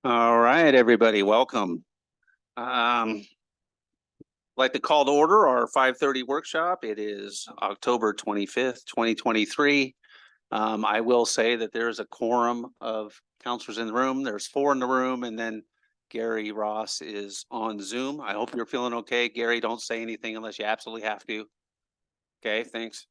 All right, everybody, welcome. I'd like to call to order our 5:30 workshop. It is October 25th, 2023. I will say that there is a quorum of counselors in the room. There's 4 in the room, and then Gary Ross is on Zoom. I hope you're feeling okay. Gary, don't say anything unless you absolutely have to. Okay, thanks.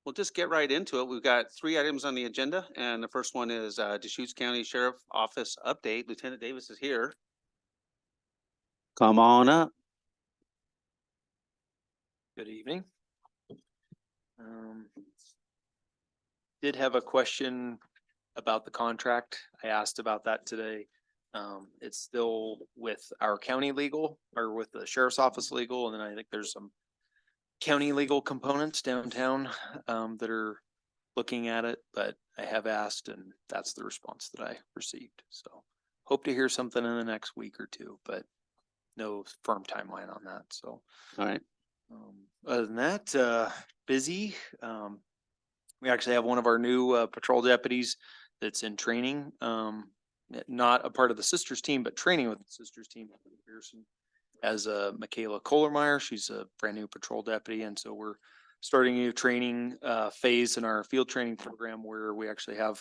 We'll just get right into it. We've got 3 items on the agenda, and the first one is Deschutes County Sheriff Office update. Lieutenant Davis is here. Come on up. Good evening. Did have a question about the contract. I asked about that today. It's still with our county legal or with the sheriff's office legal, and then I think there's some county legal components downtown that are looking at it, but I have asked and that's the response that I received. So hope to hear something in the next week or 2, but no firm timeline on that. So, All right. Other than that, busy. We actually have one of our new patrol deputies that's in training. Not a part of the sisters team, but training with the sisters team as Michaela Kohlermeyer. She's a brand new patrol deputy. And so we're starting a new training phase in our field training program where we actually have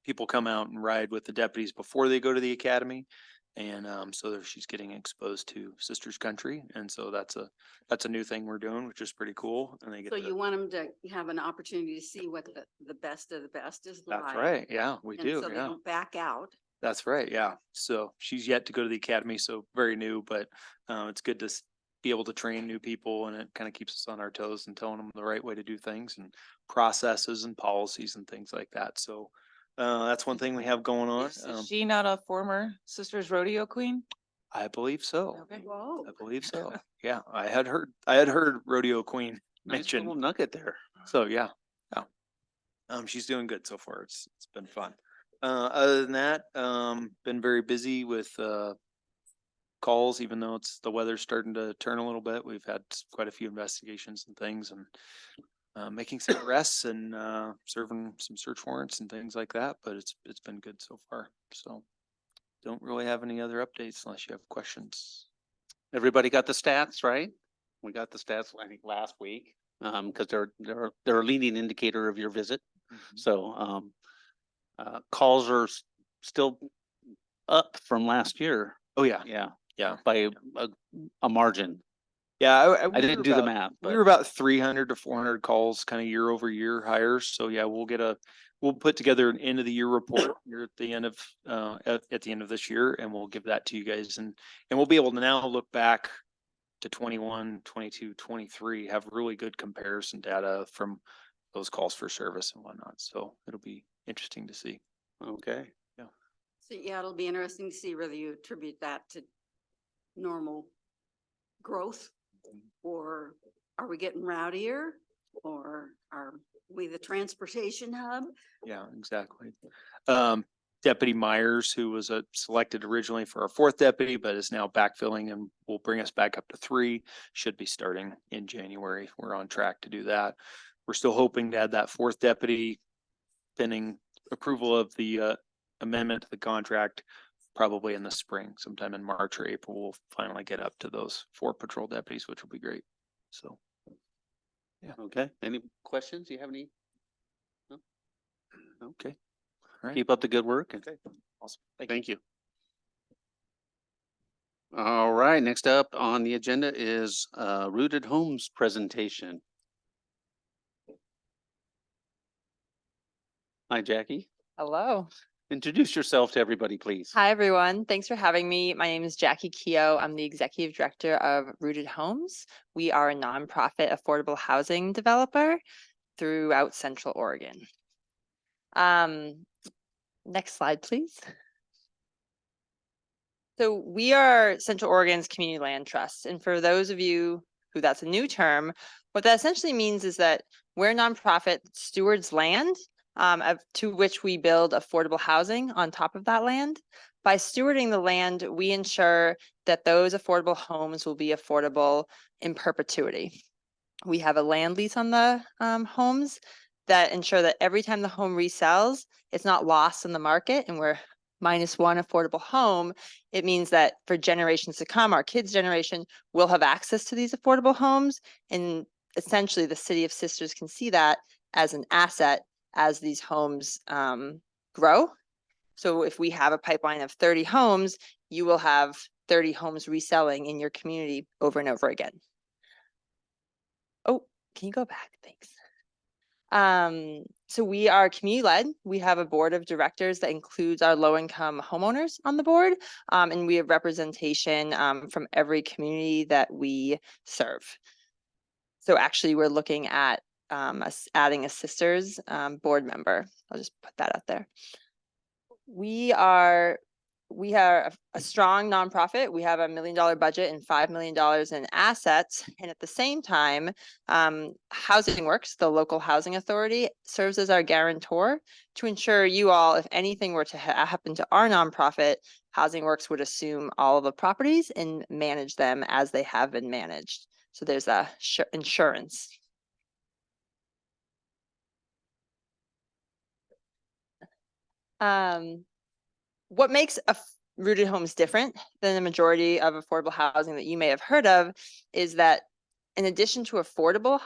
people come out and ride with the deputies before they go to the academy. And so she's getting exposed to sisters country. And so that's a new thing we're doing, which is pretty cool. And they get So you want them to have an opportunity to see what the best of the best is like. That's right. Yeah, we And do. so they Yeah, don't back out. that's right. Yeah. So she's yet to go to the academy, so very new, but it's good to be able to train new people, and it kind of keeps us on our toes and telling them the right way to do things and processes and policies and things like that. So that's one thing we have going on. Is she not a former Sisters Rodeo Queen? I believe so. Okay. Whoa. I believe so. Yeah, I had heard Rodeo Queen Nice mentioned. little nugget there. So yeah. She's doing good so far. It's been fun. Other than that, been very busy with calls, even though the weather's starting to turn a little bit. We've had quite a few investigations and things, and making some arrests and serving some search warrants and things like that. But it's been good so far. So don't really have any other updates unless you have questions. Everybody got the stats, right? We got the stats, I think, last week, because they're a leading indicator of your visit. So calls are still up from last year. Oh yeah, Yeah, by a margin. yeah. I didn't do the math, We but were about 300 to 400 calls, kind of year over year hires. So yeah, we'll put together an end of the year report here at the end of at the end of this year, and we'll give that to you guys, and we'll be able to now look back to 21, 22, 23, have really good comparison data from those calls for service and whatnot. So it'll be interesting to see. okay. So yeah, it'll be interesting to see whether you attribute that to normal growth, or are we getting rowdier, or are we the transportation hub? Yeah, exactly. Deputy Myers, who was selected originally for our 4th deputy, but is now backfilling and will bring us back up to 3, should be starting in January. We're on track to do that. We're still hoping to add that 4th deputy pending approval of the amendment to the contract, probably in the spring, sometime in March or April. We'll finally get up to those 4 patrol deputies, which will be great. So, Yeah. Okay. Any questions? You have any? No? okay. All right. Keep up the good work. Okay. Awesome. Thank you. All right. Next up on the agenda is Rooted Homes presentation. Hi, Jackie. Hello. Introduce yourself to everybody, please. Hi, everyone. Thanks for having me. My name is Jackie Keogh. I'm the executive director of Rooted Homes. We are a nonprofit affordable housing developer throughout Central Oregon. Next slide, please. So we are Central Oregon's community land trust. And for those of you who that's a new term, what that essentially means is that we're a nonprofit stewards land to which we build affordable housing on top of that land. By stewarding the land, we ensure that those affordable homes will be affordable in perpetuity. We have a land lease on the homes that ensure that every time the home resells, it's not lost in the market and we're -1 affordable home. It means that for generations to come, our kids' generation will have access to these affordable homes. And essentially the City of Sisters can see that as an asset as these homes grow. So if we have a pipeline of 30 homes, you will have 30 homes reselling in your community over and over again. Oh, can you go back? Thanks. So we are community led. We have a board of directors that includes our low income homeowners on the board. And we have representation from every community that we serve. So actually we're looking at us adding a sisters board member. I'll just put that out there. We are a strong nonprofit. We have $1 million budget and $5 million in assets. And at the same time, Housing Works, the local housing authority, serves as our guarantor to ensure you all, if anything were to happen to our nonprofit, Housing Works would assume all of the properties and manage them as they have been managed. So there's a insurance. What makes Rooted Homes different than the majority of affordable housing that you may have heard of is that in addition to affordable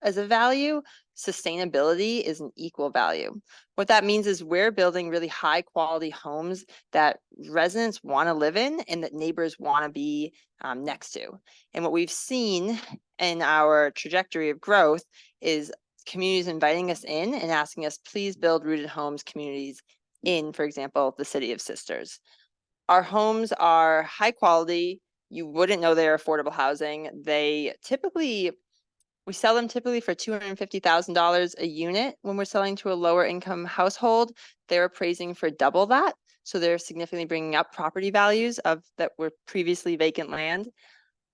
as a value, sustainability is an equal value. What that means is we're building really high quality homes that residents want to live in and that neighbors want to be next to. And what we've seen in our trajectory of growth is communities inviting us in and asking us, please build Rooted Homes communities in, for example, the City of Sisters. Our homes are high quality. You wouldn't know they're affordable housing. We sell them typically for $250,000 a unit. When we're selling to a lower income household, they're appraising for double that. So they're significantly bringing up property values that were previously vacant land.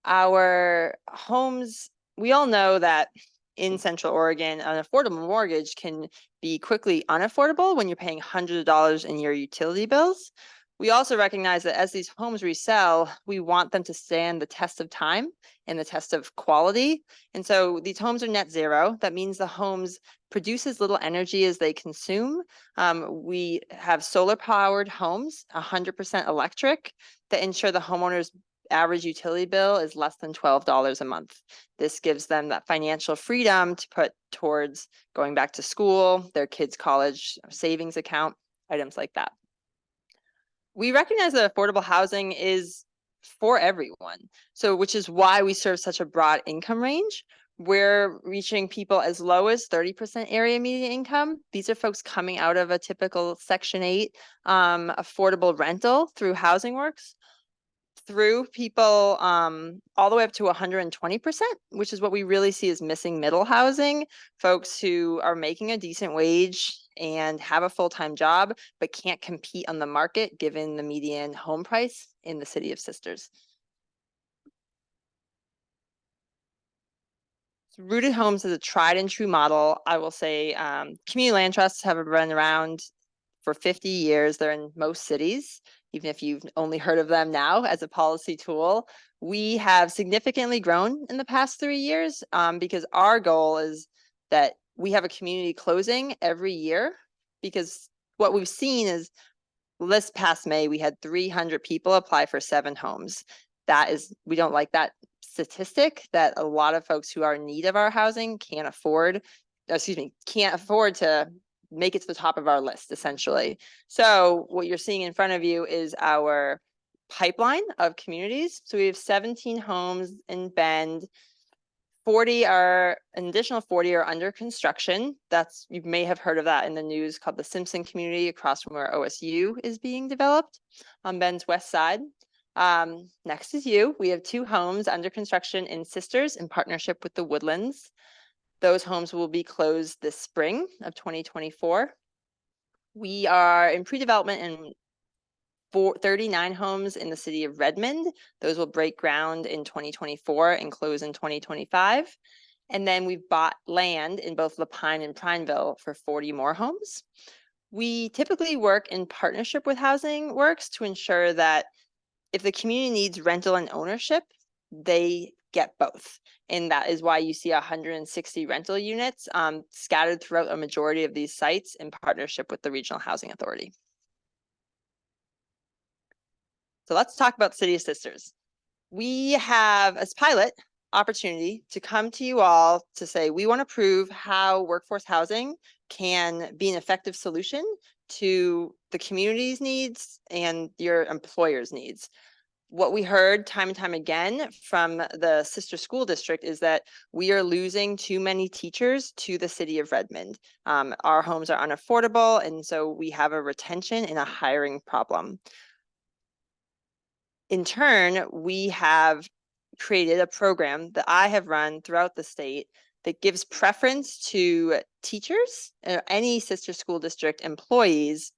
Our homes, we all know that in Central Oregon, an affordable mortgage can be quickly unaffordable when you're paying hundreds of dollars in your utility bills. We also recognize that as these homes resell, we want them to stand the test of time and the test of quality. And so these homes are net zero. That means the homes produce as little energy as they consume. We have solar powered homes, 100% electric, that ensure the homeowners average utility bill is less than $12 a month. This gives them that financial freedom to put towards going back to school, their kids' college savings account, items like that. We recognize that affordable housing is for everyone. So, which is why we serve such a broad income range. We're reaching people as low as 30% area median income. These are folks coming out of a typical Section 8 affordable rental through Housing Works, through people all the way up to 120%, which is what we really see as missing middle housing, folks who are making a decent wage and have a full-time job, but can't compete on the market given the median home price in the City of Sisters. Rooted Homes is a tried and true model. I will say community land trusts have been around for 50 years. They're in most cities, even if you've only heard of them now as a policy tool. We have significantly grown in the past 3 years because our goal is that we have a community closing every year, because what we've seen is this past May, we had 300 people apply for 7 homes. We don't like that statistic, that a lot of folks who are in need of our housing can't afford to make it to the top of our list, essentially. So what you're seeing in front of you is our pipeline of communities. So we have 17 homes in Bend. An additional 40 are under construction. You may have heard of that in the news, called the Simpson community across from where OSU is being developed on Bend's west side. Next is you. We have 2 homes under construction in Sisters in partnership with the Woodlands. Those homes will be closed this spring of 2024. We are in pre-development in 39 homes in the city of Redmond. Those will break ground in 2024 and close in 2025. And then we've bought land in both Lapine and Prineville for 40 more homes. We typically work in partnership with Housing Works to ensure that if the community needs rental and ownership, they get both. And that is why you see 160 rental units scattered throughout a majority of these sites in partnership with the Regional Housing Authority. So let's talk about City of Sisters. We have, as pilot, opportunity to come to you all to say, we want to prove how workforce housing can be an effective solution to the community's needs and your employer's needs. What we heard time and time again from the sister school district is that we are losing too many teachers to the city of Redmond. Our homes are unaffordable, and so we have a retention and a hiring problem. In turn, we have created a program that I have run throughout the state that gives preference to teachers or any sister school district employees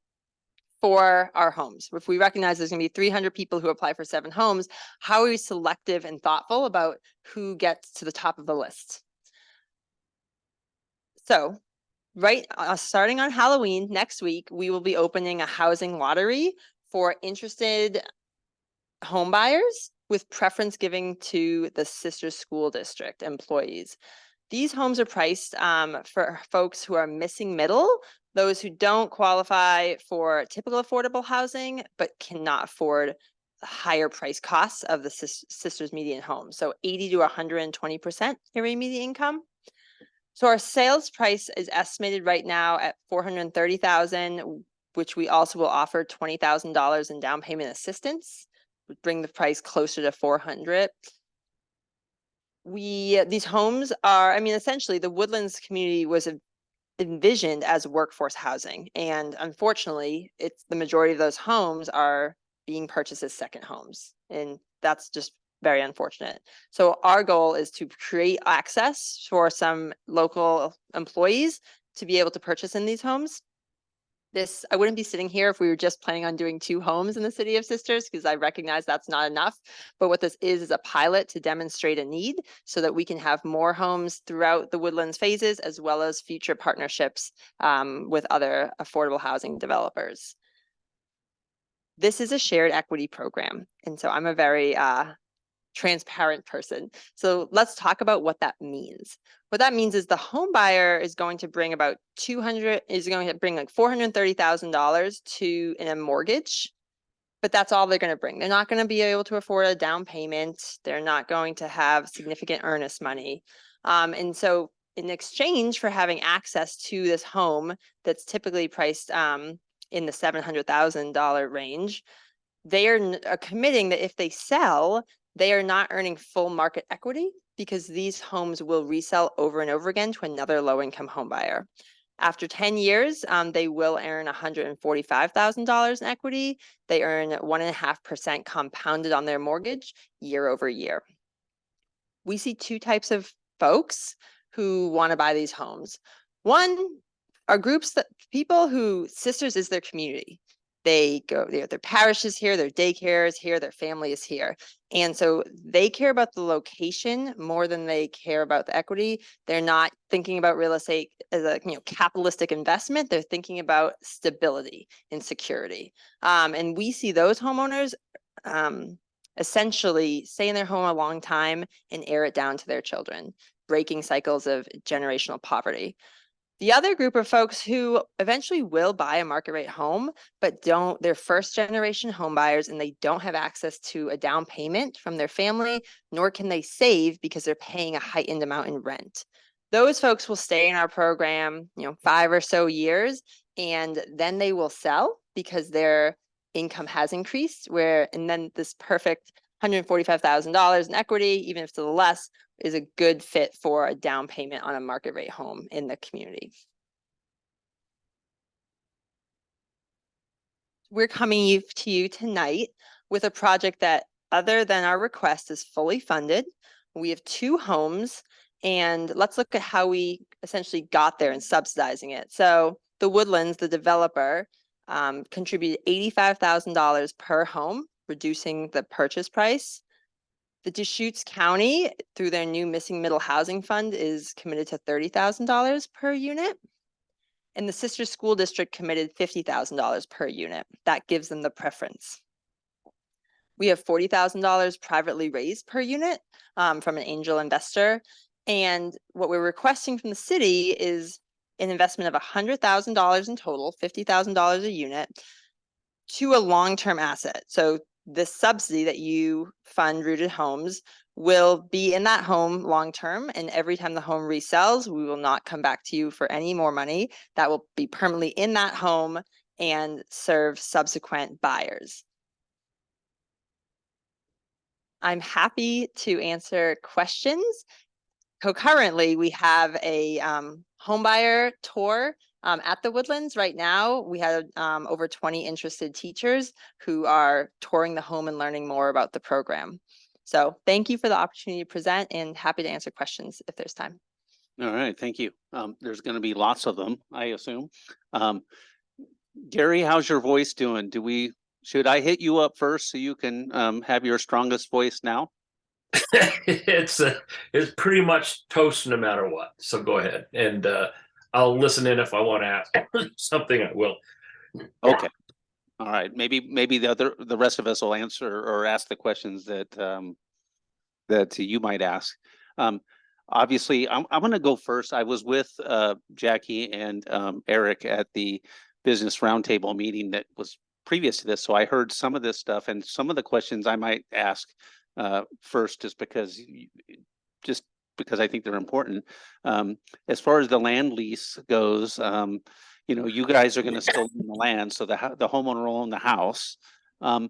for our homes. If we recognize there's going to be 300 people who apply for 7 homes, how are we selective and thoughtful about who gets to the top of the list? So, starting on Halloween next week, we will be opening a housing lottery for interested home buyers with preference giving to the sister school district employees. These homes are priced for folks who are missing middle, those who don't qualify for typical affordable housing, but cannot afford the higher price costs of the sisters median home. So 80 to 120% area median income. So our sales price is estimated right now at $430,000, which we also will offer $20,000 in down payment assistance, would bring the price closer to 400. These homes are, essentially the Woodlands community was envisioned as workforce housing. And unfortunately, it's the majority of those homes are being purchased as second homes. And that's just very unfortunate. So our goal is to create access for some local employees to be able to purchase in these homes. I wouldn't be sitting here if we were just planning on doing 2 homes in the City of Sisters, because I recognize that's not enough. But what this is a pilot to demonstrate a need so that we can have more homes throughout the Woodlands phases, as well as future partnerships with other affordable housing developers. This is a shared equity program. And so I'm a very transparent person. So let's talk about what that means. What that means is the home buyer is going to bring about like $430,000 to in a mortgage, but that's all they're going to bring. They're not going to be able to afford a down payment. They're not going to have significant earnest money. And so in exchange for having access to this home that's typically priced in the $700,000 range, they are committing that if they sell, they are not earning full market equity, because these homes will resell over and over again to another low-income home buyer. After 10 years, they will earn $145,000 in equity. They earn 1.5% compounded on their mortgage year over year. We see 2 types of folks who want to buy these homes. One are groups that people who sisters is their community. They go, their parish is here, their daycare is here, their family is here. And so they care about the location more than they care about the equity. They're not thinking about real estate as a capitalistic investment. They're thinking about stability and security. And we see those homeowners essentially stay in their home a long time and air it down to their children, breaking cycles of generational poverty. The other group of folks who eventually will buy a market rate home, but they're first generation home buyers and they don't have access to a down payment from their family, nor can they save because they're paying a heightened amount in rent. Those folks will stay in our program, 5 or so years, and then they will sell because their income has increased, and then this perfect $145,000 in equity, even if it's a little less, is a good fit for a down payment on a market rate home in the community. We're coming to you tonight with a project that, other than our request, is fully funded. We have 2 homes, and let's look at how we essentially got there and subsidizing it. So the Woodlands, the developer, contributed $85,000 per home, reducing the purchase price. The Deschutes County, through their new Missing Middle Housing Fund, is committed to $30,000 per unit. And the Sister School District committed $50,000 per unit. That gives them the preference. We have $40,000 privately raised per unit from an angel investor. And what we're requesting from the city is an investment of $100,000 in total, $50,000 a unit, to a long-term asset. So the subsidy that you fund Rooted Homes will be in that home long-term, and every time the home resells, we will not come back to you for any more money. That will be permanently in that home and serve subsequent buyers. I'm happy to answer questions. Concurrently, we have a home buyer tour at the Woodlands right now. We had over 20 interested teachers who are touring the home and learning more about the program. So thank you for the opportunity to present, and happy to answer questions if there's time. All right, thank you. There's going to be lots of them, I assume. Gary, how's your voice doing? Should I hit you up first so you can have your strongest voice now? It's pretty much toast no matter what. So go ahead, and I'll listen in if I want to ask something. I will. Okay. All right. Maybe the rest of us will answer or ask the questions that that you might ask. Obviously, I'm going to go first. I was with Jackie and Eric at the business roundtable meeting that was previous to this, so I heard some of this stuff, and some of the questions I might ask first, just because I think they're important. As far as the land lease goes, you know, you guys are going to still own the land, so the homeowner will own the house. Can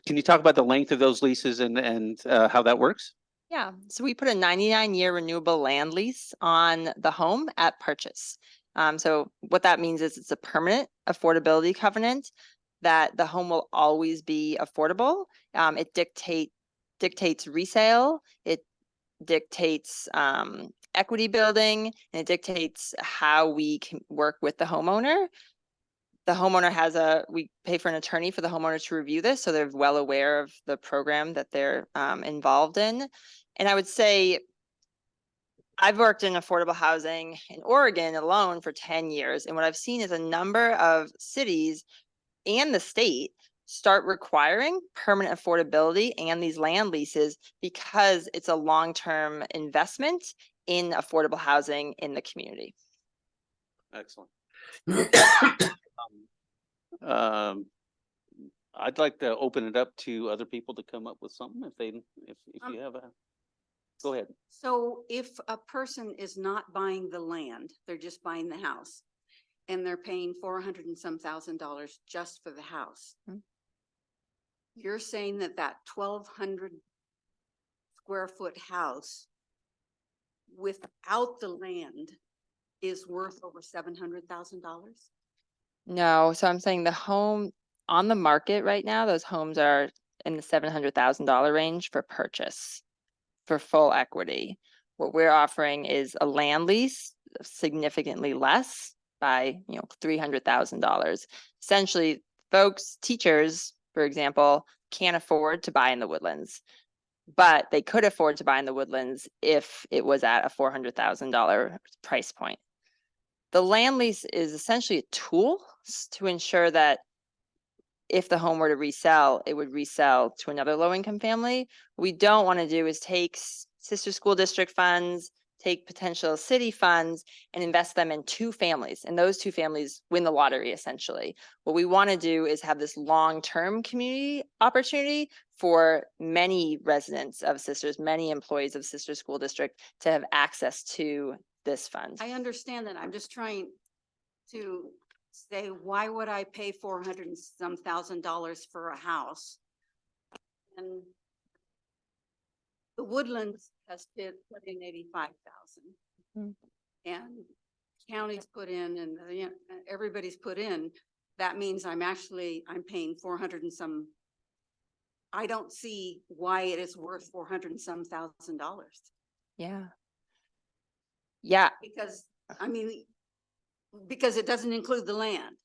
you talk about the length of those leases and how that works? Yeah, so we put a 99-year renewable land lease on the home at purchase. So what that means is it's a permanent affordability covenant that the home will always be affordable. It dictates resale, it dictates equity building, and it dictates how we can work with the homeowner. The homeowner we pay for an attorney for the homeowner to review this, so they're well aware of the program that they're involved in. And I would say I've worked in affordable housing in Oregon alone for 10 years. And what I've seen is a number of cities and the state start requiring permanent affordability and these land leases because it's a long-term investment in affordable housing in the community. Excellent. I'd like to open it up to other people to come up with something if you have a. Go ahead. So if a person is not buying the land, they're just buying the house, and they're paying $400 and some thousand just for the house. Hmm. You're saying that 1,200 square foot house without the land is worth over $700,000? No, so I'm saying the home on the market right now, those homes are in the $700,000 range for purchase, for full equity. What we're offering is a land lease significantly less by, $300,000. Essentially, teachers, for example, can't afford to buy in the Woodlands, but they could afford to buy in the Woodlands if it was at a $400,000 price point. The land lease is essentially a tool to ensure that if the home were to resell, it would resell to another low-income family. What we don't want to do is take sister school district funds, take potential city funds, and invest them in two families. And those two families win the lottery, essentially. What we want to do is have this long-term community opportunity for many residents of Sisters, many employees of Sister School District to have access to this fund. I understand that. I'm just trying to say, why would I pay $400 and some thousand for a house? And the Woodlands has put in 85,000, and counties put in, and everybody's put in. That means I'm paying 400 and some. I don't see why it is worth $400 and some thousand. Yeah. Yeah. Because it doesn't include the land.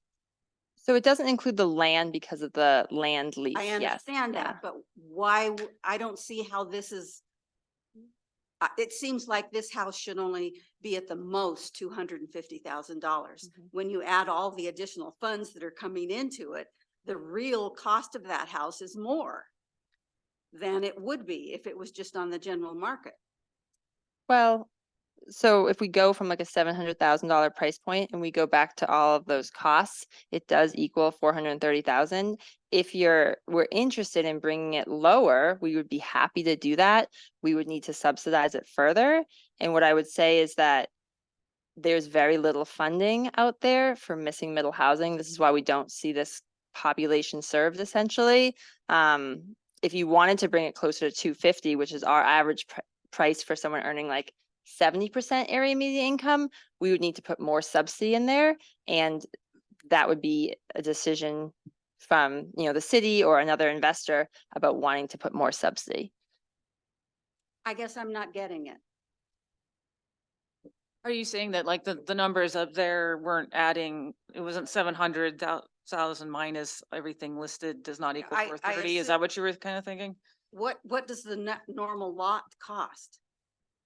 So it doesn't include the land because of the land lease. I understand that, but why? I don't see how this is. It seems like this house should only be at the most $250,000. When you add all the additional funds that are coming into it, the real cost of that house is more. than it would be if it was just on the general market. Well, so if we go from like a $700,000 price point and we go back to all of those costs, it does equal 430,000. If we're interested in bringing it lower, we would be happy to do that. We would need to subsidize it further. And what I would say is that there's very little funding out there for missing middle housing. This is why we don't see this population served essentially. If you wanted to bring it closer to 250, which is our average price for someone earning like 70% area median income, we would need to put more subsidy in there. And that would be a decision from, the city or another investor about wanting to put more subsidy. I guess I'm not getting it. Are you saying that like the numbers up there weren't adding, it wasn't 700,000 minus everything listed does not equal I 430? Is assume- that what you were kind of thinking? What does the normal lot cost?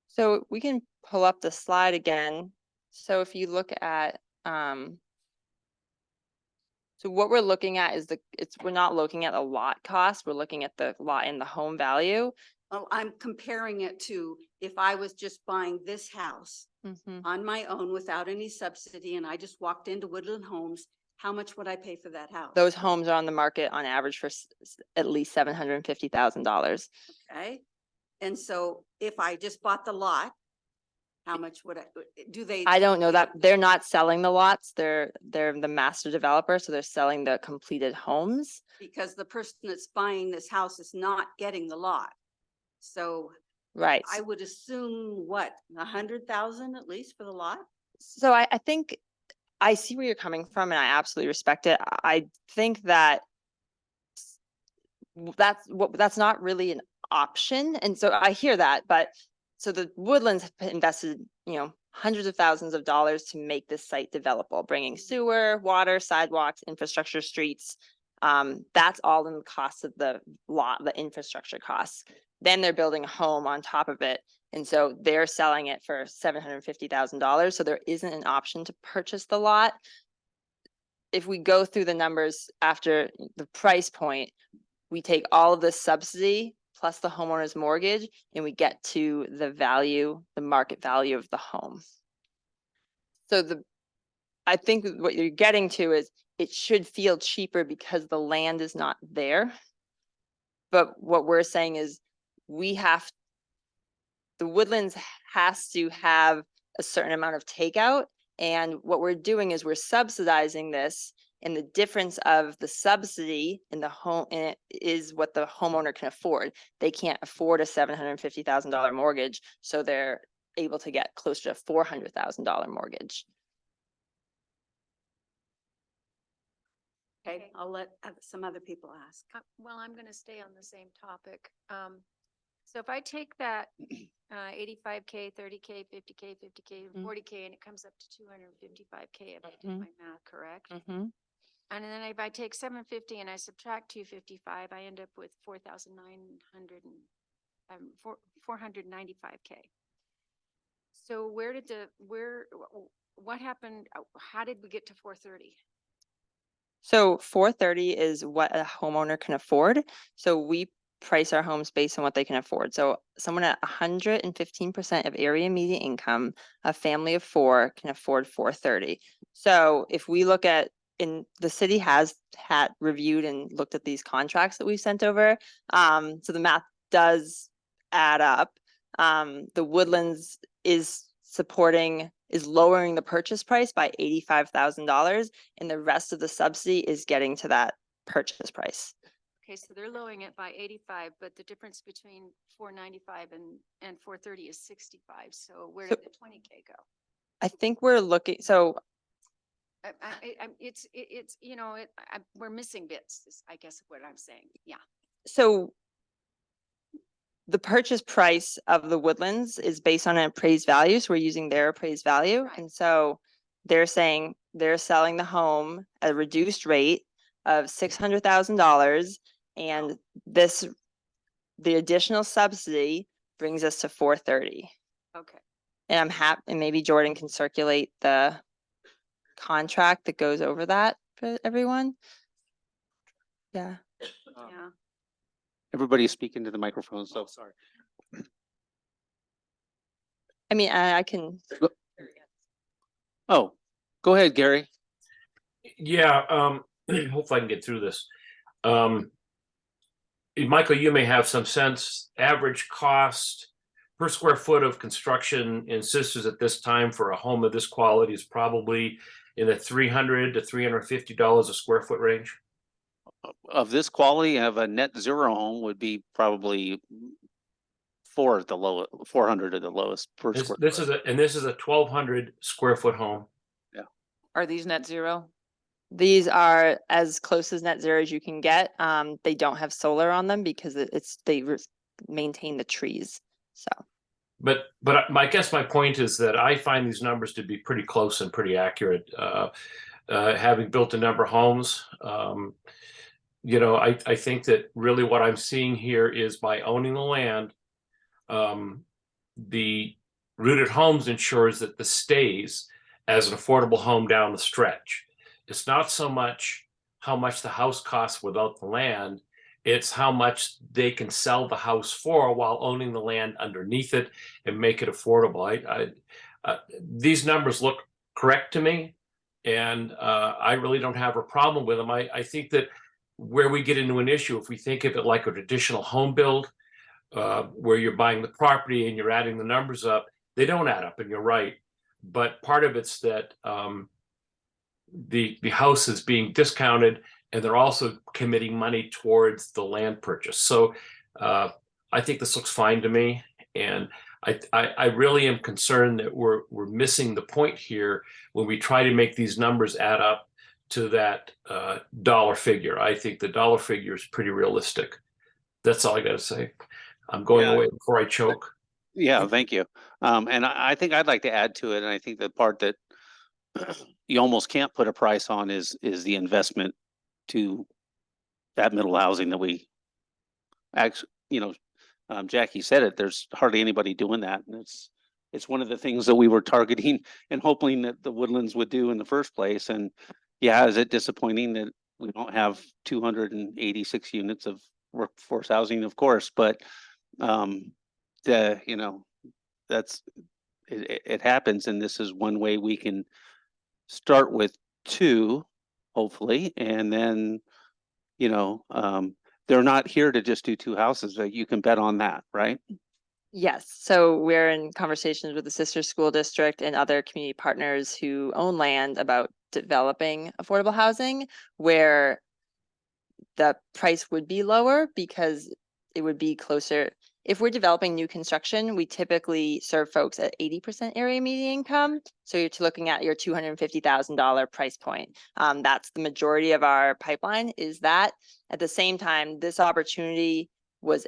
So we can pull up the slide again. So if you look at, so what we're looking at is we're not looking at a lot cost, we're looking at the lot and the home value. Oh, I'm comparing it to if I was just buying this house Mhm. on my own without any subsidy and I just walked into Woodland Homes, how much would I pay for that house? Those homes are on the market on average for at least $750,000. Okay, and so if I just bought the lot, how much would do they? I don't know that, they're not selling the lots, they're the master developer, so they're selling the completed homes. Because the person that's buying this house is not getting the lot. So Right. I would assume what, 100,000 at least for the lot? So I think I see where you're coming from and I absolutely respect it. I think that that's not really an option. And so I hear that, but so the Woodlands have invested, hundreds of thousands of dollars to make this site developable, bringing sewer, water, sidewalks, infrastructure, streets. That's all in the cost of the lot, the infrastructure costs. Then they're building a home on top of it. And so they're selling it for $750,000. So there isn't an option to purchase the lot. If we go through the numbers after the price point, we take all of this subsidy plus the homeowner's mortgage and we get to the value, the market value of the home. So I think what you're getting to is it should feel cheaper because the land is not there. But what we're saying is the Woodlands has to have a certain amount of takeout. And what we're doing is we're subsidizing this, and the difference of the subsidy in the home is what the homeowner can afford. They can't afford a $750,000 mortgage, so they're able to get closer to $400,000 mortgage. Okay, I'll let some other people ask. Well, I'm going to stay on the same topic. So if I take that 85K, 30K, 50K, 50K, Mm. 40K, and it comes up to 255K, if I did Mhm. my math correct. Mm-hmm. And then if I take 750 and I subtract 255, I end up with 4,900 and 495K. So what happened? How did we get to 430? So 430 is what a homeowner can afford. So we price our homes based on what they can afford. So someone at 115% of area median income, a family of 4 can afford 430. So if we look at, in the city has had reviewed and looked at these contracts that we sent over. So the math does add up. The Woodlands is lowering the purchase price by $85,000, and the rest of the subsidy is getting to that purchase price. Okay, so they're lowering it by 85, but the difference between 495 and 430 is 65. So where So- did the 20K go? I think we're looking, so We're missing bits, is I guess what I'm saying. Yeah. so the purchase price of the Woodlands is based on an appraised value, so we're using their appraised value. Right. And so they're saying they're selling the home at a reduced rate of $600,000, and the additional subsidy brings us to 430. Okay. And I'm happy, and maybe Jordan can circulate the contract that goes over that for everyone. Yeah. Yeah. Everybody's speaking to the microphone, so sorry. I mean, I can, Oh, go ahead, Gary. Yeah, hopefully I can get through this. Michael, you may have some sense, average cost per square foot of construction in Sisters at this time for a home of this quality is probably in the $300 to $350 a square foot range. Of this quality, of a net zero home would be probably 400 at the lowest per This, square. this foot. this is a 1,200 square foot home. Are these net zero? these are as close as net zero as you can get. They don't have solar on them because maintain the trees. So. But I guess my point is that I find these numbers to be pretty close and pretty accurate. Having built a number of homes, I think that really what I'm seeing here is by owning the land, the Rooted Homes ensures that this stays as an affordable home down the stretch. It's not so much how much the house costs without the land, it's how much they can sell the house for while owning the land underneath it and make it affordable. These numbers look correct to me, and I really don't have a problem with them. I think that where we get into an issue, if we think of it like a traditional home build, where you're buying the property and you're adding the numbers up, they don't add up, and you're right. But part of it's that the house is being discounted, and they're also committing money towards the land purchase. So I think this looks fine to me, and I really am concerned that we're missing the point here when we try to make these numbers add up to that dollar figure. I think the dollar figure is pretty realistic. That's all I got to say. I'm going away before I choke. Yeah, thank you. And I think I'd like to add to it, and I think the part that you almost can't put a price on is the investment to that middle housing that we actually, Jackie said it, there's hardly anybody doing that. And it's one of the things that we were targeting and hoping that the Woodlands would do in the first place. And yeah, is it disappointing that we don't have 286 units of workforce housing? Of course, but that's it happens, and this is one way we can start with two, hopefully, and then they're not here to just do two houses. You can bet on that, right? Yes, so we're in conversations with the sister school district and other community partners who own land about developing affordable housing where the price would be lower because it would be closer. If we're developing new construction, we typically serve folks at 80% area median income. So you're looking at your $250,000 price point. That's the majority of our pipeline is that. At the same time, this opportunity was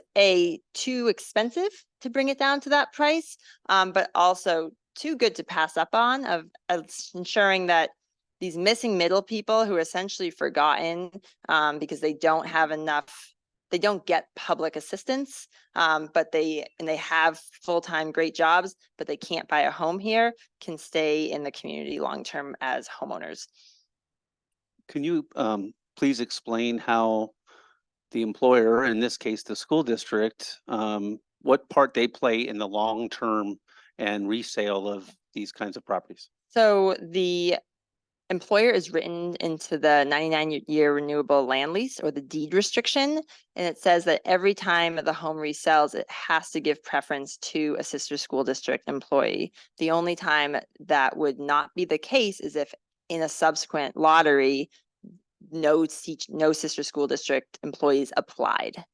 too expensive to bring it down to that price, but also too good to pass up on of ensuring that these missing middle people who are essentially forgotten because they don't have enough, they don't get public assistance, but they have full-time great jobs, but they can't buy a home here, can stay in the community long-term as homeowners. Can you please explain how the employer, in this case, the school district, what part they play in the long-term and resale of these kinds of properties? So the employer is written into the 99-year renewable land lease or the deed restriction. And it says that every time the home resells, it has to give preference to a sister school district employee. The only time that would not be the case is if in a subsequent lottery, no sister school district employees applied,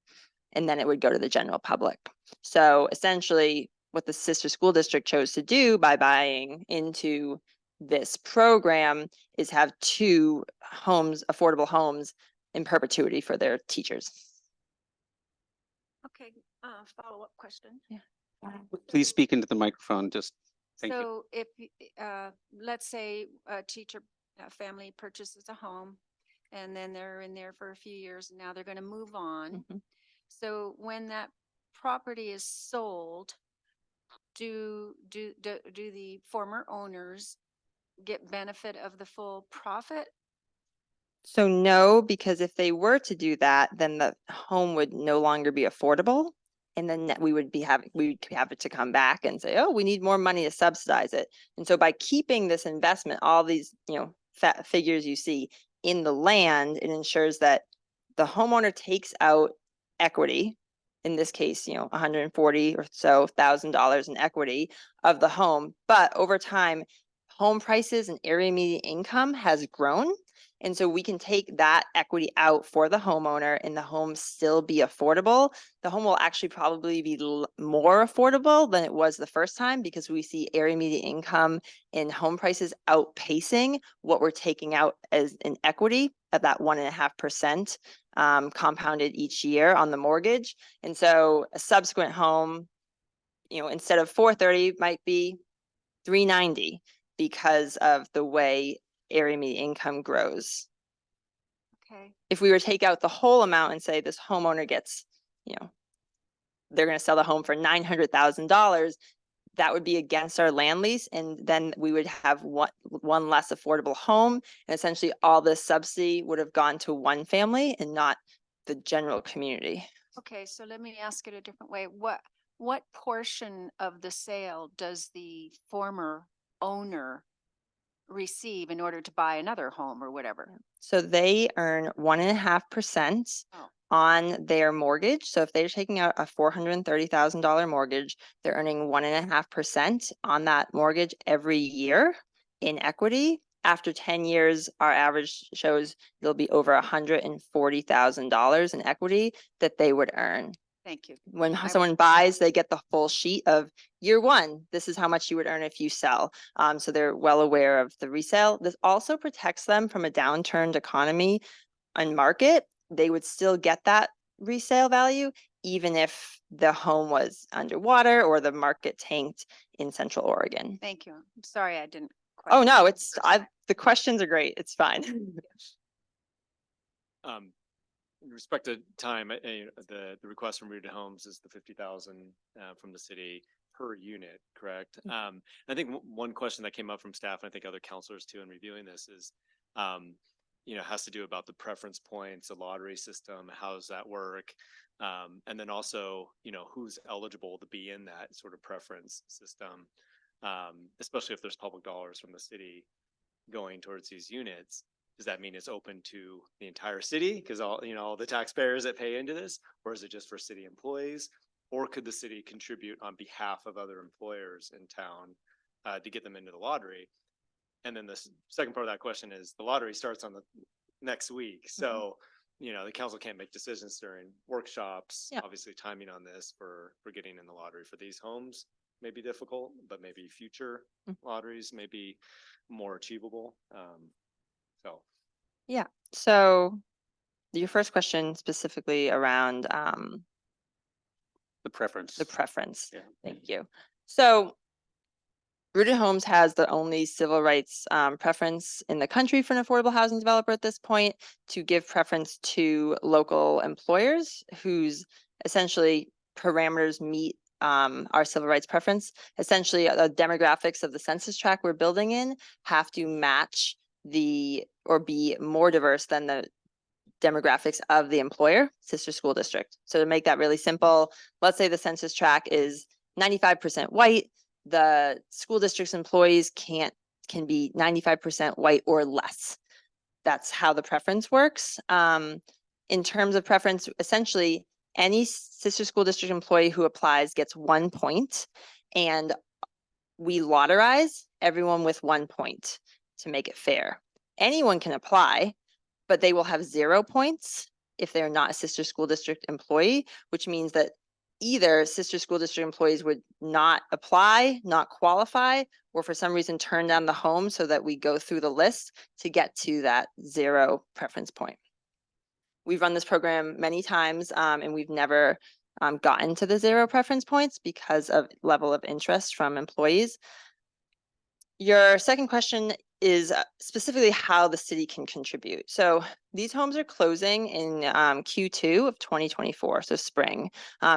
and then it would go to the general public. So essentially what the sister school district chose to do by buying into this program is have two homes, affordable homes in perpetuity for their teachers. Okay, follow-up question. Please speak into the microphone, just thank you. So if, let's say a teacher, family purchases a home and then they're in there for a few years and now they're going to move on. Mhm. So when that property is sold, do the former owners get benefit of the full profit So no, because if they were to do that, then the home would no longer be affordable. And then we would have it to come back and say, oh, we need more money to subsidize it. And so by keeping this investment, all these, figures you see in the land, it ensures that the homeowner takes out equity. In this case, $140,000 or so in equity of the home. But over time, home prices and area median income has grown. And so we can take that equity out for the homeowner and the home still be affordable. The home will actually probably be more affordable than it was the first time because we see area median income and home prices outpacing what we're taking out as an equity at that 1.5% compounded each year on the mortgage. And so a subsequent home, instead of 430 might be 390 because of the way area median income grows. Okay. If we were to take out the whole amount and say this homeowner gets, they're going to sell the home for $900,000, that would be against our land lease. And then we would have one less affordable home. And essentially all this subsidy would have gone to one family and not the general community. Okay, so let me ask it a different way. What portion of the sale does the former owner receive in order to buy another home or whatever? So they earn 1.5% Oh. on their mortgage. So if they're taking out a $430,000 mortgage, they're earning 1.5% on that mortgage every year in equity. After 10 years, our average shows it'll be over $140,000 in equity that they would earn. Thank you. When someone buys, they get the full sheet of year one. This is how much you would earn if you sell. So they're well aware of the resale. This also protects them from a downturned economy and market. They would still get that resale value, even if the home was underwater or the market tanked in Central Oregon. Thank you. I'm sorry I didn't quite. Oh, no, the questions are great. It's fine. In respect to time, the request from Rooted Homes is the 50,000 from the city per unit, correct? I think one question that came up from staff, and I think other counselors too, in reviewing this is, has to do about the preference points, the lottery system, how does that work? And then also, who's eligible to be in that sort of preference system, especially if there's public dollars from the city going towards these units. Does that mean it's open to the entire city? Because all the taxpayers that pay into this, or is it just for city employees? Or could the city contribute on behalf of other employers in town to get them into the lottery? And then the second part of that question is the lottery starts on the next week. So, the council can't make decisions during workshops. Yeah. Obviously timing on this for getting in the lottery for these homes may be difficult, but maybe future lotteries may be more achievable. Yeah. So your first question specifically around The preference. the preference. Yeah. Thank you. So Rooted Homes has the only civil rights preference in the country for an affordable housing developer at this point to give preference to local employers whose essentially parameters meet our civil rights preference. Essentially, the demographics of the census tract we're building in have to match or be more diverse than the demographics of the employer, sister school district. So to make that really simple, let's say the census tract is 95% white. The school district's employees can be 95% white or less. That's how the preference works. In terms of preference, essentially, any sister school district employee who applies gets 1 point, and we lotterize everyone with 1 point to make it fair. Anyone can apply, but they will have 0 points if they're not a sister school district employee, which means that either sister school district employees would not apply, not qualify, or for some reason turn down the home so that we go through the list to get to that 0 preference point. We've run this program many times and we've never gotten to the 0 preference points because of level of interest from employees. Your second question is specifically how the city can contribute. So these homes are closing in Q2 of 2024, so spring.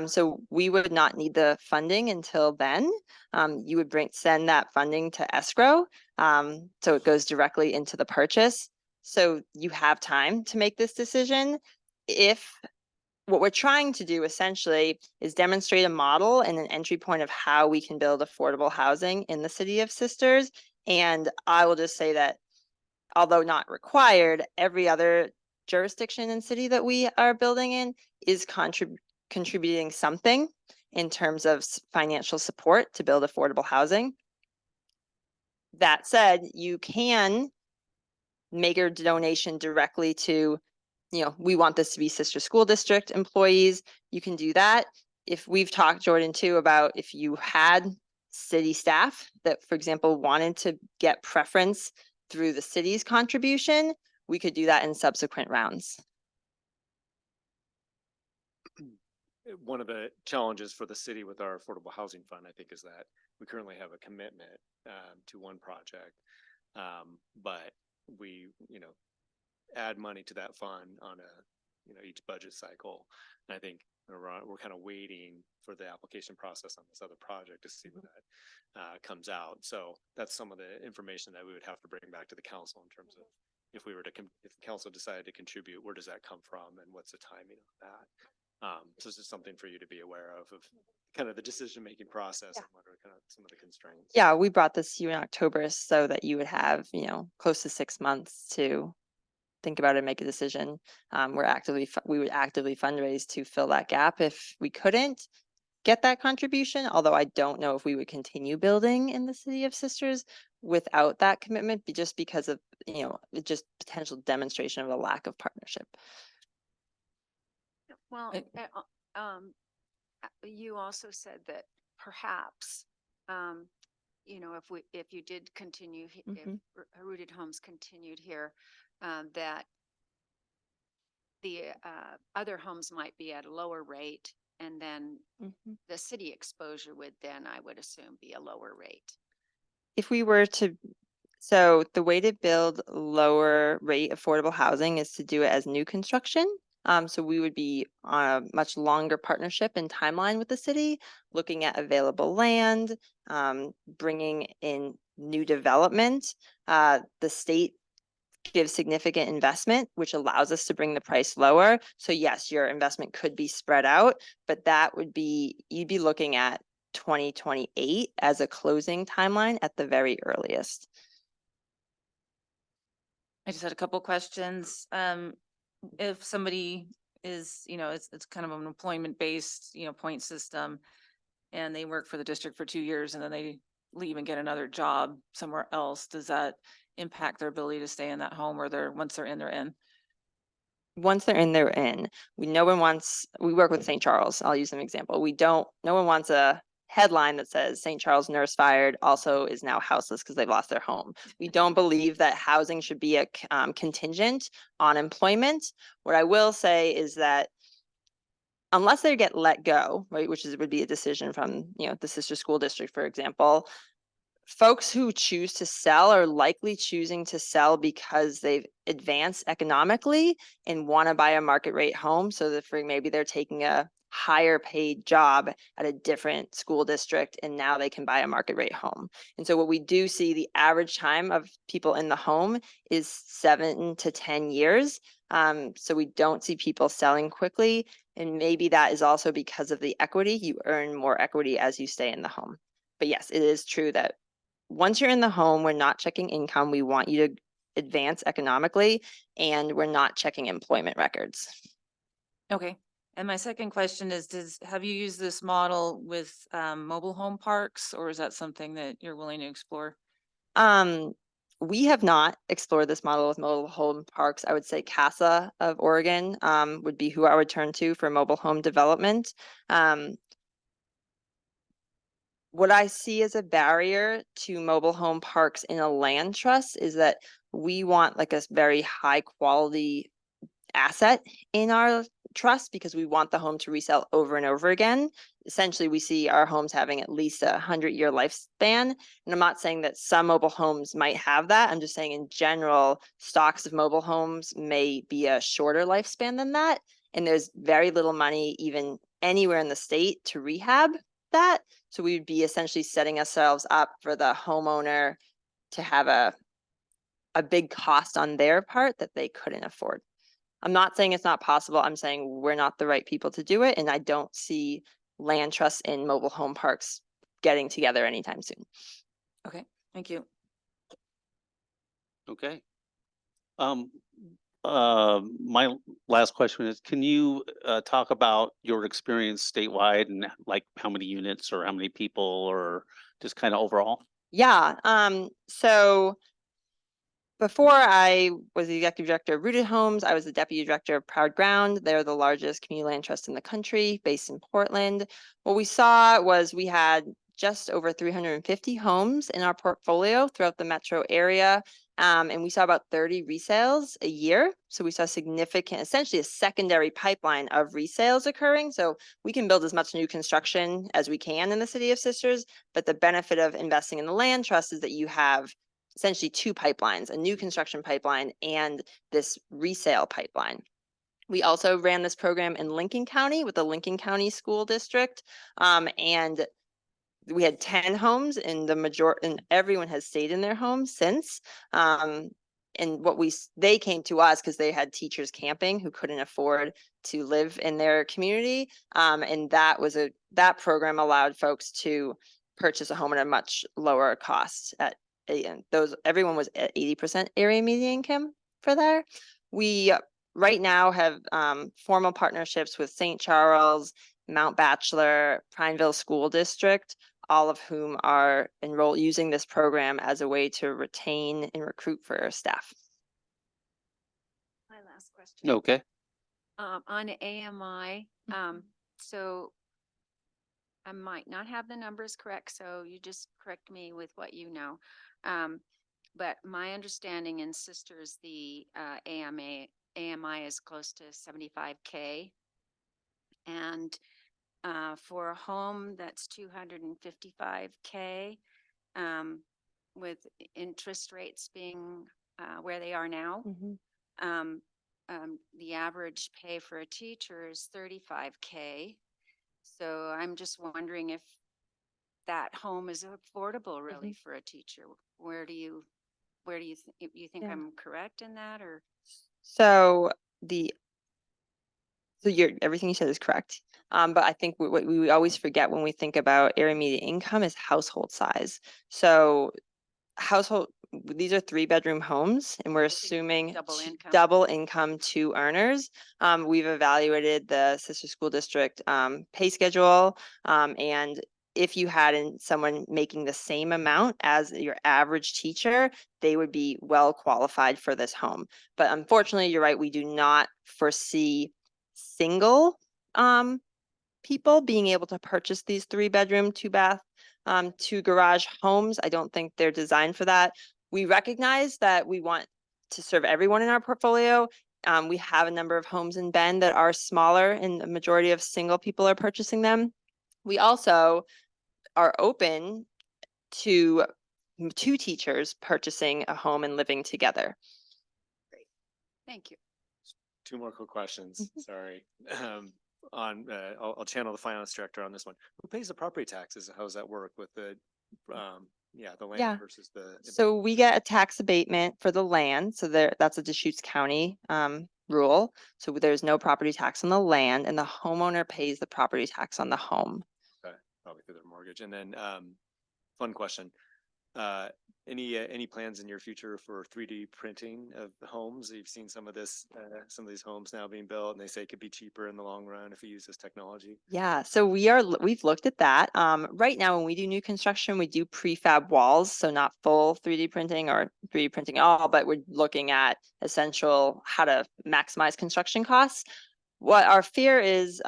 So we would not need the funding until then. You would send that funding to escrow, so it goes directly into the purchase. So you have time to make this decision. If what we're trying to do essentially is demonstrate a model and an entry point of how we can build affordable housing in the City of Sisters. And I will just say that although not required, every other jurisdiction and city that we are building in is contributing something in terms of financial support to build affordable housing. That said, you can make a donation directly to, we want this to be Sister School District employees. You can do that. If we've talked, Jordan, too, about if you had city staff that, for example, wanted to get preference through the city's contribution, we could do that in subsequent rounds. One of the challenges for the city with our affordable housing fund, I think, is that we currently have a commitment to one project. But we, add money to that fund on each budget cycle. And I think we're kind of waiting for the application process on this other project to see what that comes out. So that's some of the information that we would have to bring back to the council in terms of if we were to, if the council decided to contribute, where does that come from and what's the timing of that? So this is something for you to be aware of kind of the decision-making process and what are kind of some of the constraints. Yeah, we brought this to you in October so that you would have, close to 6 months to think about it and make a decision. We would actively fundraise to fill that gap if we couldn't get that contribution, although I don't know if we would continue building in the City of Sisters without that commitment, just because of, just potential demonstration of a lack of partnership. Well, you also said that perhaps, if you did continue, if Rooted Homes continued here, that the other homes might be at a lower rate, and then the city exposure would then, I would assume, be a lower rate. If we were to, so the way to build lower rate affordable housing is to do it as new construction. So we would be on a much longer partnership and timeline with the city, looking at available land, bringing in new development. The state gives significant investment, which allows us to bring the price lower. So yes, your investment could be spread out, but that would be, you'd be looking at 2028 as a closing timeline at the very earliest. I just had a couple questions. If somebody is, it's kind of an employment-based, point system, and they work for the district for 2 years and then they leave and get another job somewhere else, does that impact their ability to stay in that home, or once they're in, they're in? Once they're in, they're in. We work with St. Charles. I'll use an example. No one wants a headline that says St. Charles nurse fired, also is now houseless because they've lost their home. We don't believe that housing should be a contingent on employment. What I will say is that unless they get let go, right, would be a decision from, the sister school district, for example, folks who choose to sell are likely choosing to sell because they've advanced economically and want to buy a market rate home, so that maybe they're taking a higher paid job at a different school district and now they can buy a market rate home. And so what we do see, the average time of people in the home is 7 to 10 years. So we don't see people selling quickly. And maybe that is also because of the equity. You earn more equity as you stay in the home. But yes, it is true that once you're in the home, we're not checking income. We want you to advance economically, and we're not checking employment records. Okay. And my second question is, have you used this model with mobile home parks, or is that something that you're willing to explore? We have not explored this model with mobile home parks. I would say CASA of Oregon would be who I would turn to for mobile home development. What I see as a barrier to mobile home parks in a land trust is that we want like a very high quality asset in our trust because we want the home to resell over and over again. Essentially, we see our homes having at least 100-year lifespan. And I'm not saying that some mobile homes might have that. I'm just saying in general, stocks of mobile homes may be a shorter lifespan than that. And there's very little money even anywhere in the state to rehab that. So we would be essentially setting ourselves up for the homeowner to have a a big cost on their part that they couldn't afford. I'm not saying it's not possible. I'm saying we're not the right people to do it. And I don't see land trusts in mobile home parks getting together anytime soon. Okay, thank you. Okay. My last question is, can you talk about your experience statewide and like how many units or how many people or just kind of overall? Yeah. So before I was the executive director of Rooted Homes, I was the deputy director of Proud Ground. They're the largest community land trust in the country, based in Portland. What we saw was we had just over 350 homes in our portfolio throughout the metro area. And we saw about 30 resales a year. So we saw significant, essentially a secondary pipeline of resales occurring. So we can build as much new construction as we can in the city of Sisters, but the benefit of investing in the land trust is that you have essentially two pipelines, a new construction pipeline and this resale pipeline. We also ran this program in Lincoln County with the Lincoln County School District. And we had 10 homes and and everyone has stayed in their homes since. And they came to us because they had teachers camping who couldn't afford to live in their community. And that program allowed folks to purchase a home at a much lower cost everyone was at 80% area median income for there. We right now have formal partnerships with St. Charles, Mount Bachelor, Prineville School District, all of whom are using this program as a way to retain and recruit for our staff. My last question. Okay. On AMI, so I might not have the numbers correct, so you just correct me with what you know. But my understanding in Sisters, the AMI is close to 75K. And for a home that's 255K, with interest rates being where they are now, the average pay for a teacher is 35K. So I'm just wondering if that home is affordable really for a teacher. Where do you think Yeah. I'm correct in that, or? So everything you said is correct. But I think what we always forget when we think about area median income is household size. So these are 3-bedroom homes, and we're assuming double income to earners. We've evaluated the sister school district pay schedule, and if you had someone making the same amount as your average teacher, they would be well qualified for this home. But unfortunately, you're right, we do not foresee single people being able to purchase these 3-bedroom, 2-bath, 2-garage homes. I don't think they're designed for that. We recognize that we want to serve everyone in our portfolio. We have a number of homes in Bend that are smaller, and the majority of single people are purchasing them. We also are open to 2 teachers purchasing a home and living together. Great. Thank you. 2 more quick questions. Sorry. I'll channel the finance director on this one. Who pays the property taxes? How does that work with the land versus the? So we get a tax abatement for the land. So that's a Deschutes County rule. So there's no property tax on the land, and the homeowner pays the property tax on the home. Okay, probably through their mortgage. And then fun question. Any plans in your future for 3D printing of homes? You've seen some of these homes now being built, and they say it could be cheaper in the long run if we use this technology. Yeah, so we've looked at that. Right now, when we do new construction, we do prefab walls, so not full 3D printing or 3D printing at all, but we're looking at how to maximize construction costs. What our fear is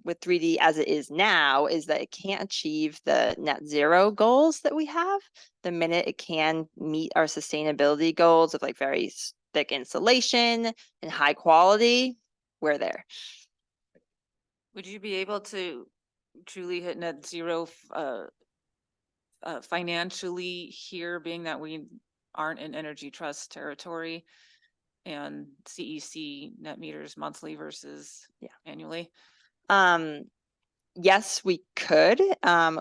with 3D as it is now is that it can't achieve the net zero goals that we have. The minute it can meet our sustainability goals of like very thick insulation and high quality, we're there. Would you be able to truly hit net zero financially here, being that we aren't in energy trust territory and CEC net meters monthly versus annually? Yes, we could.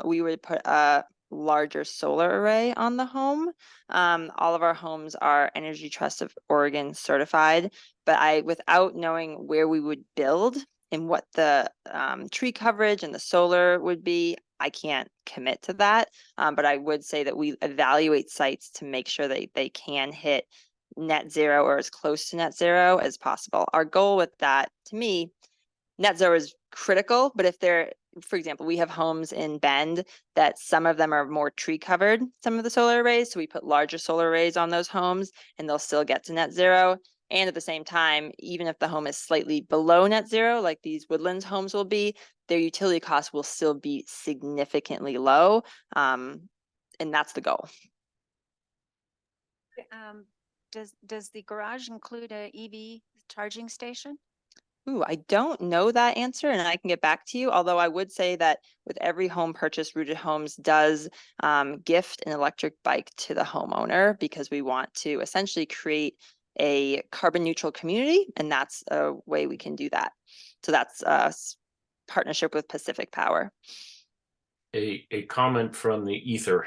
We would put a larger solar array on the home. All of our homes are Energy Trust of Oregon certified, but without knowing where we would build and what the tree coverage and the solar would be, I can't commit to that. But I would say that we evaluate sites to make sure that they can hit net zero or as close to net zero as possible. Our goal with that, to me, net zero is critical, but if for example, we have homes in Bend that some of them are more tree covered, some of the solar arrays. So we put larger solar arrays on those homes and they'll still get to net zero. And at the same time, even if the home is slightly below net zero, like these Woodlands homes will be, their utility costs will still be significantly low. And that's the goal. Does the garage include a EV charging station? Ooh, I don't know that answer and I can get back to you. Although I would say that with every home purchase, Rooted Homes does gift an electric bike to the homeowner because we want to essentially create a carbon neutral community. And that's a way we can do that. So that's a partnership with Pacific Power. A comment from the ether.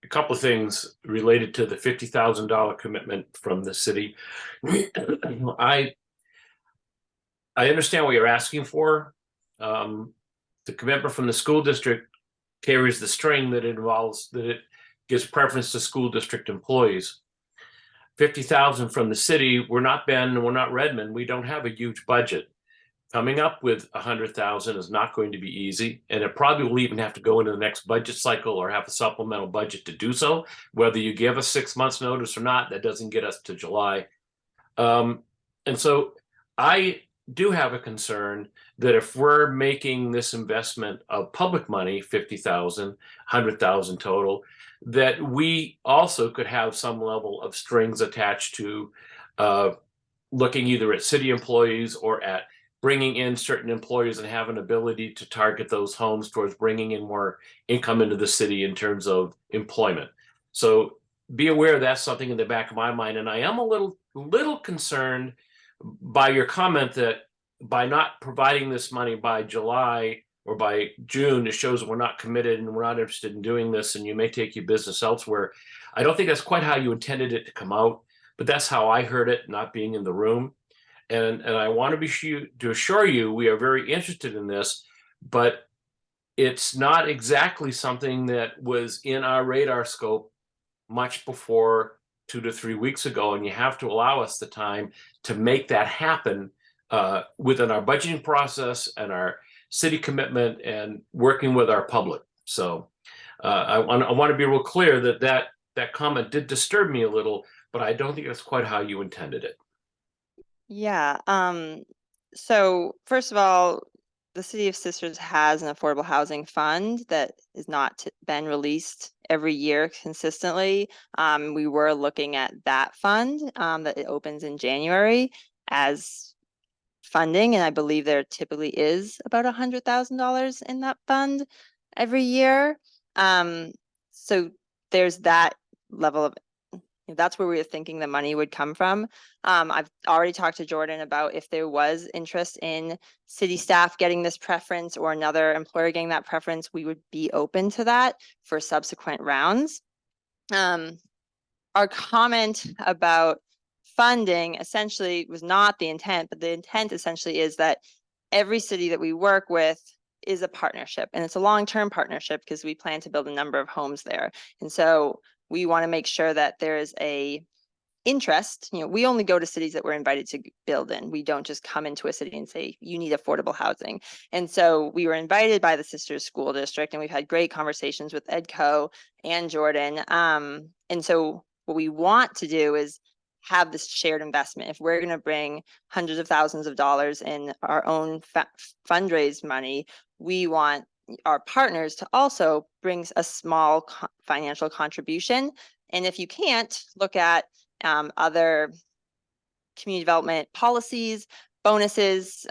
A couple of things related to the $50,000 commitment from the city. I understand what you're asking for. The commitment from the school district carries the string that it gives preference to school district employees. 50,000 from the city. We're not Bend, we're not Redmond. We don't have a huge budget. Coming up with 100,000 is not going to be easy, and it probably will even have to go into the next budget cycle or have a supplemental budget to do so. Whether you give us 6 months notice or not, that doesn't get us to July. And so I do have a concern that if we're making this investment of public money, 50,000, 100,000 total, that we also could have some level of strings attached to looking either at city employees or at bringing in certain employers and have an ability to target those homes towards bringing in more income into the city in terms of employment. So be aware that's something in the back of my mind. And I am a little concerned by your comment that by not providing this money by July or by June, it shows we're not committed and we're not interested in doing this and you may take your business elsewhere. I don't think that's quite how you intended it to come out, but that's how I heard it, not being in the room. And I want to assure you we are very interested in this, but it's not exactly something that was in our radar scope much before 2 to 3 weeks ago, and you have to allow us the time to make that happen within our budgeting process and our city commitment and working with our public. So I want to be real clear that comment did disturb me a little, but I don't think that's quite how you intended it. Yeah. So first of all, the City of Sisters has an affordable housing fund that is not been released every year consistently. We were looking at that fund that it opens in January as funding, and I believe there typically is about $100,000 in that fund every year. So there's that level of that's where we were thinking the money would come from. I've already talked to Jordan about if there was interest in city staff getting this preference or another employer getting that preference, we would be open to that for subsequent rounds. Our comment about funding essentially was not the intent, but the intent essentially is that every city that we work with is a partnership, and it's a long-term partnership because we plan to build a number of homes there. And so we want to make sure that there is a interest. We only go to cities that we're invited to build in. We don't just come into a city and say, you need affordable housing. And so we were invited by the Sisters School District, and we've had great conversations with EDCO and Jordan. And so what we want to do is have this shared investment. If we're going to bring hundreds of thousands of dollars in our own fundraise money, we want our partners to also bring a small financial contribution. And if you can't, look at other community development policies, bonuses,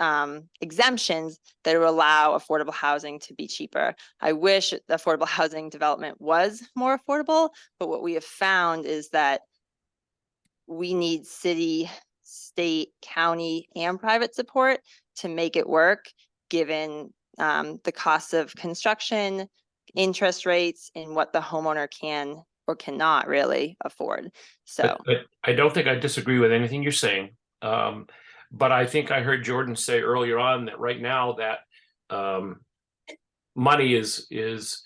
exemptions that will allow affordable housing to be cheaper. I wish the affordable housing development was more affordable, but what we have found is that we need city, state, county, and private support to make it work, given the cost of construction, interest rates, and what the homeowner can or cannot really afford. So But I don't think I disagree with anything you're saying. But I think I heard Jordan say earlier on that right now that money is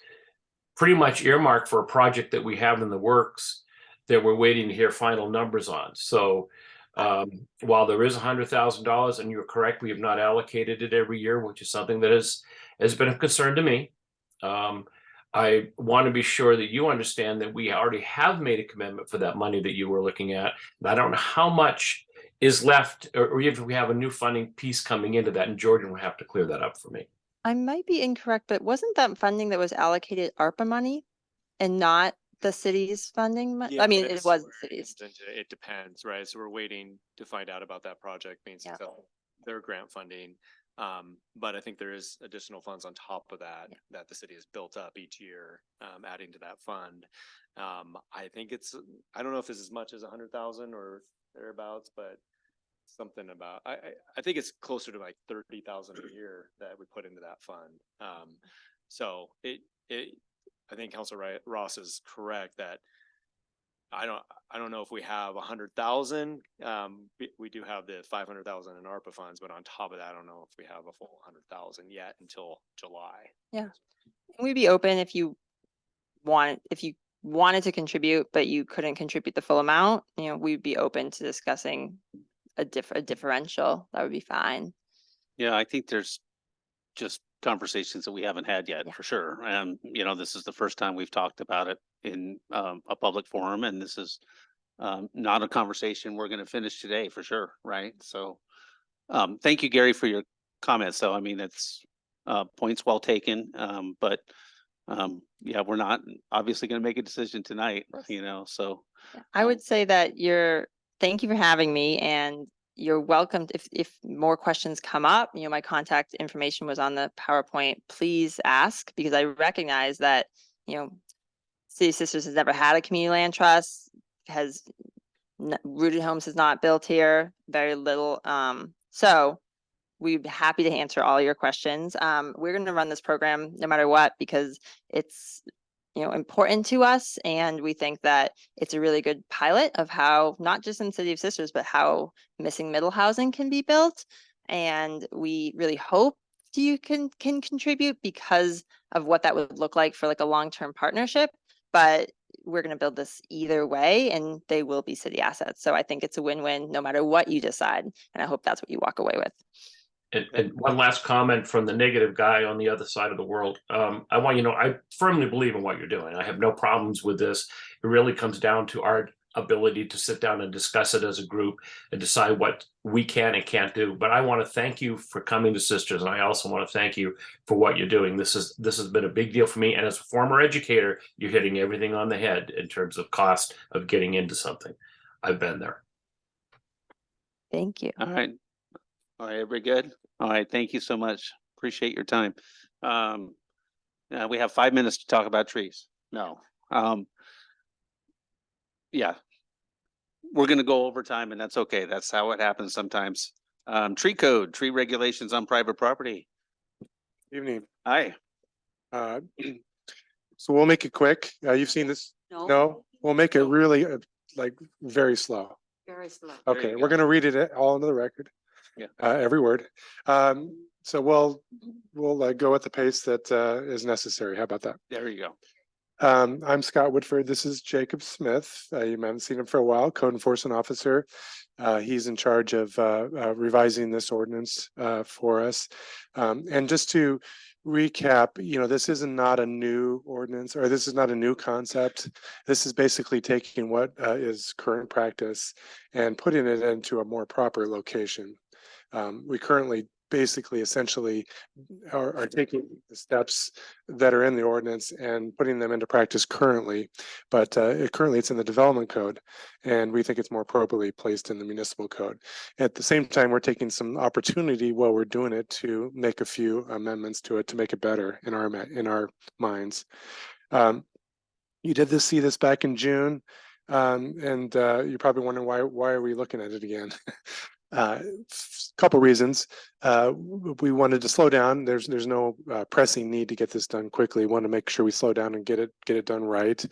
pretty much earmarked for a project that we have in the works that we're waiting to hear final numbers on. So while there is $100,000, and you're correct, we have not allocated it every year, which is something that has been a concern to me. I want to be sure that you understand that we already have made a commitment for that money that you were looking at. And I don't know how much is left, or if we have a new funding piece coming into that, and Jordan will have to clear that up for me. I might be incorrect, but wasn't that funding that was allocated ARPA money and not the city's funding? I mean, it that's was the where city's. comes into- It depends, right? So we're waiting to find out about that project being Yeah. successful, their grant funding. But I think there is additional funds on top of that, Yeah. that the city has built up each year, adding to that fund. I think I don't know if it's as much as 100,000 or thereabouts, but something about, I think it's closer to like 30,000 a year that we put into that fund. So I think Councilor Ross is correct that I don't know if we have 100,000. We do have the 500,000 in ARPA funds, but on top of that, I don't know if we have a full 100,000 yet until July. We'd be open if you wanted to contribute, but you couldn't contribute the full amount, we'd be open to discussing a differential. That would be fine. Yeah, I think there's just conversations that we haven't had yet, Yeah. for sure. And, this is the first time we've talked about it in a public forum, and this is not a conversation we're going to finish today, for sure, right? So thank you, Gary, for your comments, though. I mean, it's points well taken, but yeah, we're not obviously going to make a decision tonight, so. Yeah. I would say that thank you for having me, and you're welcome. If more questions come up, my contact information was on the PowerPoint. Please ask, because I recognize that, City Sisters has never had a community land trust, Rooted Homes has not built here, very little. So we'd be happy to answer all your questions. We're going to run this program no matter what, because it's important to us, and we think that it's a really good pilot of how, not just in City of Sisters, but how missing middle housing can be built. And we really hope you can contribute because of what that would look like for like a long-term partnership. But we're going to build this either way, and they will be city assets. So I think it's a win-win no matter what you decide. And I hope that's what you walk away with. And one last comment from the negative guy on the other side of the world. I want you to know, I firmly believe in what you're doing. I have no problems with this. It really comes down to our ability to sit down and discuss it as a group and decide what we can and can't do. But I want to thank you for coming to Sisters. And I also want to thank you for what you're doing. This has been a big deal for me. And as a former educator, you're hitting everything on the head in terms of cost of getting into something. I've been there. Thank you. All right, everybody good? All right, thank you so much. Appreciate your time. We have 5 minutes to talk about trees. No. Yeah. We're gonna go over time, and that's okay. That's how it happens sometimes. Tree code, tree regulations on private property. Evening. Hi. So we'll make it quick. You've seen this? No? We'll make it really like very slow. Very slow. There Okay, you we're go. gonna read it all into the record. Yeah. Every word. So we'll go at the pace that is necessary. How about that? There you go. I'm Scott Woodford. This is Jacob Smith. You haven't seen him for a while, code enforcement officer. He's in charge of revising this ordinance for us. And just to recap, this is not a new ordinance, or this is not a new concept. This is basically taking what is current practice and putting it into a more proper location. We currently essentially are taking the steps that are in the ordinance and putting them into practice currently, but currently it's in the development code, and we think it's more appropriately placed in the municipal code. At the same time, we're taking some opportunity while we're doing it to make a few amendments to it to make it better in our minds. You did see this back in June, and you're probably wondering why are we looking at it again? couple reasons. We wanted to slow down. There's no pressing need to get this done quickly. Want to make sure we slow down and get it done right.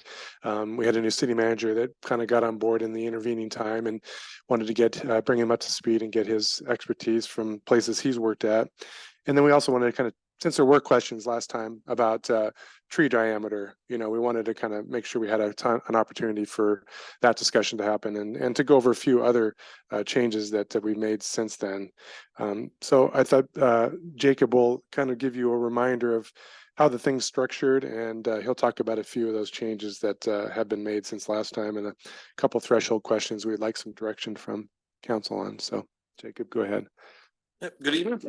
We had a new city manager that kind of got on board in the intervening time and wanted to get bring him up to speed and get his expertise from places he's worked at. And then we also wanted to kind of, since there were questions last time about tree diameter, we wanted to kind of make sure we had an opportunity for that discussion to happen and to go over a few other changes that we've made since then. So I thought Jacob will kind of give you a reminder of how the thing's structured, and he'll talk about a few of those changes that have been made since last time and a couple threshold questions we'd like some direction from council on. So Jacob, go ahead. Good evening.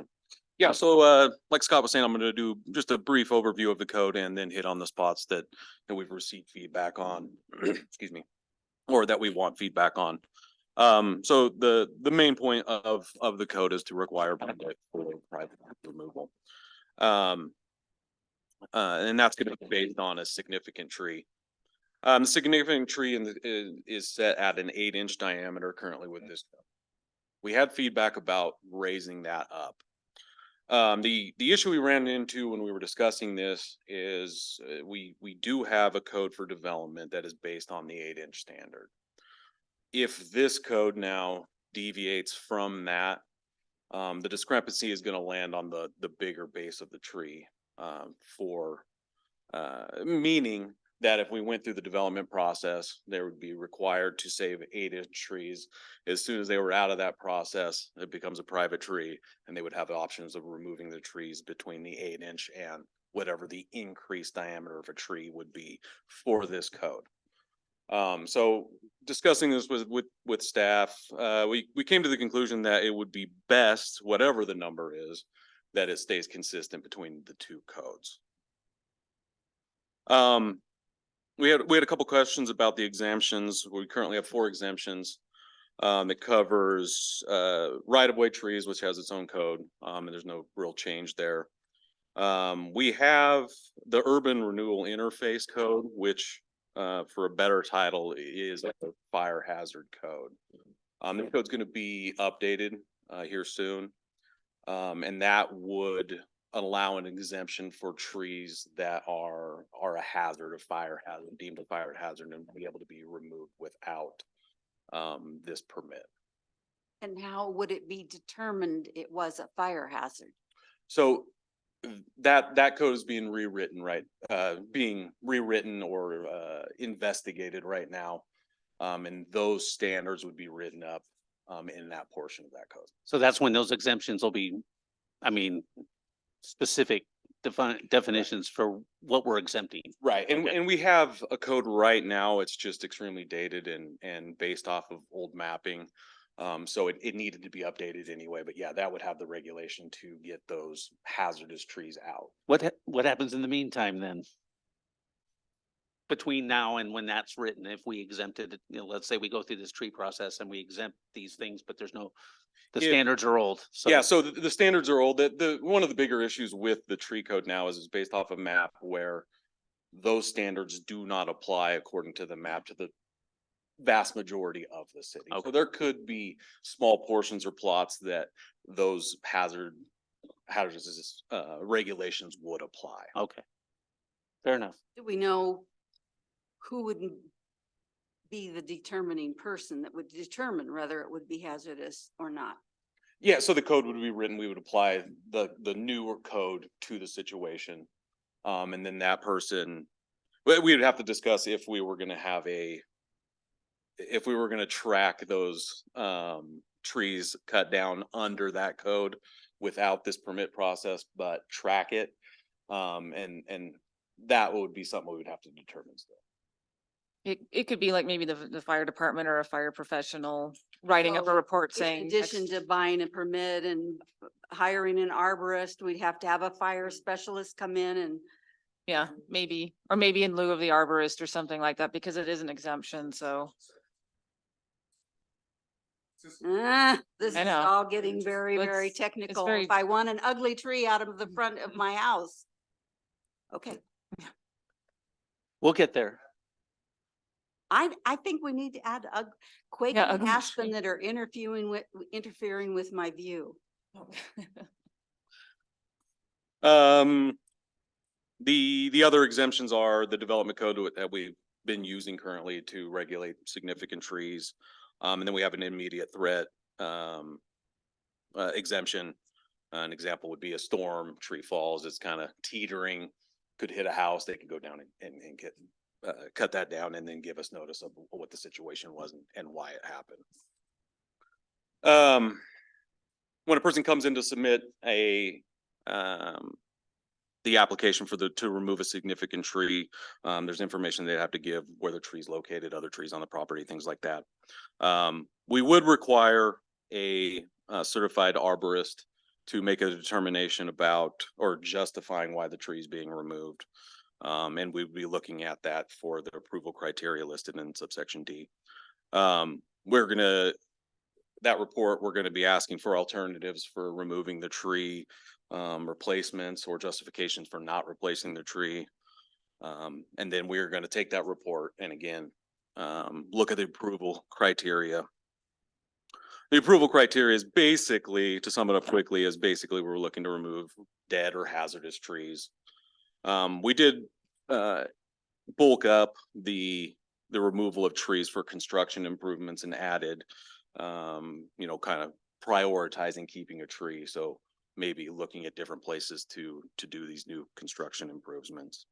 Yeah, so like Scott was saying, I'm going to do just a brief overview of the code and then hit on the spots that we've received feedback on, excuse me, or that we want feedback on. So the main point of the code is to require private removal. And that's going to be based on a significant tree. The significant tree is set at an 8-inch diameter currently with this. We had feedback about raising that up. The issue we ran into when we were discussing this is we do have a code for development that is based on the 8-inch standard. If this code now deviates from that, the discrepancy is going to land on the bigger base of the tree, meaning that if we went through the development process, they would be required to save 8-inch trees. As soon as they were out of that process, it becomes a private tree, and they would have options of removing the trees between the 8-inch and whatever the increased diameter of a tree would be for this code. So discussing this with staff, we came to the conclusion that it would be best, whatever the number is, that it stays consistent between the two codes. We had a couple questions about the exemptions. We currently have 4 exemptions. That covers right-of-way trees, which has its own code, and there's no real change there. We have the urban renewal interface code, which for a better title is a fire hazard code. The code's going to be updated here soon, and that would allow an exemption for trees that are a hazard, deemed a fire hazard, and be able to be removed without this permit. And how would it be determined it was a fire hazard? So that code is being rewritten or investigated right now, and those standards would be written up in that portion of that code. So that's when those exemptions will be, specific definitions for what we're exempting. Right, and Okay. and we have a code right now. It's just extremely dated and based off of old mapping. So it needed to be updated anyway, but yeah, that would have the regulation to get those hazardous trees out. What happens in the meantime then? Between now and when that's written, if we exempted, let's say we go through this tree process and we exempt these things, but the If- standards are old. So Yeah, so the standards are old. One of the bigger issues with the tree code now is it's based off a map where those standards do not apply according to the map to the vast majority of the city. So Okay. there could be small portions or plots that those hazardous regulations would apply. Okay. Fair enough. Do we know who would be the determining person that would determine whether it would be hazardous or not? Yeah, so the code would be written, we would apply the newer code to the situation. And then that person, we would have to discuss if we were gonna track those trees cut down under that code without this permit process, but track it. And that would be something we would have to determine still. It could be like maybe the fire department or a fire professional writing up a So, report In saying. addition X- to buying a permit and hiring an arborist, we'd have to have a fire specialist come in and Yeah, maybe, or maybe in lieu of the arborist or something like that, because it is an exemption, so. this I is know. all getting very, Well, very it's technical. very- If I want an ugly tree out of the front of my house. Okay, We'll get there. I think we need to add quake Yeah, and ugly aspen tree. that are interfering with my view. The other exemptions are the development code that we've been using currently to regulate significant trees. And then we have an immediate threat, exemption. An example would be a storm, tree falls, it's kind of teetering, could hit a house, they could go down and get, cut that down and then give us notice of what the situation was and why it happened. When a person comes in to submit the application to remove a significant tree, there's information they have to give, where the tree's located, other trees on the property, things like that. We would require a certified arborist to make a determination about or justifying why the tree is being removed. And we'd be looking at that for the approval criteria listed in subsection D. That report, we're gonna be asking for alternatives for removing the tree, replacements or justifications for not replacing the tree. And then we're gonna take that report and again, look at the approval criteria. The approval criteria is basically, to sum it up quickly, is basically we're looking to remove dead or hazardous trees. We did bulk up the removal of trees for construction improvements and added, kind of prioritizing keeping a tree. So maybe looking at different places to do these new construction improvements.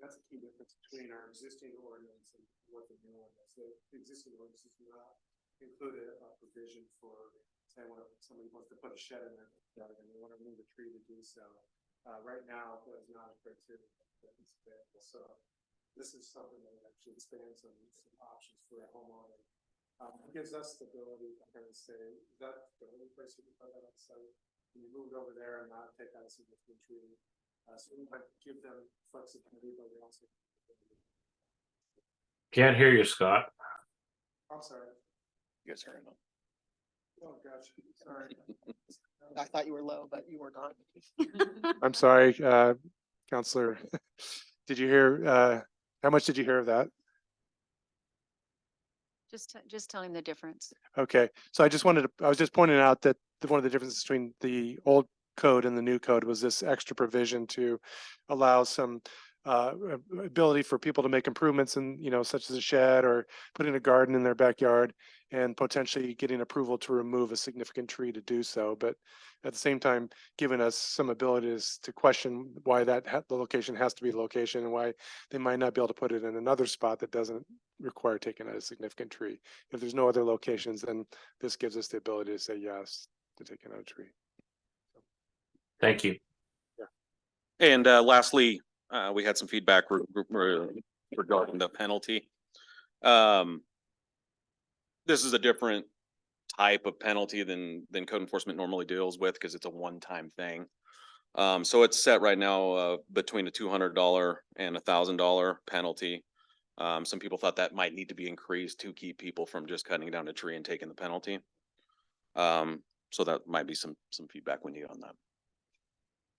That's a key difference between our existing ordinance and what the new one is. The existing ordinance does not include a provision for, say, when somebody wants to put a shed in their backyard and they want to remove a tree to do so. Right now, there's not a criteria that is available. So this is something that actually expands some options for a homeowner. It gives us the ability to kind of say, is that the only place you can put that on site? Can you move it over there and not take out a significant tree? So we might give them flexibility, but we also. Can't hear you, Scott. I'm sorry. You guys heard enough. Oh, gosh, sorry. I thought you were low, but you were not. I'm sorry, Counselor. Did you hear, how much did you hear of that? Just tell him the difference. Okay, so I was just pointing out that one of the differences between the old code and the new code was this extra provision to allow some ability for people to make improvements in, such as a shed or putting a garden in their backyard and potentially getting approval to remove a significant tree to do so. But at the same time, giving us some abilities to question why the location has to be the location and why they might not be able to put it in another spot that doesn't require taking out a significant tree. If there's no other locations, then this gives us the ability to say yes to taking out a tree. Thank you. And lastly, we had some feedback regarding the penalty. This is a different type of penalty than code enforcement normally deals with because it's a one-time thing. So it's set right now between a $200 and $1,000 penalty. Some people thought that might need to be increased to keep people from just cutting down a tree and taking the penalty. So that might be some feedback we need on that.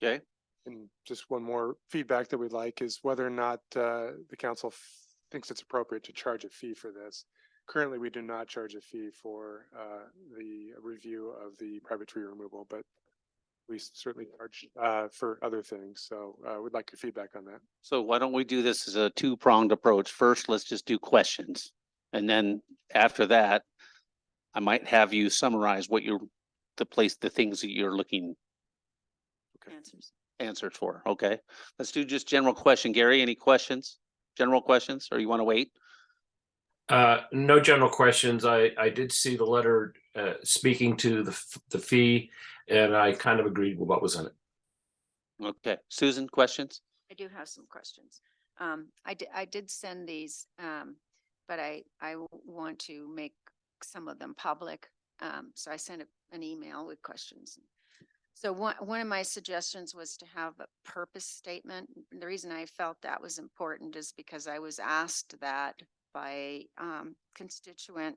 Okay. And just one more feedback that we'd like is whether or not the council thinks it's appropriate to charge a fee for this. Currently, we do not charge a fee for the review of the private tree removal, but we certainly charge for other things. So we'd like your feedback on that. So why don't we do this as a two-pronged approach? First, let's just do questions. And then after that, I might have you summarize what the things that you're looking answers for. Okay, let's do just general question. Gary, any questions? General questions, or you want to wait? No general questions. I did see the letter speaking to the fee, and I kind of agreed with what was in it. Okay, Susan, questions? I do have some questions. I did send these, but I want to make some of them public. So I sent an email with questions. So one of my suggestions was to have a purpose statement. The reason I felt that was important is because I was asked that by constituent,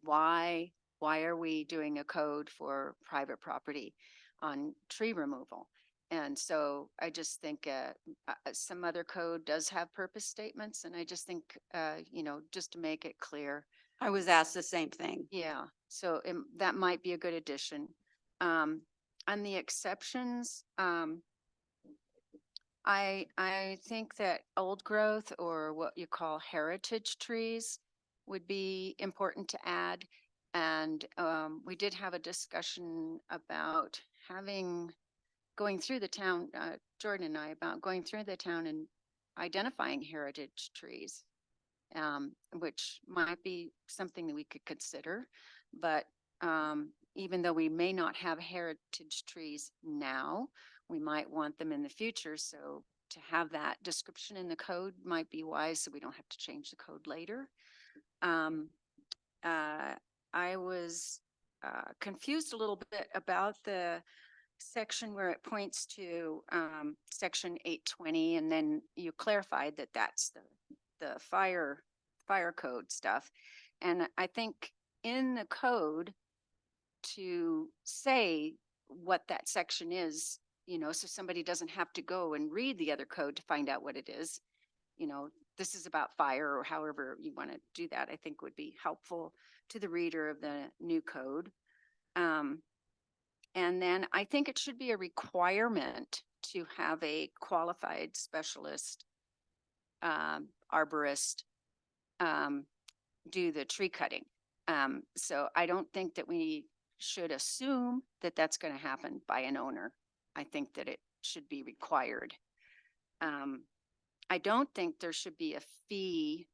why are we doing a code for private property on tree removal? And so I just think some other code does have purpose statements, and I just think, just to make it clear. I was asked the same thing. Yeah, so that might be a good addition. On the exceptions, I think that old growth or what you call heritage trees would be important to add. And we did have a discussion about going through the town, Jordan and I, about going through the town and identifying heritage trees, which might be something that we could consider. But even though we may not have heritage trees now, we might want them in the future. So to have that description in the code might be wise, so we don't have to change the code later. I was confused a little bit about the section where it points to section 820, and then you clarified that that's the fire code stuff. And I think in the code to say what that section is, so somebody doesn't have to go and read the other code to find out what it is. This is about fire, or however you want to do that, I think would be helpful to the reader of the new code. And then I think it should be a requirement to have a qualified specialist arborist do the tree cutting. So I don't think that we should assume that that's going to happen by an owner. I think that it should be required. I don't think there should be a fee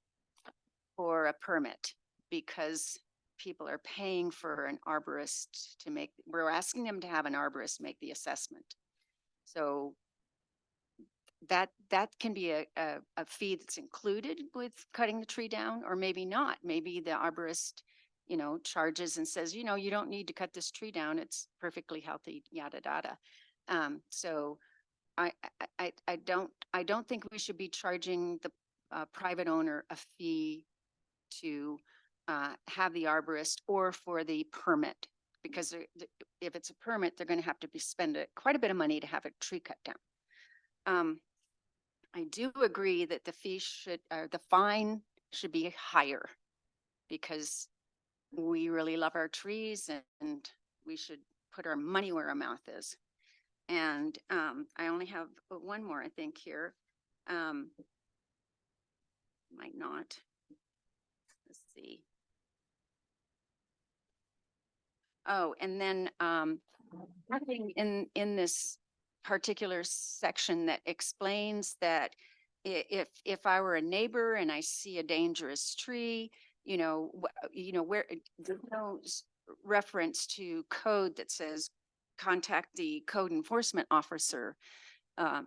for a permit, because people are paying for an arborist to we're asking them to have an arborist make the assessment. So that can be a fee that's included with cutting the tree down, or maybe not. Maybe the arborist, charges and says, you don't need to cut this tree down. It's perfectly healthy, yada, yada. So I don't think we should be charging the private owner a fee to have the arborist or for the permit, because if it's a permit, they're going to have to spend quite a bit of money to have a tree cut down. I do agree that the fine should be higher, because we really love our trees and we should put our money where our mouth is. And I only have one more, I think, here. Might not. Let's see. Oh, and then nothing in this particular section that explains that if I were a neighbor and I see a dangerous tree, where there's no reference to code that says contact the code enforcement officer. I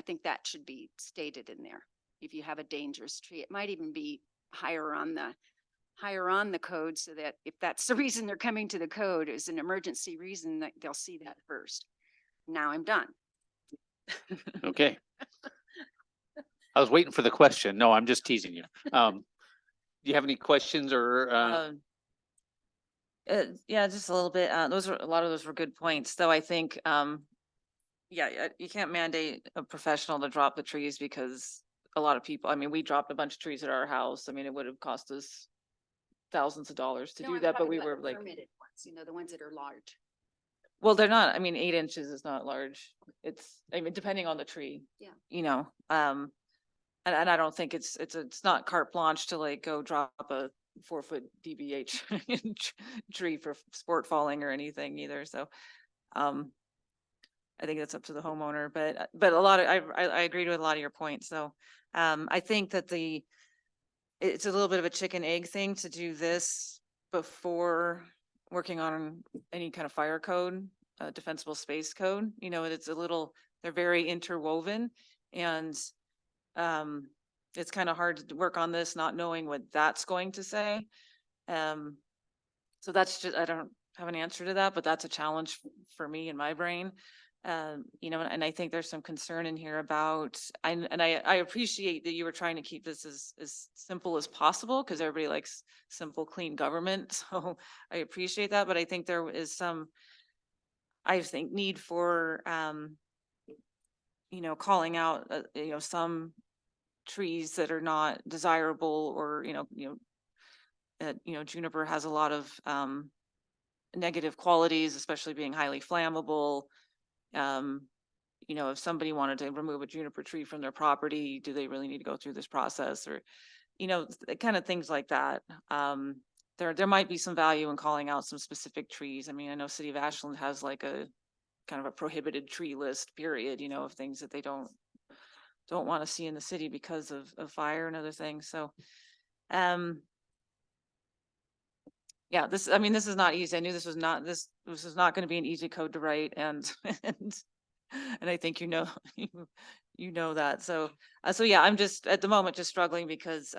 think that should be stated in there. If you have a dangerous tree, it might even be higher on the code, so that if that's the reason they're coming to the code is an emergency reason, that they'll see that first. Now I'm done. Okay. I was waiting for the question. No, I'm just teasing you. Do you have any questions or? Yeah, just a little bit. A lot of those were good points, though. I think, you can't mandate a professional to drop the trees, because a lot of people, we dropped a bunch of trees at our house. It would have cost us thousands of dollars to No, do I'm that, but talking we about were the like, permitted ones, the ones that are large. well, they're not, 8 inches is not large. It's, depending on the tree. Yeah. And I don't think it's not carte blanche to like go drop a 4-foot DBH tree for sport falling or anything either. So, I think that's up to the homeowner, but a lot of, I agreed with a lot of your points. So, I think that it's a little bit of a chicken egg thing to do this before working on any kind of fire code, defensible space code. They're very interwoven, and it's kind of hard to work on this not knowing what that's going to say. So that's just, I don't have an answer to that, but that's a challenge for me in my brain. And I think there's some concern in here about, I appreciate that you were trying to keep this as simple as possible, because everybody likes simple, clean government. So I appreciate that, but I think there is some, need for, calling out, some trees that are not desirable, or, juniper has a lot of, negative qualities, especially being highly flammable. You know, if somebody wanted to remove a juniper tree from their property, do they really need to go through this process, or, you know, kind of things like that. There might be some value in calling out some specific trees. I mean, I know City of Ashland has like a kind of a prohibited tree list, period, you know, of things that they don't want to see in the city because of fire and other things. So, yeah, I mean, this is not easy. I knew this was not going to be an easy code to write, and and I think you know you know that. So so yeah, I'm just at the moment just struggling because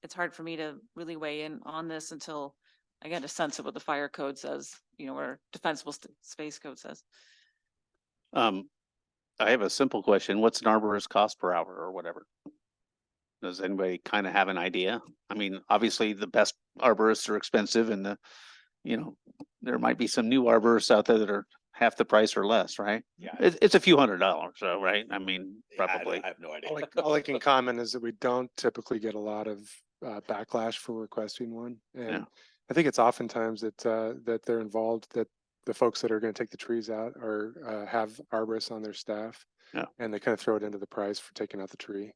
it's hard for me to really weigh in on this until I get a sense of what the fire code says, you know, or defensible space code says. I have a simple question. What's an arborist cost per hour or whatever? Does anybody kind of have an idea? I mean, obviously the best arborists are expensive and there might be some new arborists out there that are half the price or less, right? Yeah. It's a few $100s, so, right? I mean, probably. I have no idea. All I can comment is that we don't typically get a lot of backlash for requesting one. Yeah. And I think it's oftentimes that they're involved, that the folks that are going to take the trees out or have arborists on their staff. Yeah. And they kind of throw it into the price for taking out the tree.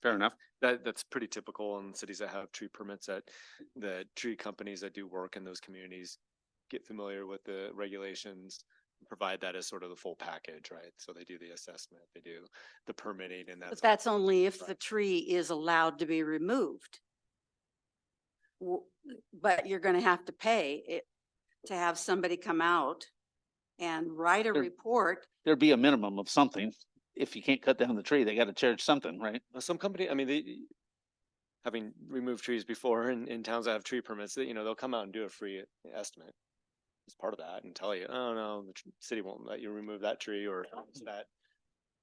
Fair enough. That's pretty typical in cities that have tree permits, that the tree companies that do work in those communities get familiar with the regulations, provide that as sort of the full package, right? So they do the assessment, they do the permitting, and But that's. that's only if the Right. tree is allowed to be removed. But you're gonna have to pay it to have somebody come out and write a There- report. There'd be a minimum of something. If you can't cut down the tree, they got to charge something, right? Some company, I mean, having removed trees before in towns that have tree permits, that, you know, they'll come out and do a free estimate as part of that and tell you, oh no, the city won't let you remove that tree, or that,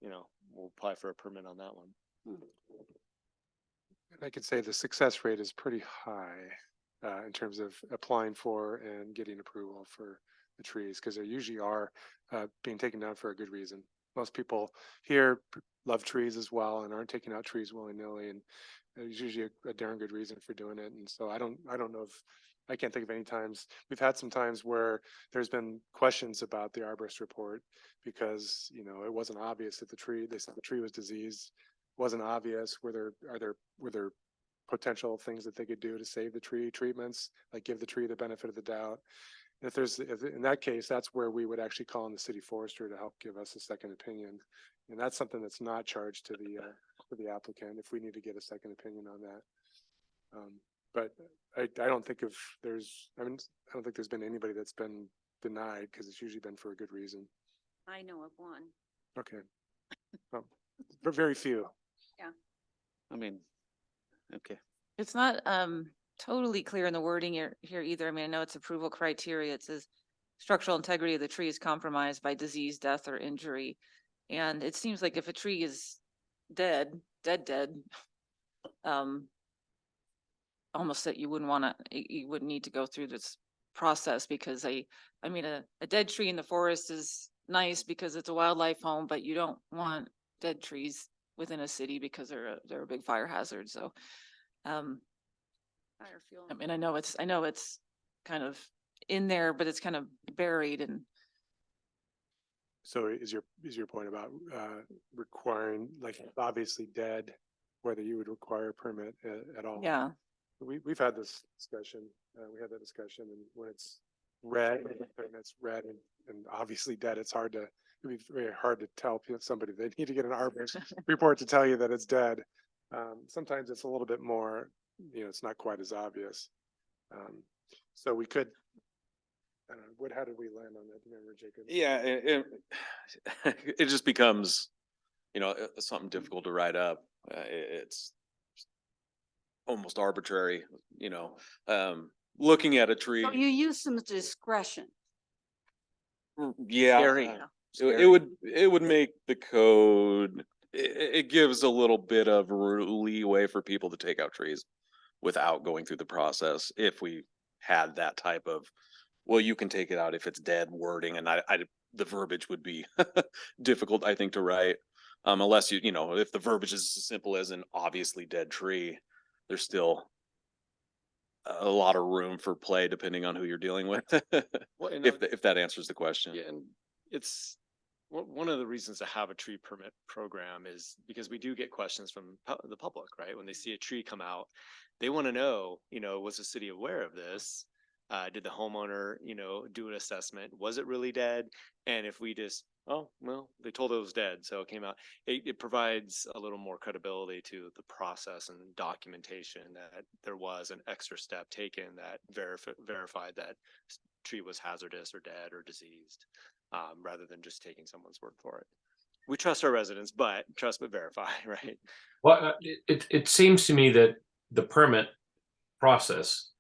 you know, we'll apply for a permit on that one. And I could say the success rate is pretty high in terms of applying for and getting approval for the trees, because they usually are being taken down for a good reason. Most people here love trees as well and aren't taking out trees willy-nilly, and there's usually a darn good reason for doing it. And so I don't know if, I can't think of any times, we've had some times where there's been questions about the arborist report because, you know, it wasn't obvious that they said the tree was diseased, wasn't obvious. Were there potential things that they could do to save the tree, treatments, like give the tree the benefit of the doubt? If in that case, that's where we would actually call on the city forester to help give us a second opinion. And that's something that's not charged to the applicant if we need to get a second opinion on that. But I don't think I don't think there's been anybody that's been denied, because it's usually been for a good reason. I know of one. Okay. But very few. I mean, okay. It's not totally clear in the wording here either. I mean, I know it's approval criteria. It says structural integrity of the tree is compromised by disease, death, or injury. And it seems like if a tree is dead, almost that you wouldn't need to go through this process, because I mean, a dead tree in the forest is nice because it's a wildlife home, but you don't want dead trees within a city because they're a big fire hazard. So, Fire fuel. I mean, I know it's kind of in there, but it's kind of buried. And So is your point about requiring, like, obviously dead, whether you would require a permit at all? yeah, We've had this discussion. We had that discussion, and when it's red, and it's red and obviously dead, it'd be very hard to tell somebody they need to get an arborist report to tell you that it's dead. Sometimes it's a little bit more, you know, it's not quite as obvious. So we could, I don't know, how did we land on that? Do you remember, Jacob? Yeah, it just becomes, you know, something difficult to write up. It's almost arbitrary, you know, looking at a tree. So you use some discretion. Yeah. Scary. It would make the code, it gives a little bit of leeway for people to take out trees without going through the process. If we had that type of, well, you can take it out if it's dead wording, and the verbiage would be difficult, I think, to write. Unless you know, if the verbiage is as simple as an obviously dead tree, there's still a lot of room for play depending on who you're dealing with. Well, and If that answers the question. yeah, and it's one of the reasons to have a tree permit program is because we do get questions from the public, right? When they see a tree come out, they want to know, was the city aware of this? Did the homeowner, do an assessment? Was it really dead? And if we just, oh, well, they told it was dead, so it came out. It provides a little more credibility to the process and documentation that there was an extra step taken that verified that tree was hazardous or dead or diseased, rather than just taking someone's word for it. We trust our residents, but trust but verify, right? Well, it seems to me that the permit process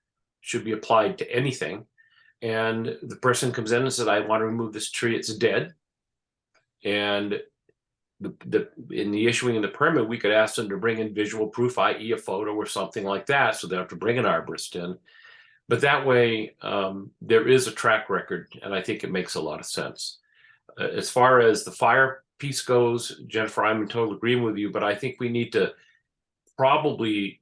should be applied to anything. And the person comes in and said, I want to remove this tree, it's dead. And in the issuing of the permit, we could ask them to bring in visual proof, i.e. a photo or something like that, so they have to bring an arborist in. But that way, there is a track record, and I think it makes a lot of sense. As far as the fire piece goes, Jennifer, I'm in total agreement with you, but I think we need to probably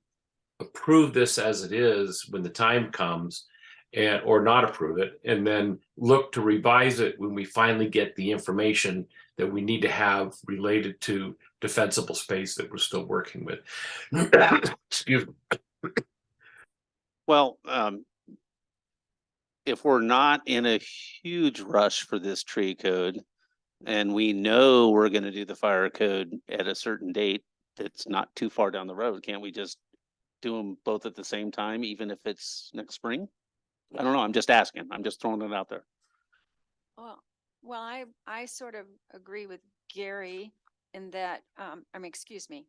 approve this as it is when the time comes, and or not approve it, and then look to revise it when we finally get the information that we need to have related to defensible space that we're still working with. Excuse me. Well, if we're not in a huge rush for this tree code and we know we're gonna do the fire code at a certain date that's not too far down the road, can't we just do them both at the same time, even if it's next spring? I don't know. I'm just asking. I'm just throwing it out there. Well, I sort of agree with Gary in that, excuse me,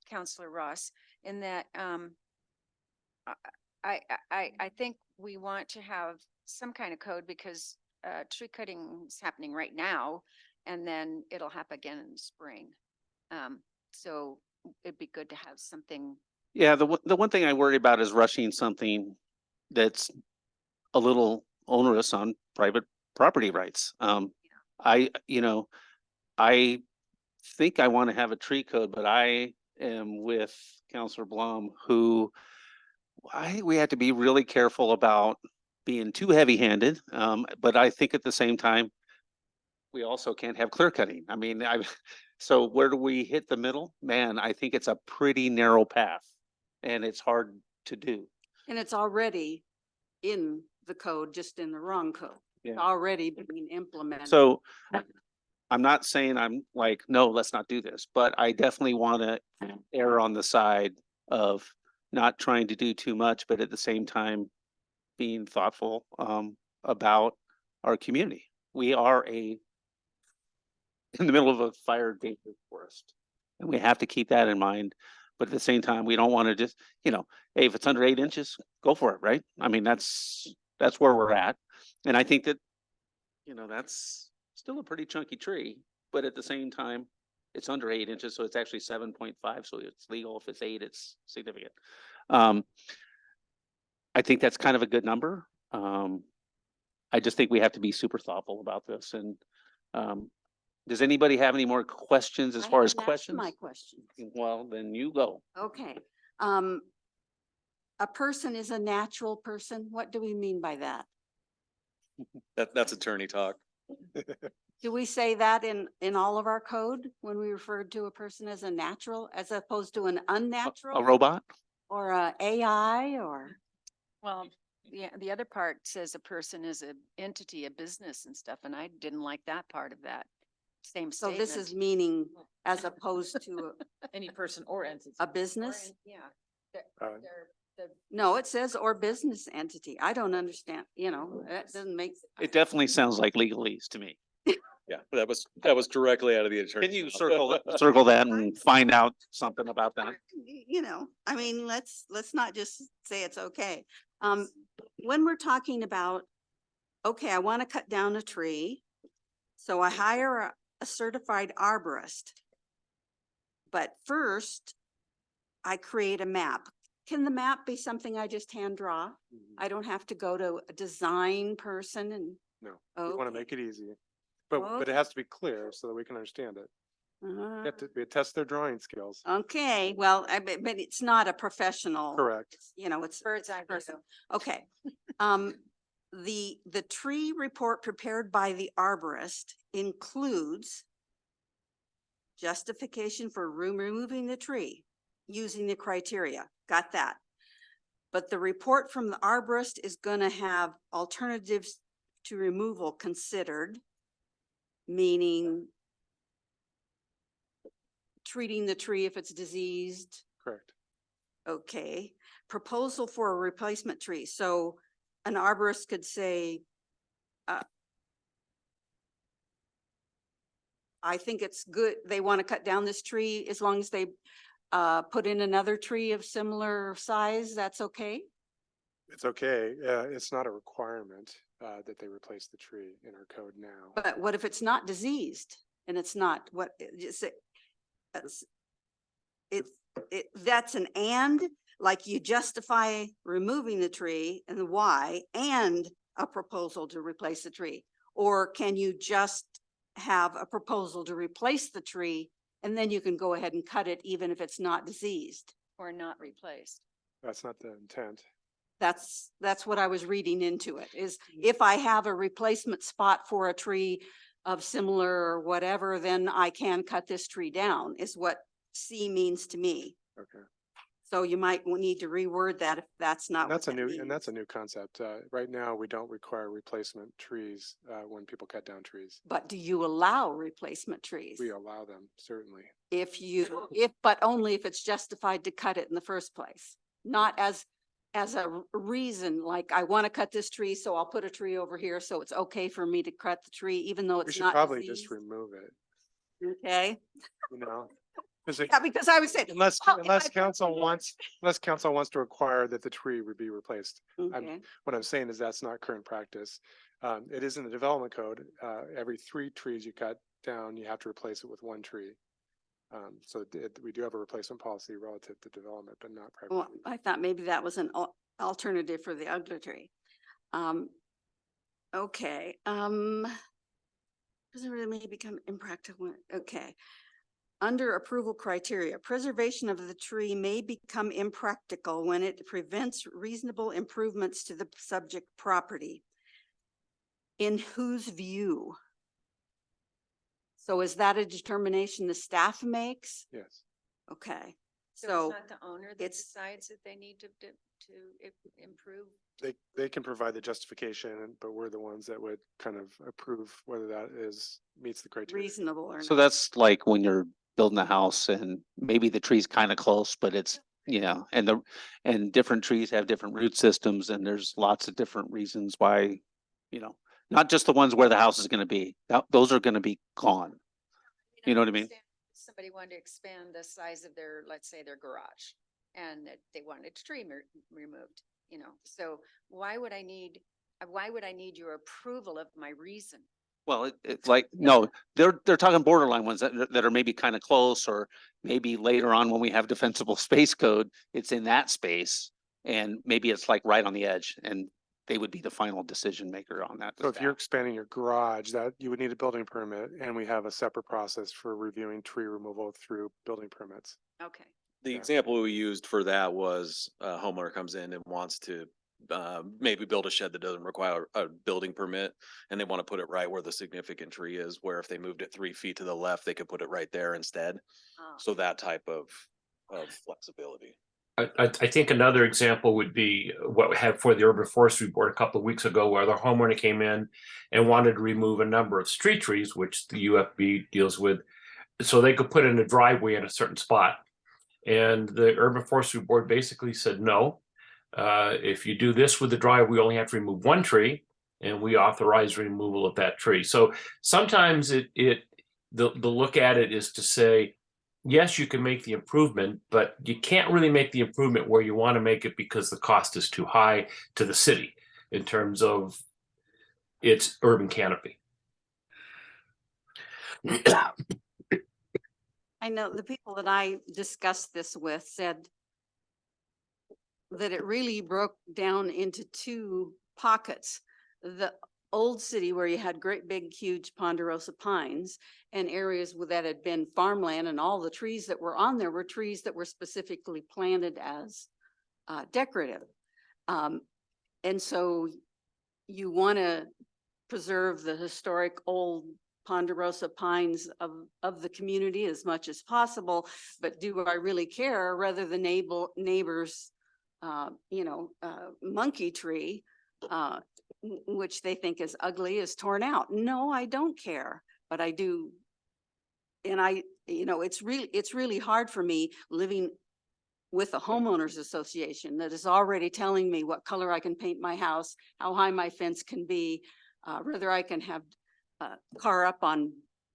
Counselor Ross, in that, I think we want to have some kind of code because, tree cutting is happening right now and then it'll happen again in the spring. So it'd be good to have something. Yeah, the one thing I worry about is rushing something that's a little onerous on private property rights. I think I want to have a tree code, but I am with Counselor Blum, who we have to be really careful about being too heavy-handed. But I think at the same time, we also can't have clear cutting. I mean, so where do we hit the middle? Man, I think it's a pretty narrow path and it's hard to do. And it's already in the code, just in the wrong code. It's Yeah. already being implemented. So I'm not saying I'm like, no, let's not do this, but I definitely want to err on the side of not trying to do too much, but at the same time being thoughtful about our community. We are in the middle of a fire danger forest, and we have to keep that in mind. But at the same time, we don't want to just, hey, if it's under 8 inches, go for it, right? I mean, that's where we're at. And I think that, that's still a pretty chunky tree, but at the same time, it's under 8 inches, so it's actually 7.5, so it's legal. If it's 8, it's significant. I think that's kind of a good number. I just think we have to be super thoughtful about this. And does anybody have any more questions as I far as haven't asked questions? My questions. Well, then you go. Okay. A person is a natural person. What do we mean by that? That's attorney talk. Do we say that in all of our code when we refer to a person as a natural as opposed to an unnatural? A robot? Or a AI or? Well, yeah, the other part says a person is an entity, a business and stuff, and I didn't like that part of that same So statement. this is meaning as opposed to Any person or entity. a business? Yeah. No, it says or business entity. I don't understand, that doesn't make. It definitely sounds like legalese to me. Yeah, that was directly out of the attorney. Can you circle that and find out something about that? I mean, let's not just say it's okay. When we're talking about, okay, I want to cut down a tree, so I hire a certified arborist. But first, I create a map. Can the map be something I just hand draw? I don't have to go to a design person and. No, we want to Okay. make it easy, but it has to be clear so that we can understand it. We test their drawing skills. Okay, well, but it's not a professional. Correct. You know, it's. Bird's eye view. person. Okay. The tree report prepared by the arborist includes justification for removing the tree using the criteria. Got that. But the report from the arborist is going to have alternatives to removal considered, meaning treating the tree if it's diseased. Correct. Okay. Proposal for a replacement tree. So an arborist could say, I think it's good. They want to cut down this tree as long as they put in another tree of similar size. That's okay. It's okay. It's not a requirement that they replace the tree in our code now. But what if it's not diseased and it's not what that's an and, like you justify removing the tree and the why and a proposal to replace the tree? Or can you just have a proposal to replace the tree and then you can go ahead and cut it even if it's not diseased? Or not replaced. That's not the intent. That's what I was reading into it, is if I have a replacement spot for a tree of similar or whatever, then I can cut this tree down, is what C means to me. Okay. So you might need to reword that if that's not. And that's a what that new, and that's a means. new concept. Right now, we don't require replacement trees when people cut down trees. But do you allow replacement trees? We allow them, certainly. But only if it's justified to cut it in the first place, not as a reason, like I want to cut this tree, so I'll put a tree over here, so it's okay for me to cut the tree, even though We it's should not probably diseased. just remove it, Okay, you know? 'Cause yeah, because I would say. Unless, well, if unless I- council wants to require that the tree would be replaced. Okay. What I'm saying is that's not current practice. It is in the development code. Every 3 trees you cut down, you have to replace it with 1 tree. So we do have a replacement policy relative to development, but not private. Well, I thought maybe that was an alternative for the ugly tree. Okay, doesn't really become impractical. Okay. Under approval criteria, preservation of the tree may become impractical when it prevents reasonable improvements to the subject property. In whose view? So is that a determination the staff makes? Yes. Okay, So so it's not the owner that it's- decides that they need to improve. They can provide the justification, but we're the ones that would kind of approve whether that meets the criteria. reasonable or So not. that's like when you're building a house and maybe the tree's kind of close, but it's, and different trees have different root systems and there's lots of different reasons why, not just the ones where the house is going to be, those are going to be gone. You know what I mean? understand if Somebody wanted to expand the size of their, let's say, their garage, and that they wanted a tree removed, so why would I need your approval of my reason? Well, it's like, no, they're talking borderline ones that are maybe kind of close, or maybe later on when we have defensible space code, it's in that space. And maybe it's like right on the edge and they would be the final decision maker on that. So if you're expanding your garage, that you would need a building permit, and we have a separate process for reviewing tree removal through building permits. Okay. The Yeah. example we used for that was a homeowner comes in and wants to maybe build a shed that doesn't require a building permit, and they want to put it right where the significant tree is, where if they moved it 3 feet to the left, they could put it right there instead. So that type of flexibility. I think another example would be what we had for the Urban Forestry Board a couple of weeks ago, where the homeowner came in and wanted to remove a number of street trees, which the UFB deals with, so they could put in a driveway in a certain spot. And the Urban Forestry Board basically said, no, if you do this with the driveway, we only have to remove 1 tree, and we authorize removal of that tree. So sometimes the look at it is to say, yes, you can make the improvement, but you can't really make the improvement where you want to make it because the cost is too high to the city in terms of its urban canopy. I know the people that I discussed this with said that it really broke down into 2 pockets. old city where you had great big huge ponderosa pines and areas that had been farmland, and all the trees that were on there were trees that were specifically planted as decorative. And so you want to preserve the historic old ponderosa pines of the community as much as possible, but do I really care? Rather than neighbors, monkey tree, which they think is ugly, is torn out. No, I don't care, but I do. And it's really hard for me living with a homeowners association that is already telling me what color I can paint my house, how high my fence can be, whether I can have a car up on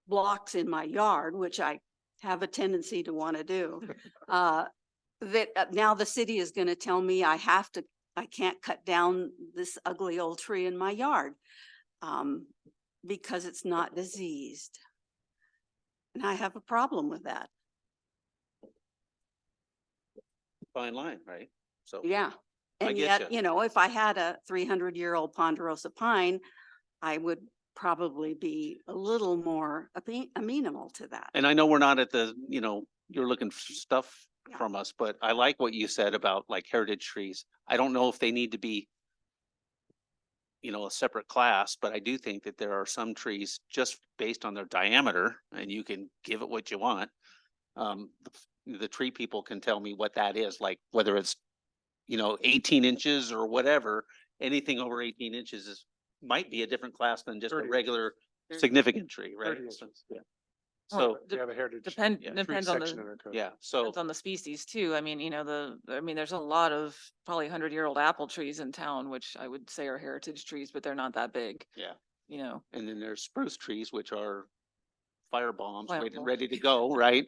blocks in my yard, which I have a tendency to want to do. Now the city is going to tell me I can't cut down this ugly old tree in my yard because it's not diseased. And I have a problem with that. Fine line, right? So. Yeah. I And get yet, ya. if I had a 300-year-old ponderosa pine, I would probably be a little more amenable to that. And I know we're not at the, you're looking for stuff Yeah. from us, but I like what you said about like heritage trees. I don't know if they need to be, a separate class, but I do think that there are some trees just based on their diameter, and you can give it what you want. The tree people can tell me what that is, like whether it's, 18 inches or whatever. Anything over 18 inches might be a different class than just a 30 regular inches. significant tree, right? 30 inches. Yeah. Well, So, We have a heritage. Yeah. Depends on section the, in our code. yeah, so, depends on the species too. I mean, there's a lot of probably 100-year-old apple trees in town, which I would say are heritage trees, but they're not that big, yeah. you know. And then there's spruce trees, which are fire bombs, Fire ready, bombs. ready to go, right?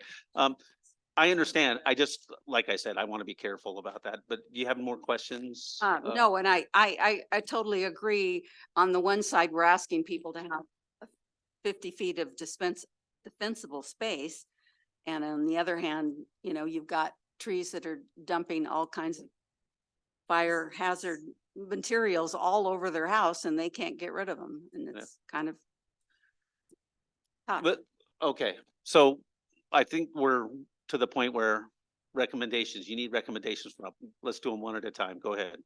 I understand. I just, like I said, I want to be careful about that, but do you have more questions? No, and I totally agree. On the one side, we're asking people to have 50 feet of defensible space. And on the other hand, you've got trees that are dumping all kinds of fire hazard materials all over their house and they can't get rid of them. And it's kind of tough. But, okay, so I think we're to the point where recommendations, you need recommendations from, let's do them one at a time. Go ahead.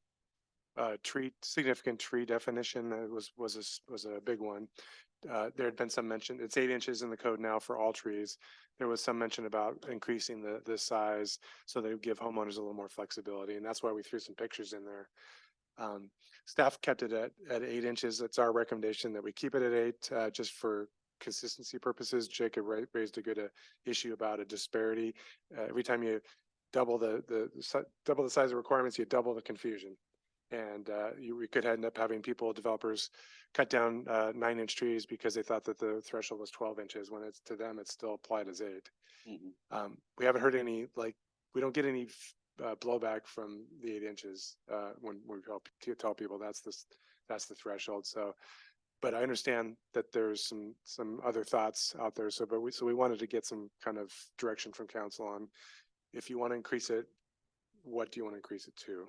Significant tree definition was a big one. There had been some mention, it's 8 inches in the code now for all trees. There was some mention about increasing the size so they would give homeowners a little more flexibility, and that's why we threw some pictures in there. Staff kept it at 8 inches. It's our recommendation that we keep it at 8, just for consistency purposes. Jacob raised a good issue about a disparity. Every time you double the size of requirements, you double the confusion. And we could end up having developers cut down 9-inch trees because they thought that the threshold was 12 inches when it's to them, it's still applied as 8. Mhm. We haven't heard any, we don't get any blowback from the 8 inches when we tell people that's the threshold. So, but I understand that there's some other thoughts out there. So we wanted to get some kind of direction from council on, if you want to increase it, what do you want to increase it to?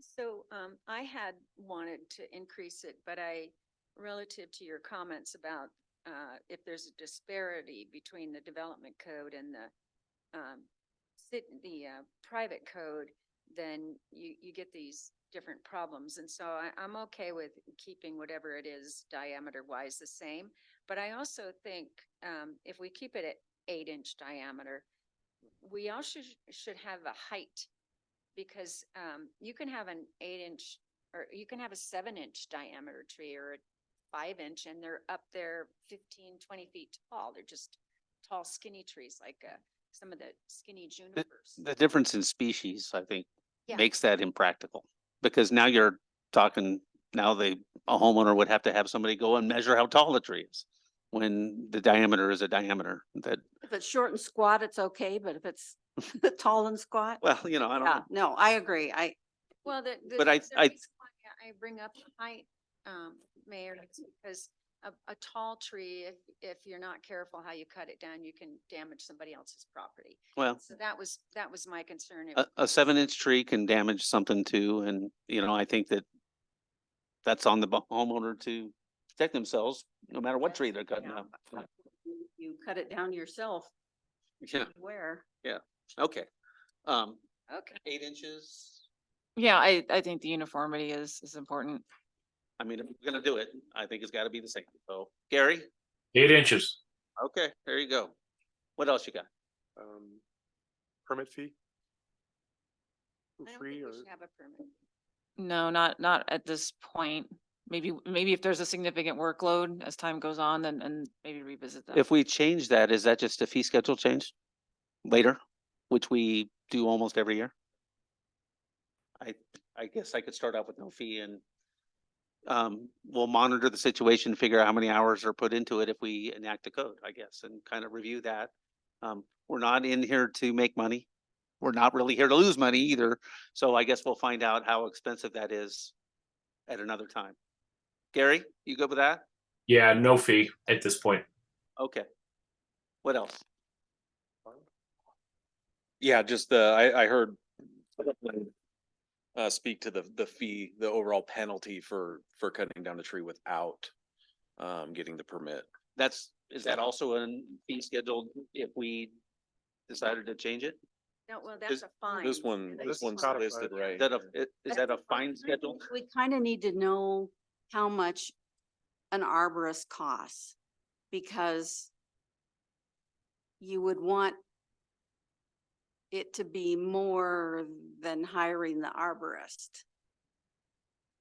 So I had wanted to increase it, but relative to your comments about if there's a disparity between the development code and the private code, then you get these different problems. And so I'm okay with keeping whatever it is diameter wise the same. But I also think if we keep it at 8-inch diameter, we also should have a height. Because you can have an 8-inch or you can have a 7-inch diameter tree or a 5-inch and they're up there 15, 20 feet tall. They're just tall, skinny trees like some of the skinny junipers. The difference in species, I think, Yeah. makes that impractical, because now you're talking, a homeowner would have to have somebody go and measure how tall the tree is when the diameter is a diameter that, If it's short and squat, it's okay, but if it's tall and squat, well, I don't yeah, know. no, I agree. Well, But I- reason why I bring up the height, Mayor, is because a tall tree, if you're not careful how you cut it down, you can damage somebody else's property. Well, So that was my concern. a 7-inch tree can damage something too. And, I think that that's on the homeowner to protect themselves, no matter what tree they're cutting Yeah. up. You cut it down yourself, Yeah, where? okay. Okay. 8 inches. Yeah, I think the uniformity is important. I mean, if we're gonna do it, I think it's gotta be the same. So Gary, 8 inches. okay, there you go. What else you got? Permit fee? I don't Free think or? we should have a permit. No, not at this point. Maybe if there's a significant workload as time goes on, and maybe revisit that. If we change that, is that just a fee schedule change later, which we do almost every year? I guess I could start out with no fee and we'll monitor the situation, figure out how many hours are put into it if we enact the code, I guess, and kind of review that. We're not in here to make money. We're not really here to lose money either. So I guess we'll find out how expensive that is at another time. Gary, you good with that? Yeah, no fee at this point. Okay. What else? Yeah, just I heard speak to the fee, the overall penalty for cutting down a tree without getting the permit. Is that also a fee scheduled if we decided to change it? No, well, This- that's a fine. This one, This this is one's codified. listed right. Is that a fine schedule? We kind of need to know how much an arborist costs, because you would want it to be more than hiring the arborist.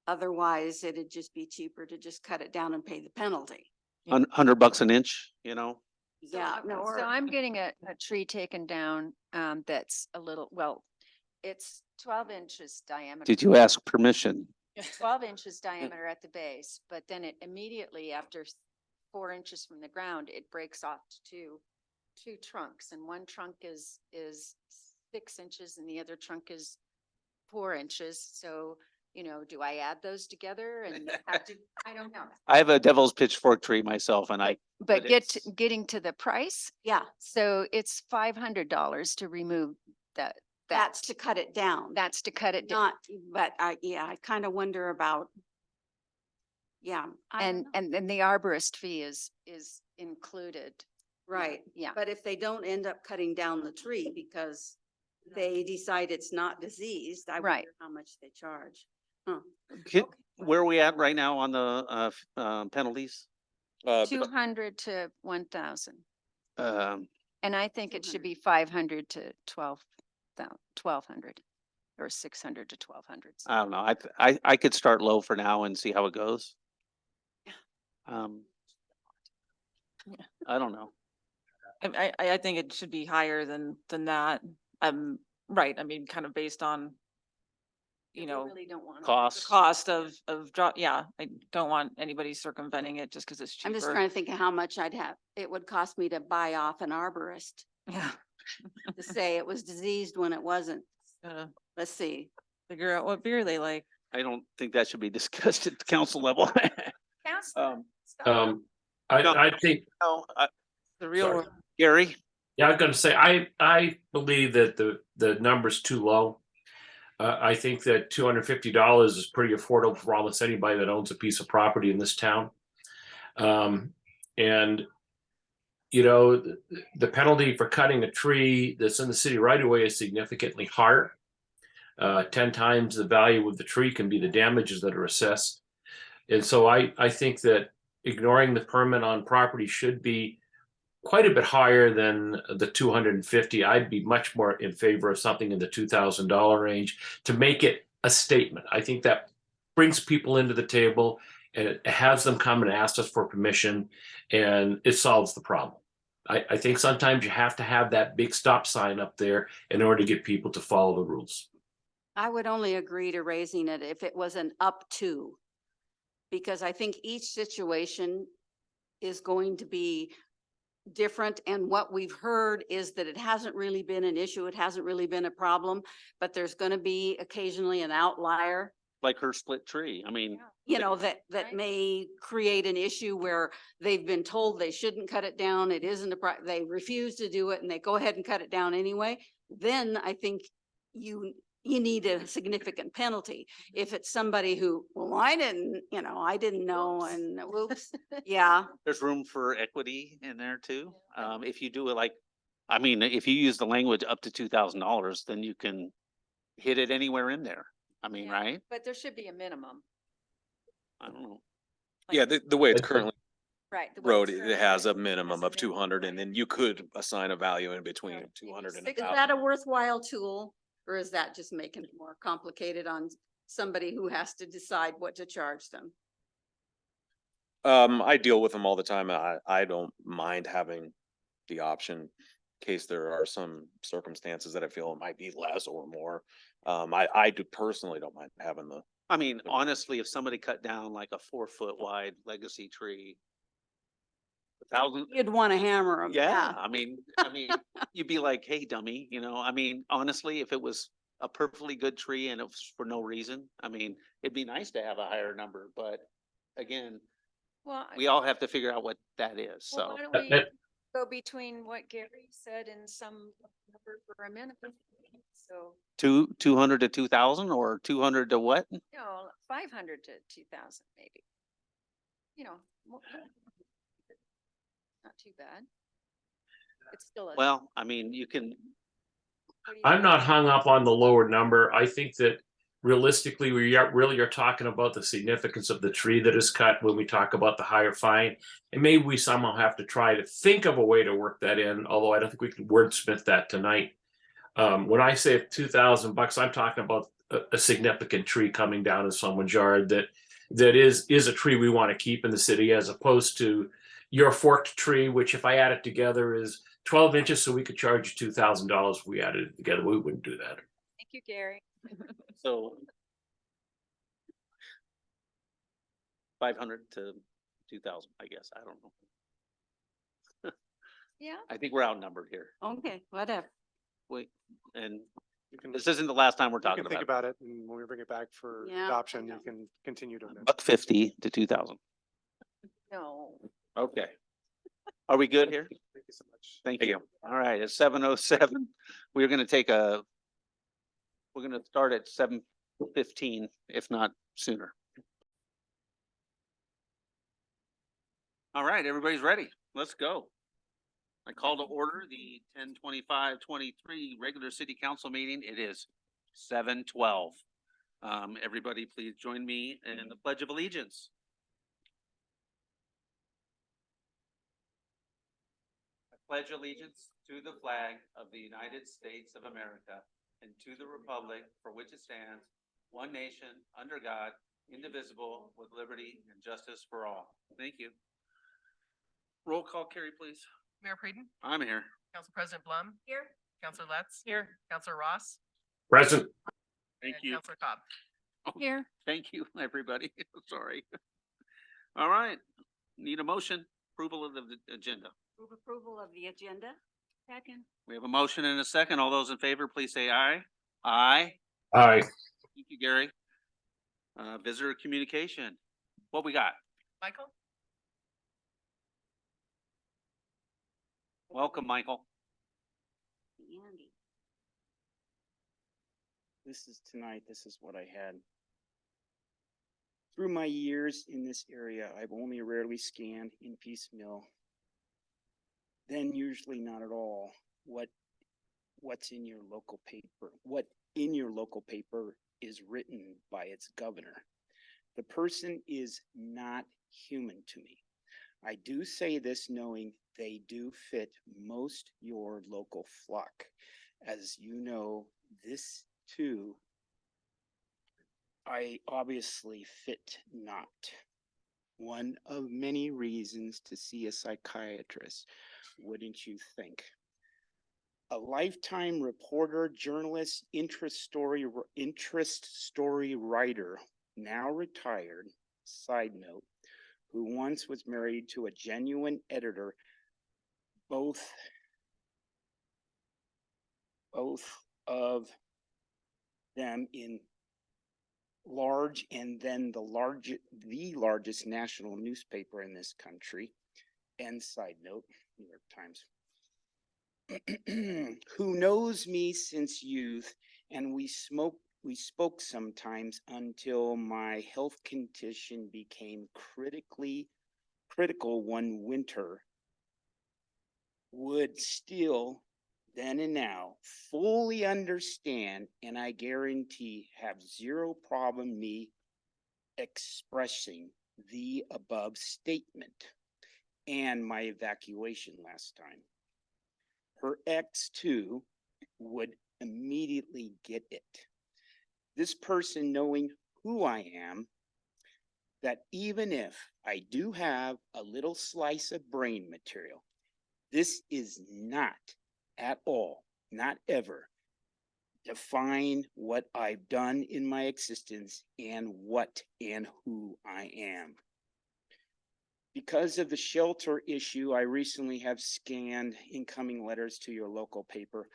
Otherwise, it'd just be cheaper to just cut it down and pay the penalty. $100 an inch, you know? Yeah, no, So I'm getting a tree taken down, that's a little, well, it's 12 inches diameter. Did you ask permission? 12 inches diameter at the base, but then it immediately after 4 inches from the ground, it breaks off to two trunks, and one trunk is 6 inches and the other trunk is 4 inches. So, do I add those together and have to, I don't know. I have a devil's pitchfork tree myself and But but it's- getting to the price, yeah, so it's $500 to remove that. that's to cut it down. That's to cut it down. Not, but I kind of wonder about. Yeah. I don't And know. then the arborist fee is included. Right. Yeah. But if they don't end up cutting down the tree because they decide it's not diseased, I Right. wonder how much they charge. Where are we at right now on the penalties? But 200 to 1,000. Um, And I think it should be 500 to 1,200 or 600 to 1,200. I don't know. I could start low for now and see how it goes. Yeah. I don't know. I think it should be higher than that. Right, I mean, kind of based on, They know, really don't want. Cost. cost of drop, yeah, I don't want anybody circumventing it just because it's cheaper. I'm just trying to think of how much it would cost me to buy off an arborist Yeah, to say it was diseased when it wasn't. gotta Let's see. figure out what beer they like. I don't think that should be discussed at the council level. I think, No, The real Sorry. world. Gary, yeah, I'm gonna say, I believe that the number's too low. I think that $250 is pretty affordable for almost anybody that owns a piece of property in this town. And the penalty for cutting a tree that's in the city right away is significantly higher. 10 times the value of the tree can be the damages that are assessed. And so I think that ignoring the permit on property should be quite a bit higher than the 250. I'd be much more in favor of something in the $2,000 range to make it a statement. I think that brings people into the table and it has them come and ask us for permission, and it solves the problem. I think sometimes you have to have that big stop sign up there in order to get people to follow the rules. I would only agree to raising it if it was an up to. Because I think each situation is going to be different, and what we've heard is that it hasn't really been an issue, it hasn't really been a problem, but there's gonna be occasionally an outlier, like her split tree. I mean, that Right. may create an issue where they've been told they shouldn't cut it down, it isn't they refuse to do it and they go ahead and cut it down anyway. Then I think you you need a significant penalty. If it's somebody who, well, I didn't know, and whoops, yeah. There's room for equity in there too. If you do it like, I mean, if you use the language up to $2,000, then you can hit it anywhere in there. I mean, Yeah, right? But there should be a minimum. I don't know. Yeah, the way it's But- currently Right. the way wrote, it's it currently has a written, minimum of 200, and then you could assign a value in between Right. 200 and Is Is 1,000. that a worthwhile tool, or is that just making it more complicated on somebody who has to decide what to charge them? I deal with them all the time. I don't mind having the option in case there are some circumstances that I feel it might be less or more. I do personally don't mind having the, I mean, honestly, if somebody cut down like a 4-foot wide legacy tree, 1,000, You'd want to hammer them. yeah, I mean, you'd be like, hey, dummy, I mean, honestly, if it was a perfectly good tree and it was for no reason, I mean, it'd be nice to have a higher number, but again, Well, we all have to figure out what that is, well, so. why don't we that- go between what Gary said and some number for a minute? So, 200 to 2,000 or 200 to what? 500 to 2,000 maybe. Mo- Not too bad. It's still a. Well, I mean, you can, what do you I'm think? not hung up on the lower number. I think that realistically, we really are talking about the significance of the tree that is cut when we talk about the higher fine. And maybe we somehow have to try to think of a way to work that in, although I don't think we can wordsmith that tonight. When I say $2,000, I'm talking about a significant tree coming down in someone's yard that is a tree we want to keep in the city, as opposed to your forked tree, which if I add it together is 12 inches, so we could charge you $2,000 if we added it together. We wouldn't do that. Thank you, Gary. so 500 to 2,000, I guess. I don't know. Yeah. I think we're outnumbered here. Okay, whatever. Wait, and You can, this isn't the last time we're you talking can think about it. about it, and when we bring it back for Yeah. adoption, you can continue to amend. $150 to 2,000. No. Okay. Are we good here? Thank you so much. Thank you. All right, it's 7:07. We're gonna we're gonna start at 7:15, if not sooner. All right, everybody's ready. Let's go. I call to order the 10/25/23 regular city council meeting. It is 7:12. Everybody, please join me in the Pledge of Allegiance. I pledge allegiance to the flag of the United States of America and to the republic for which it stands, one nation, under God, indivisible, with liberty and justice for all. Thank you. Roll call, Carrie, please. Mayor Preden, I'm here. Council President Blum, Here. Councilor Letts. Here. Councilor Ross. Present. Thank and you. Councilor Cobb. Here. Thank you, everybody. Sorry. All right. Need a motion, approval of the agenda. Move approval of the agenda. Second. We have a motion and a second. All those in favor, please say aye. Aye. Aye. Thank you, Gary. Visitor communication. What we got? Michael? Welcome, Michael. Andy. This is what I had. Through my years in this area, I've only rarely scanned in piecemeal, then usually not at all, what's in your local paper. What in your local paper is written by its governor. The person is not human to me. I do say this knowing they do fit most your local flock. As you know, this too, I obviously fit not. One of many reasons to see a psychiatrist, wouldn't you think? A lifetime reporter, journalist, interest story writer, now retired, side note, who once was married to a genuine editor, both of them in large and then the largest national newspaper in this country. And side note, New York Times, who knows me since youth and we spoke sometimes until my health condition became critical one winter. Would still, then and now, fully understand, and I guarantee have zero problem me expressing the above statement and my evacuation last time. Her ex too would immediately get it. This person knowing who I am, that even if I do have a little slice of brain material, this is not at all, not ever, define what I've done in my existence and what and who I am. Because of the shelter issue, I recently have scanned incoming letters to your local paper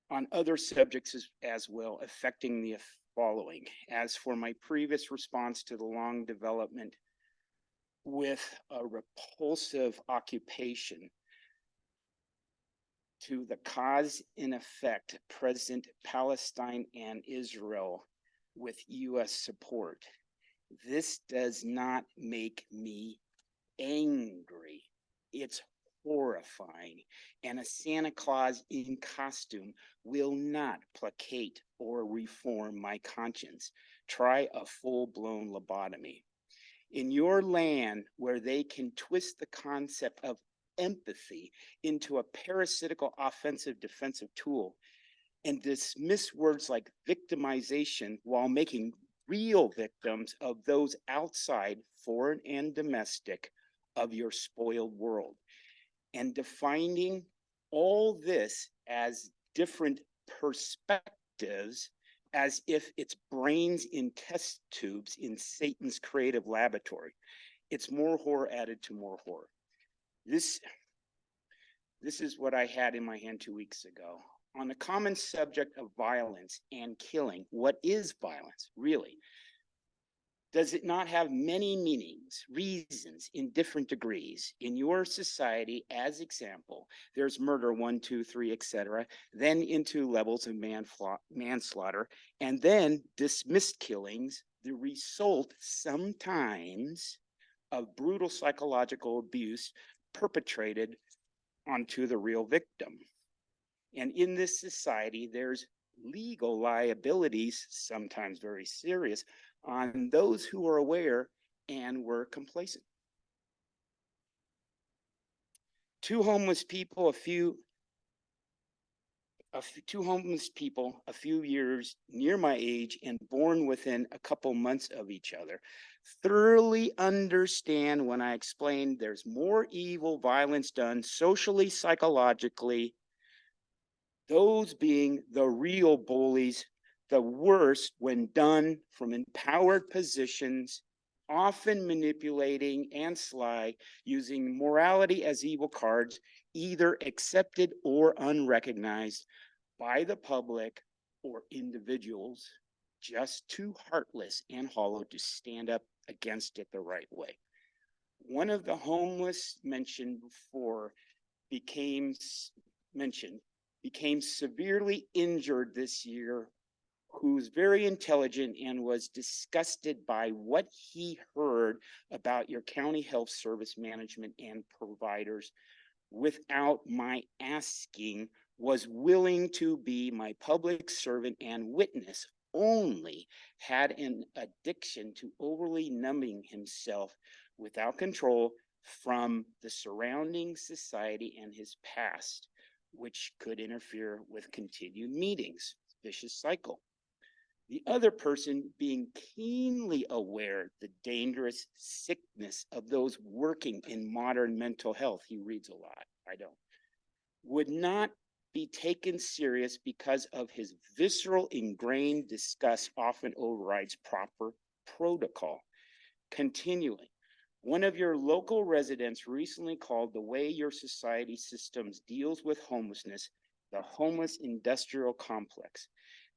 on other subjects as well, affecting the following. As for my previous response to the long development with a repulsive occupation, to the cause and effect present Palestine and Israel with US support. This does not make me angry. It's horrifying. And a Santa Claus in costume will not placate or reform my conscience. Try a full-blown lobotomy. In your land where they can twist the concept of empathy into a parasitical offensive defensive tool and dismiss words like victimization while making real victims of those outside, foreign and domestic, of your spoiled world, and defining all this as different perspectives as if it's brains in test tubes in Satan's creative laboratory. It's more horror added to more horror. This is what I had in my hand 2 weeks ago. On the common subject of violence and killing, what is violence, really? Does it not have many meanings, reasons in different degrees? In your society, as example, there's murder, 1, 2, 3, etc., then into levels of manslaughter, and then dismissed killings, the result sometimes of brutal psychological abuse perpetrated onto the real victim. And in this society, there's legal liabilities, sometimes very serious, on those who are aware and were complacent. Two homeless people a few years near my age and born within a couple months of each other thoroughly understand when I explain there's more evil violence done socially, psychologically, those being the real bullies, the worst when done from empowered positions, often manipulating and sly, using morality as evil cards, either accepted or unrecognized by the public or individuals, just too heartless and hollow to stand up against it the right way. One of the homeless mentioned before became severely injured this year, who's very intelligent and was disgusted by what he heard about your county health service management and providers without my asking, was willing to be my public servant and witness, only had an addiction to overly numbing himself without control from the surrounding society and his past, which could interfere with continued meetings. Vicious cycle. The other person being keenly aware the dangerous sickness of those working in modern mental health. He reads a lot, I don't. Would not be taken serious because of his visceral ingrained disgust often overrides proper protocol. Continuing. One of your local residents recently called the way your society systems deals with homelessness the homeless industrial complex.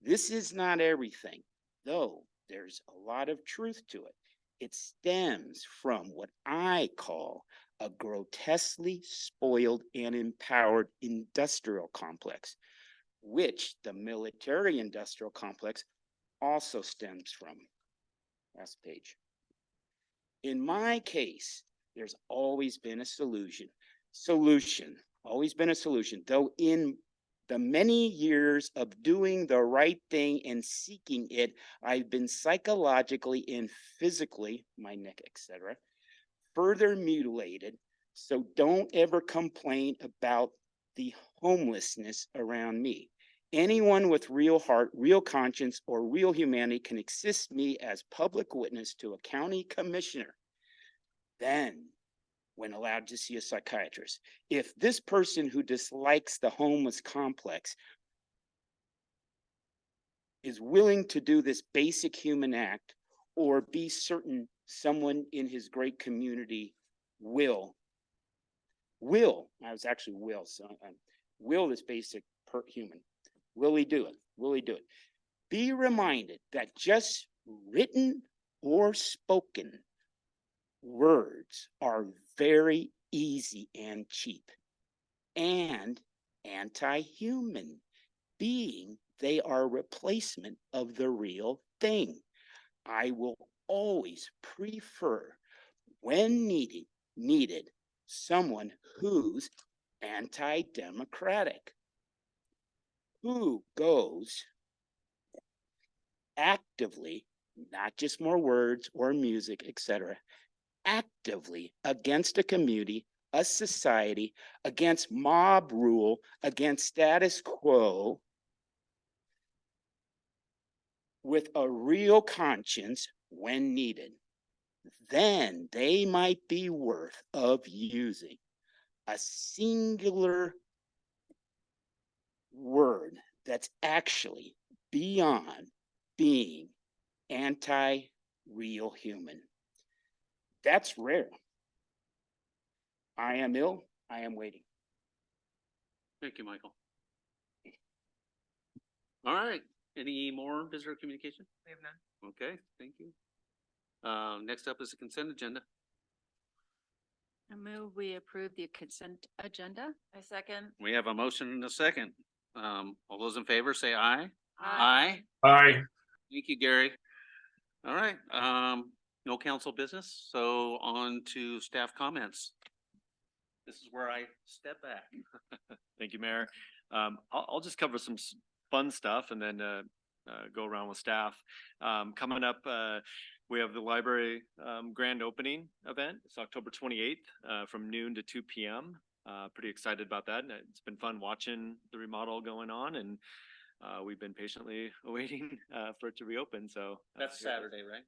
This is not everything, though there's a lot of truth to it. It stems from what I call a grotesquely spoiled and empowered industrial complex, which the military industrial complex also stems from. Last page. In my case, there's always been a solution, always been a solution, though in the many years of doing the right thing and seeking it, I've been psychologically and physically, my neck, etc., further mutilated. So don't ever complain about the homelessness around me. Anyone with real heart, real conscience, or real humanity can assist me as public witness to a county commissioner. Then, when allowed to see a psychiatrist, if this person who dislikes the homeless complex is willing to do this basic human act, or be certain someone in his great community will this basic human, will he do it? Will he do it? Be reminded that just written or spoken words are very easy and cheap and anti-human, being they are replacement of the real thing. I will always prefer, when needed, someone who's anti-democratic, who goes actively, not just more words or music, etc., actively against a community, a society, against mob rule, against status quo, with a real conscience when needed. Then they might be worth of using a singular word that's actually beyond being anti-real human. That's rare. I am ill. I am waiting. Thank you, Michael. All right. Any more visitor communication? We have none. Okay, thank you. Next up is the consent agenda. I move we approve the consent agenda. I second. We have a motion and a second. All those in favor say aye. Aye. Aye. Thank you, Gary. All right, no council business, so on to staff comments. This is where I step back. Thank you, Mayor. I'll just cover some fun stuff and then go around with staff. Coming up, we have the library grand opening event. It's October 28th from noon to 2 p.m. Pretty excited about that. And it's been fun watching the remodel going on, and we've been patiently awaiting for it to reopen. So That's Saturday, right?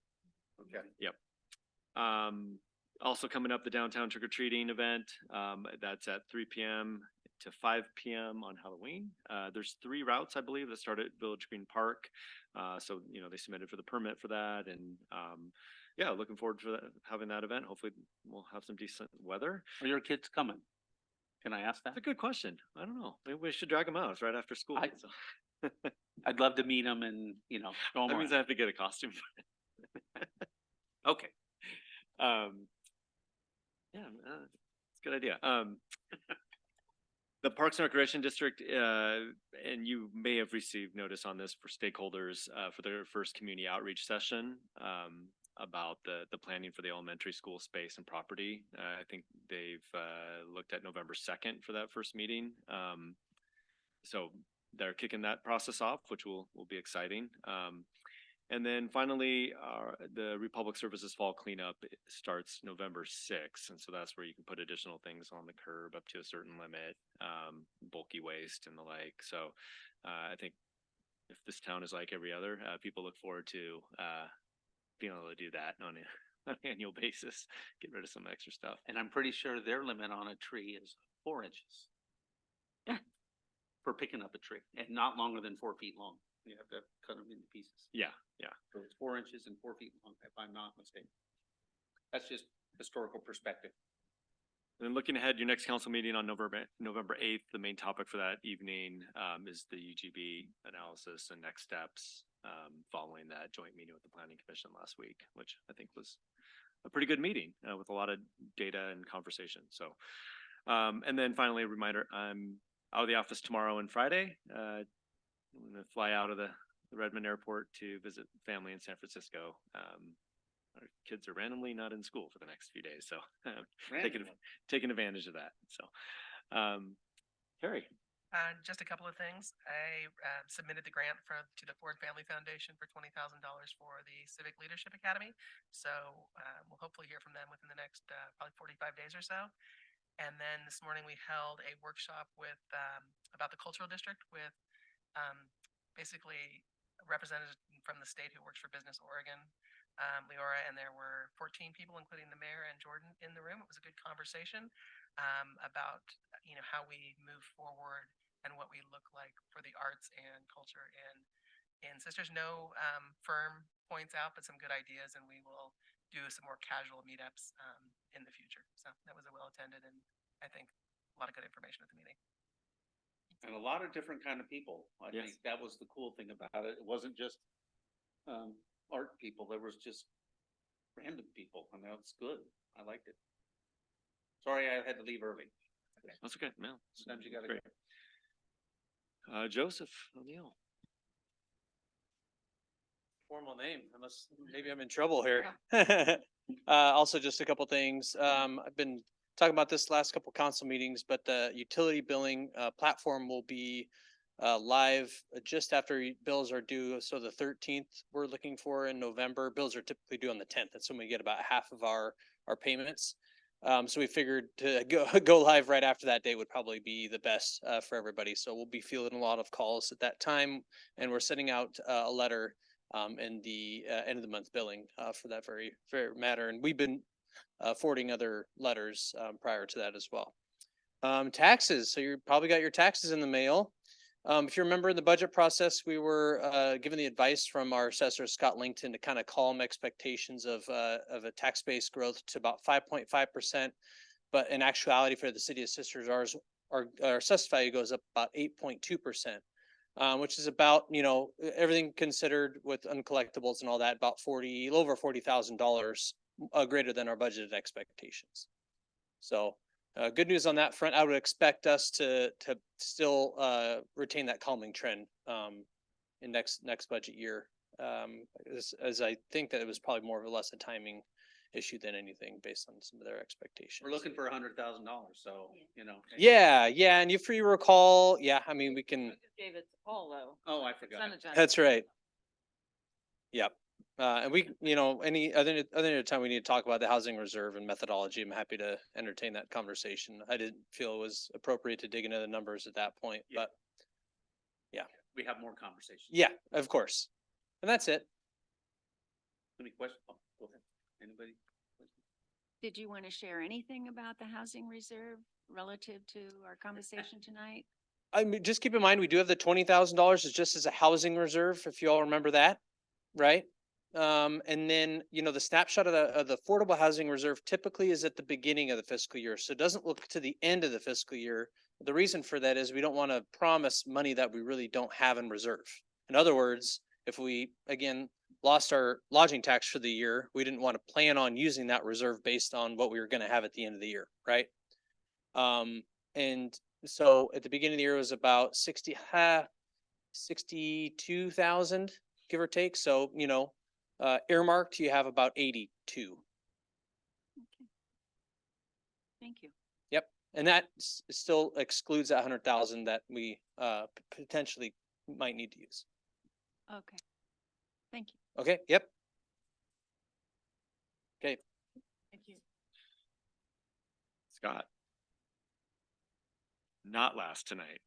Okay. Yep. Also coming up, the downtown trick-or-treating event. That's at 3 p.m. to 5 p.m. on Halloween. There's 3 routes, I believe, that start at Village Green Park. So, they submitted for the permit for that. And yeah, looking forward to having that event. Hopefully we'll have some decent weather. Are your kids coming? Can I ask that? That's a good question. I don't know. Maybe we should drag them out. It's right after school. So. I'd love to meet them and, show them That means I have to get a costume. Okay. Yeah, it's a good idea. The Parks and Recreation District, and you may have received notice on this for stakeholders for their first community outreach session about the planning for the elementary school space and property. I think they've looked at November 2nd for that first meeting. So they're kicking that process off, which will be exciting. And then finally, the Republic Services Fall Cleanup starts November 6th. And so that's where you can put additional things on the curb up to a certain limit, bulky waste and the like. So I think if this town is like every other, people look forward to being able to do that on an annual basis, get rid of some extra stuff. And I'm pretty sure their limit on a tree is 4 inches. Yeah. For picking up a tree, and not longer than 4 feet long. You have to cut them into pieces. Yeah. So it's 4 inches and 4 feet long, if I'm not mistaken. That's just historical perspective. And then looking ahead, your next council meeting on November 8th, the main topic for that evening is the UGB analysis and next steps following that joint meeting with the Planning Commission last week, which I think was a pretty good meeting with a lot of data and conversation. So, and then finally, a reminder, I'm out of the office tomorrow and Friday. I'm gonna fly out of the Redmond airport to visit family in San Francisco. Our kids are randomly not in school for the next few days, so taking advantage of that. So, Carrie. Just a couple of things. I submitted the grant to the Ford Family Foundation for $20,000 for the Civic Leadership Academy. So we'll hopefully hear from them within the next probably 45 days or so. And then this morning we held a workshop with about the cultural district with basically a representative from the state who works for Business Oregon, Leora, and there were 14 people, including the mayor and Jordan, in the room. It was a good conversation about how we move forward and what we look like for the arts and culture in Sisters. No firm points out, but some good ideas, and we will do some more casual meetups in the future. So that was a well attended and I think a lot of good information at the meeting. And a lot of different kind of people. I Yes. think that was the cool thing about it. It wasn't just art people. There was just random people, and that's good. I liked it. Sorry, I had to leave early. That's okay. No, Sometimes you gotta great. Joseph O'Neill. Formal name, unless maybe I'm in trouble here. Also just a couple things. I've been talking about this last couple council meetings, but the utility billing platform will be live just after bills are due. So the 13th we're looking for in November. Bills are typically due on the 10th. That's when we get about half of our payments. So we figured to go live right after that day would probably be the best for everybody. So we'll be fielding a lot of calls at that time, and we're sending out a letter in the end of the month billing for that very matter. And we've been forwarding other letters prior to that as well. Taxes. So you probably got your taxes in the mail. If you remember in the budget process, we were given the advice from our assessor, Scott Langton, to kind of calm expectations of a tax base growth to about 5.5%. But in actuality, for the city of Sisters, our assessed value goes up about 8.2%. Which is about, everything considered with uncollectibles and all that, about a little over $40,000 greater than our budgeted expectations. So good news on that front. I would expect us to still retain that calming trend in next budget year. As I think that it was probably more or less a timing issue than anything based on some of their expectations. We're looking for $100,000, so Yeah, and if you recall, I mean, we can. Gave it all though. Oh, I forgot. That's right. Yep. And we, any other time we need to talk about the housing reserve and methodology, I'm happy to entertain that conversation. I didn't feel it was appropriate to dig into the numbers at that point, Yeah. but We have more conversations. yeah, of course. And that's it. Any questions? Oh, go ahead. Anybody? Did you want to share anything about the housing reserve relative to our conversation tonight? I mean, just keep in mind, we do have the $20,000 is just as a housing reserve, if you all remember that, right? And then, the snapshot of the affordable housing reserve typically is at the beginning of the fiscal year. So it doesn't look to the end of the fiscal year. The reason for that is we don't want to promise money that we really don't have in reserve. In other words, if we, again, lost our lodging tax for the year, we didn't want to plan on using that reserve based on what we were going to have at the end of the year, right? And so at the beginning of the year, it was about 62,000, give or take. So, earmarked, you have about 82. Okay. Thank you. Yep. And that still excludes that 100,000 that we potentially might need to use. Okay. Thank you. Okay. Yep. Okay. Thank you. Scott. Not last tonight.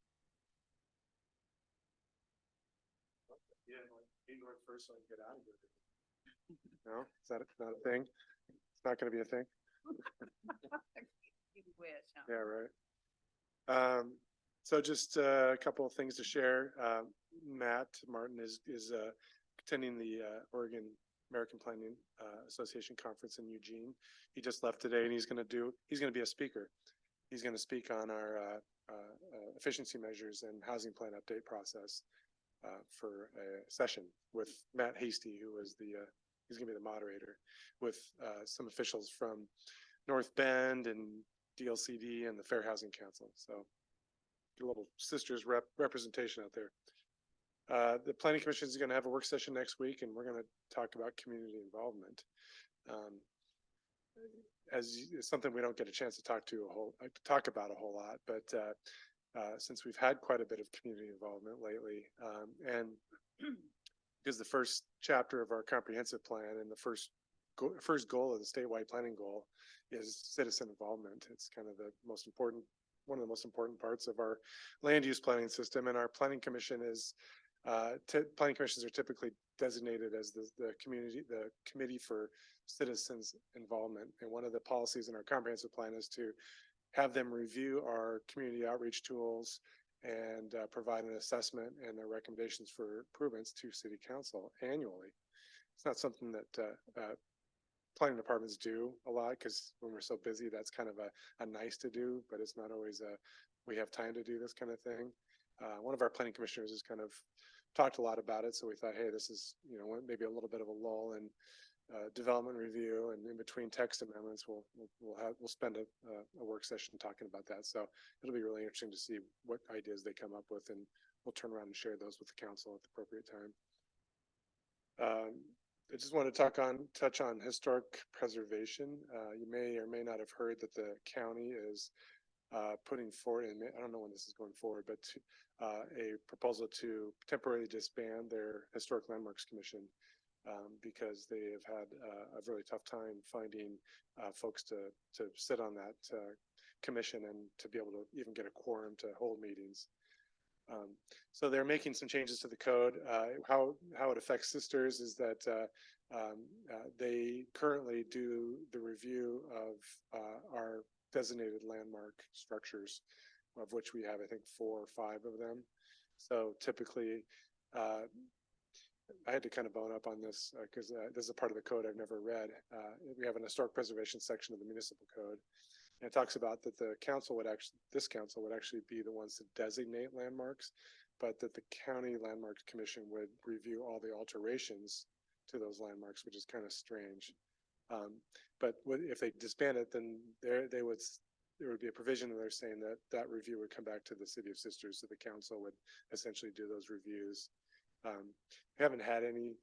First, so I can get out of here. No, is that not a thing? It's not gonna be a thing? You wish. Yeah, right. So just a couple of things to share. Matt Martin is attending the Oregon American Planning Association Conference in Eugene. He just left today and he's gonna be a speaker. He's gonna speak on our efficiency measures and housing plan update process for a session with Matt Hasty, who is he's gonna be the moderator, with some officials from North Bend and DLCD and the Fair Housing Council. So get a little sisters representation out there. The planning commission is going to have a work session next week, and we're going to talk about community involvement. It's something we don't get a chance to talk about a whole lot, but since we've had quite a bit of community involvement lately, and because the first chapter of our comprehensive plan and the first goal of the statewide planning goal is citizen involvement. It's kind of one of the most important parts of our land use planning system, and our planning commission is planning commissions are typically designated as the committee for citizens involvement. And one of the policies in our comprehensive plan is to have them review our community outreach tools and provide an assessment and their recommendations for improvements to city council annually. It's not something that planning departments do a lot, because when we're so busy, that's kind of a nice to do, but it's not always we have time to do this kind of thing. One of our planning commissioners has kind of talked a lot about it, so we thought, hey, this is, maybe a little bit of a lull in development review, and in between text amendments, we'll spend a work session talking about that. So it'll be really interesting to see what ideas they come up with, and we'll turn around and share those with the council at the appropriate time. I just want to touch on historic preservation. You may or may not have heard that the county is putting forward, and I don't know when this is going forward, but a proposal to temporarily disband their Historic Landmarks Commission because they have had a really tough time finding folks to sit on that commission and to be able to even get a quorum to hold meetings. So they're making some changes to the code. How it affects sisters is that they currently do the review of our designated landmark structures, of which we have, I think, 4 or 5 of them. So typically, I had to kind of bone up on this because this is a part of the code I've never read. We have an historic preservation section of the municipal code. And it talks about that this council would actually be the ones to designate landmarks, but that the county landmarks commission would review all the alterations to those landmarks, which is kind of strange. But if they disband it, then there would be a provision where they're saying that review would come back to the City of Sisters, so the council would essentially do those reviews. We haven't had any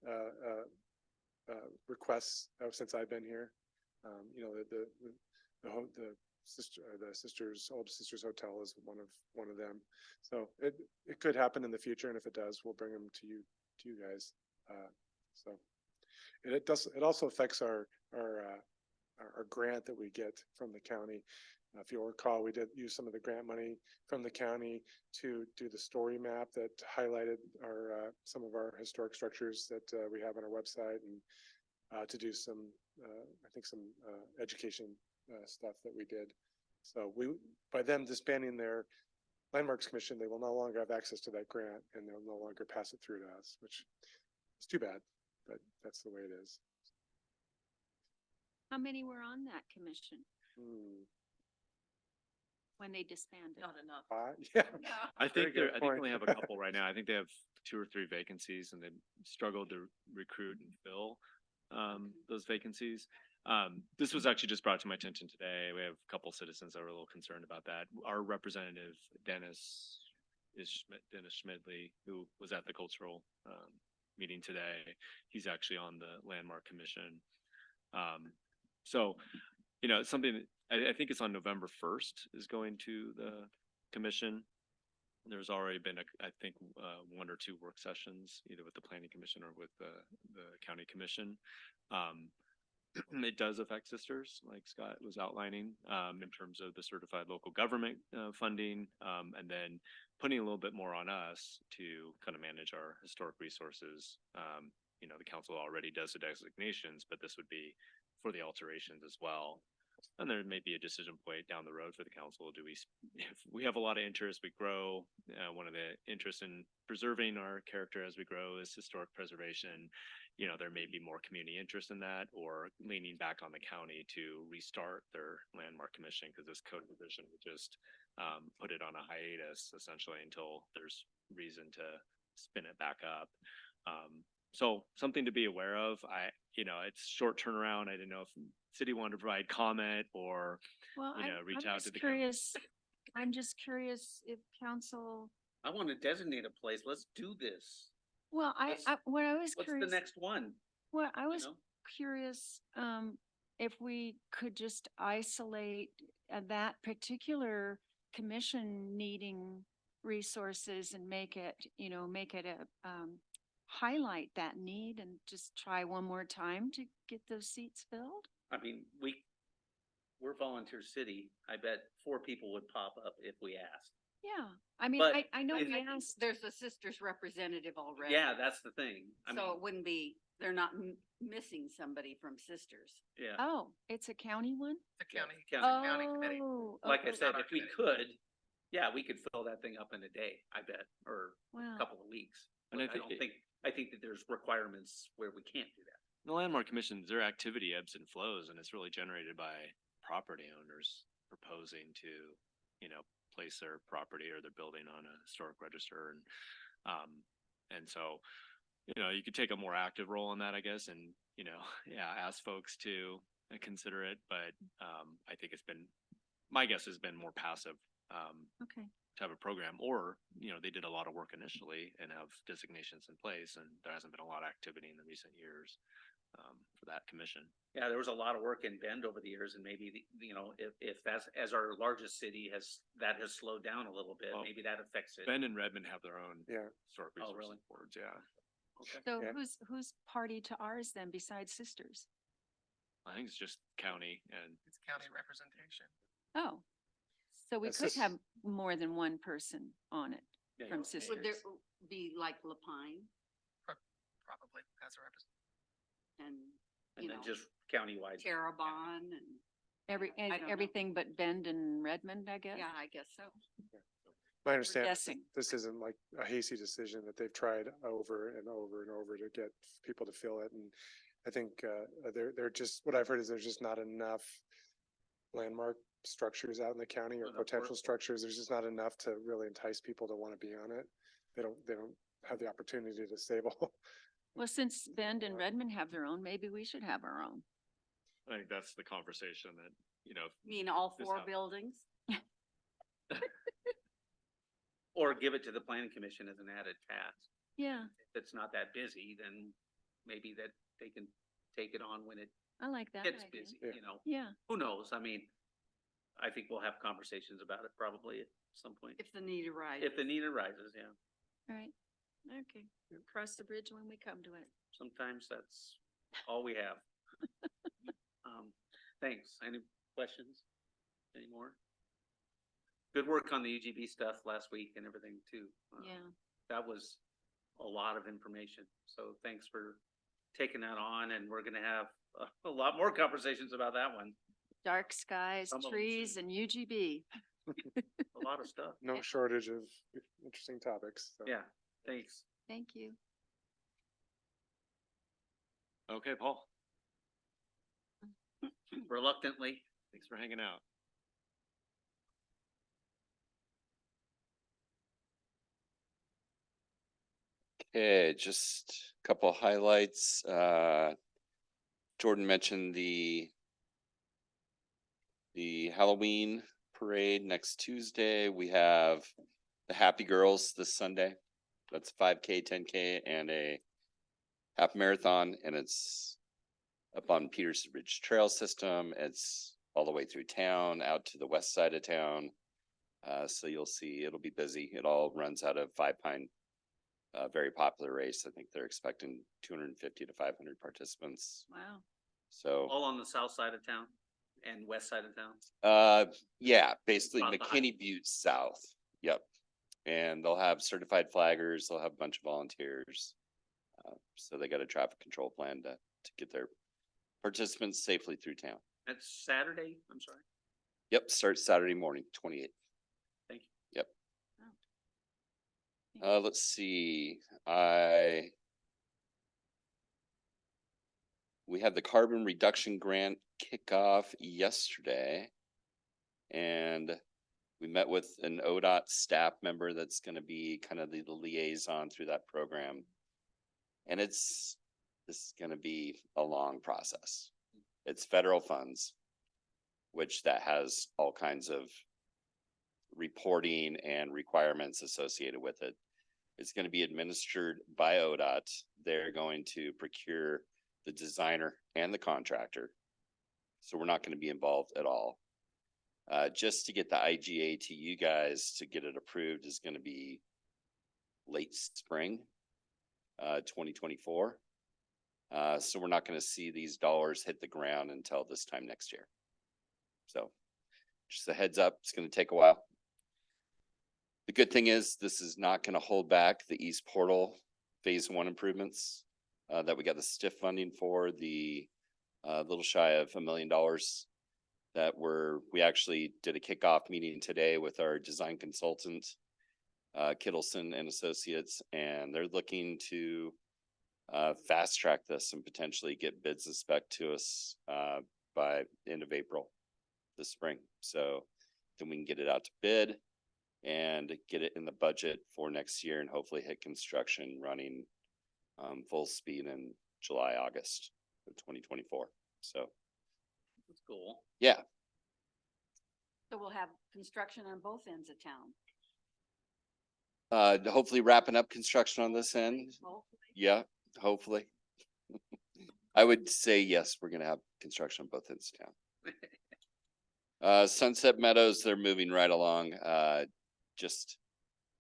requests since I've been here. The Old Sisters Hotel is one of them. So it could happen in the future, and if it does, we'll bring them to you guys. So it also affects our grant that we get from the county. If you'll recall, we did use some of the grant money from the county to do the story map that highlighted some of our historic structures that we have on our website, and to do some, I think, some education stuff that we did. So by them disbanding their landmarks commission, they will no longer have access to that grant, and they'll no longer pass it through to us, which is too bad, but that's the way it is. How many were on that commission when they disbanded? Not enough. Yeah. I think good they point. only have a couple right now. I think they have 2 or 3 vacancies, and they struggled to recruit and fill those vacancies. This was actually just brought to my attention today. We have a couple citizens that were a little concerned about that. Our representative, Dennis Schmidley, who was at the cultural meeting today, he's actually on the Landmark Commission. So, it's something I think it's on November 1st is going to the commission. There's already been, I think, 1 or 2 work sessions, either with the planning commission or with the county commission. It does affect sisters, like Scott was outlining, in terms of the certified local government funding, and then putting a little bit more on us to kind of manage our historic resources. The council already does the designations, but this would be for the alterations as well. And there may be a decision point down the road for the council. If we have a lot of interest, we grow. One of the interests in preserving our character as we grow is historic preservation. There may be more community interest in that, or leaning back on the county to restart their landmark commission, because this code revision would just put it on a hiatus essentially until there's reason to spin it back up. So something to be aware of. It's short turnaround. I didn't know if city wanted to provide comment or, reach out to the curious. I'm just curious if council. I want to designate a place. Let's do this. Well, What's- what I was What's the curious, next one? well, I was know? curious, if we could just isolate that particular commission needing resources and make it, make it a, highlight that need and just try one more time to get those seats filled? I mean, we're volunteer city. I bet 4 people would pop up if we asked. Yeah, I mean, But I know is- we asked, There's a sisters representative already. Yeah, that's the thing. I mean, So it wouldn't be, they're not missing somebody from sisters. yeah. oh, it's a county one? The Yeah, county, county. county committee. Oh, Like I okay. said, Not our if we committee. could, yeah, we could fill that thing up in a day, I bet, or Wow. a couple of weeks. And But I I don't think- think, I think that there's requirements where we can't do that. The landmark commissions, their activity ebbs and flows, and it's really generated by property owners proposing to, place their property or their building on a historic register. And so, you could take a more active role in that, I guess, and, yeah, ask folks to consider it. But, I think my guess has been more passive, Okay. to have a program, or, they did a lot of work initially and have designations in place, and there hasn't been a lot of activity in the recent years for that commission. Yeah, there was a lot of work in Bend over the years, and maybe, if that's, as our largest city that has slowed down a little bit, Well, maybe that affects it. Bend and Redmond have their own Yeah. historic Oh, resources really? boards, yeah. Okay. So Yeah. who's party to ours then besides sisters? I think it's just county and It's county representation. Oh, so we That's could just- have more than one person on it Yeah, from okay. Would there sisters. be like Lapine Probably as a representative. and, And then just countywide. Terrebonne and, I don't know. Everything but Bend and Redmond, I guess? yeah, I guess so. My understanding, is guessing. this isn't like a hasty decision that they've tried over and over and over to get people to fill it. And I think they're just, what I've heard is there's just not enough landmark structures out in the county or Enough potential work. structures. There's just not enough to really entice people to want to be on it. They don't have the opportunity to save all. Well, since Bend and Redmond have their own, maybe we should have our own. I think that's the conversation that, Mean all This 4 house. buildings? Or give it to the planning commission as an added task. Yeah, If it's not that busy, then maybe that they can take it on when it I like that gets idea. busy, Yeah. Yeah, Who knows? I mean, I think we'll have conversations about it probably at some point. If the need arises. If the need arises, yeah. all right. Okay, cross the bridge when we come to it. Sometimes that's all we have. Thanks. Any questions? Any more? Good work on the UGB stuff last week and everything too. Yeah. That was a lot of information. So thanks for taking that on, and we're gonna have a lot more conversations about that one. Dark skies, Some of 'em trees too. and UGB. A lot of stuff. No shortage of interesting topics. So. Yeah, thanks. Thank you. okay, Paul, Reluctantly. thanks for hanging out. Okay, just a couple of highlights. Jordan mentioned the Halloween parade next Tuesday. We have the Happy Girls this Sunday. That's 5K, 10K, and a half marathon, and it's up on Peters Ridge Trail System. It's all the way through town, out to the west side of town. So you'll see it'll be busy. It all runs out of Five Pine. Very popular race. I think they're expecting 250 to 500 participants. Wow. So, All on the south side of town and west side of town. yeah, basically On the high- McKinney Butte South. Yep. And they'll have certified flaggers. They'll have a bunch of volunteers. So they got a traffic control plan to get their participants safely through town. That's Saturday, I'm sorry. Yep, starts Saturday morning, 28th. Thank you. Yep. Wow. Let's see, we had the carbon reduction grant kickoff yesterday. And we met with an ODOT staff member that's gonna be kind of the liaison through that program. And this is gonna be a long process. It's federal funds, which that has all kinds of reporting and requirements associated with it. It's going to be administered by ODOT. They're going to procure the designer and the contractor. So we're not going to be involved at all. Just to get the IGA to you guys to get it approved is going to be late spring, 2024. So we're not going to see these dollars hit the ground until this time next year. So just a heads up, it's going to take a while. The good thing is this is not going to hold back the East Portal Phase 1 improvements that we got the STIF funding for, the little shy of $1 million that we actually did a kickoff meeting today with our design consultant, Kittleson and Associates, and they're looking to fast track this and potentially get bids and spec to us by end of April this spring. So then we can get it out to bid and get it in the budget for next year and hopefully hit construction running full speed in July, August of 2024. So That's cool. yeah, So we'll have construction on both ends of town. hopefully wrapping up construction on this end. Hopefully. Yeah, hopefully. I would say yes, we're gonna have construction on both ends of town. Sunset Meadows, they're moving right along. Just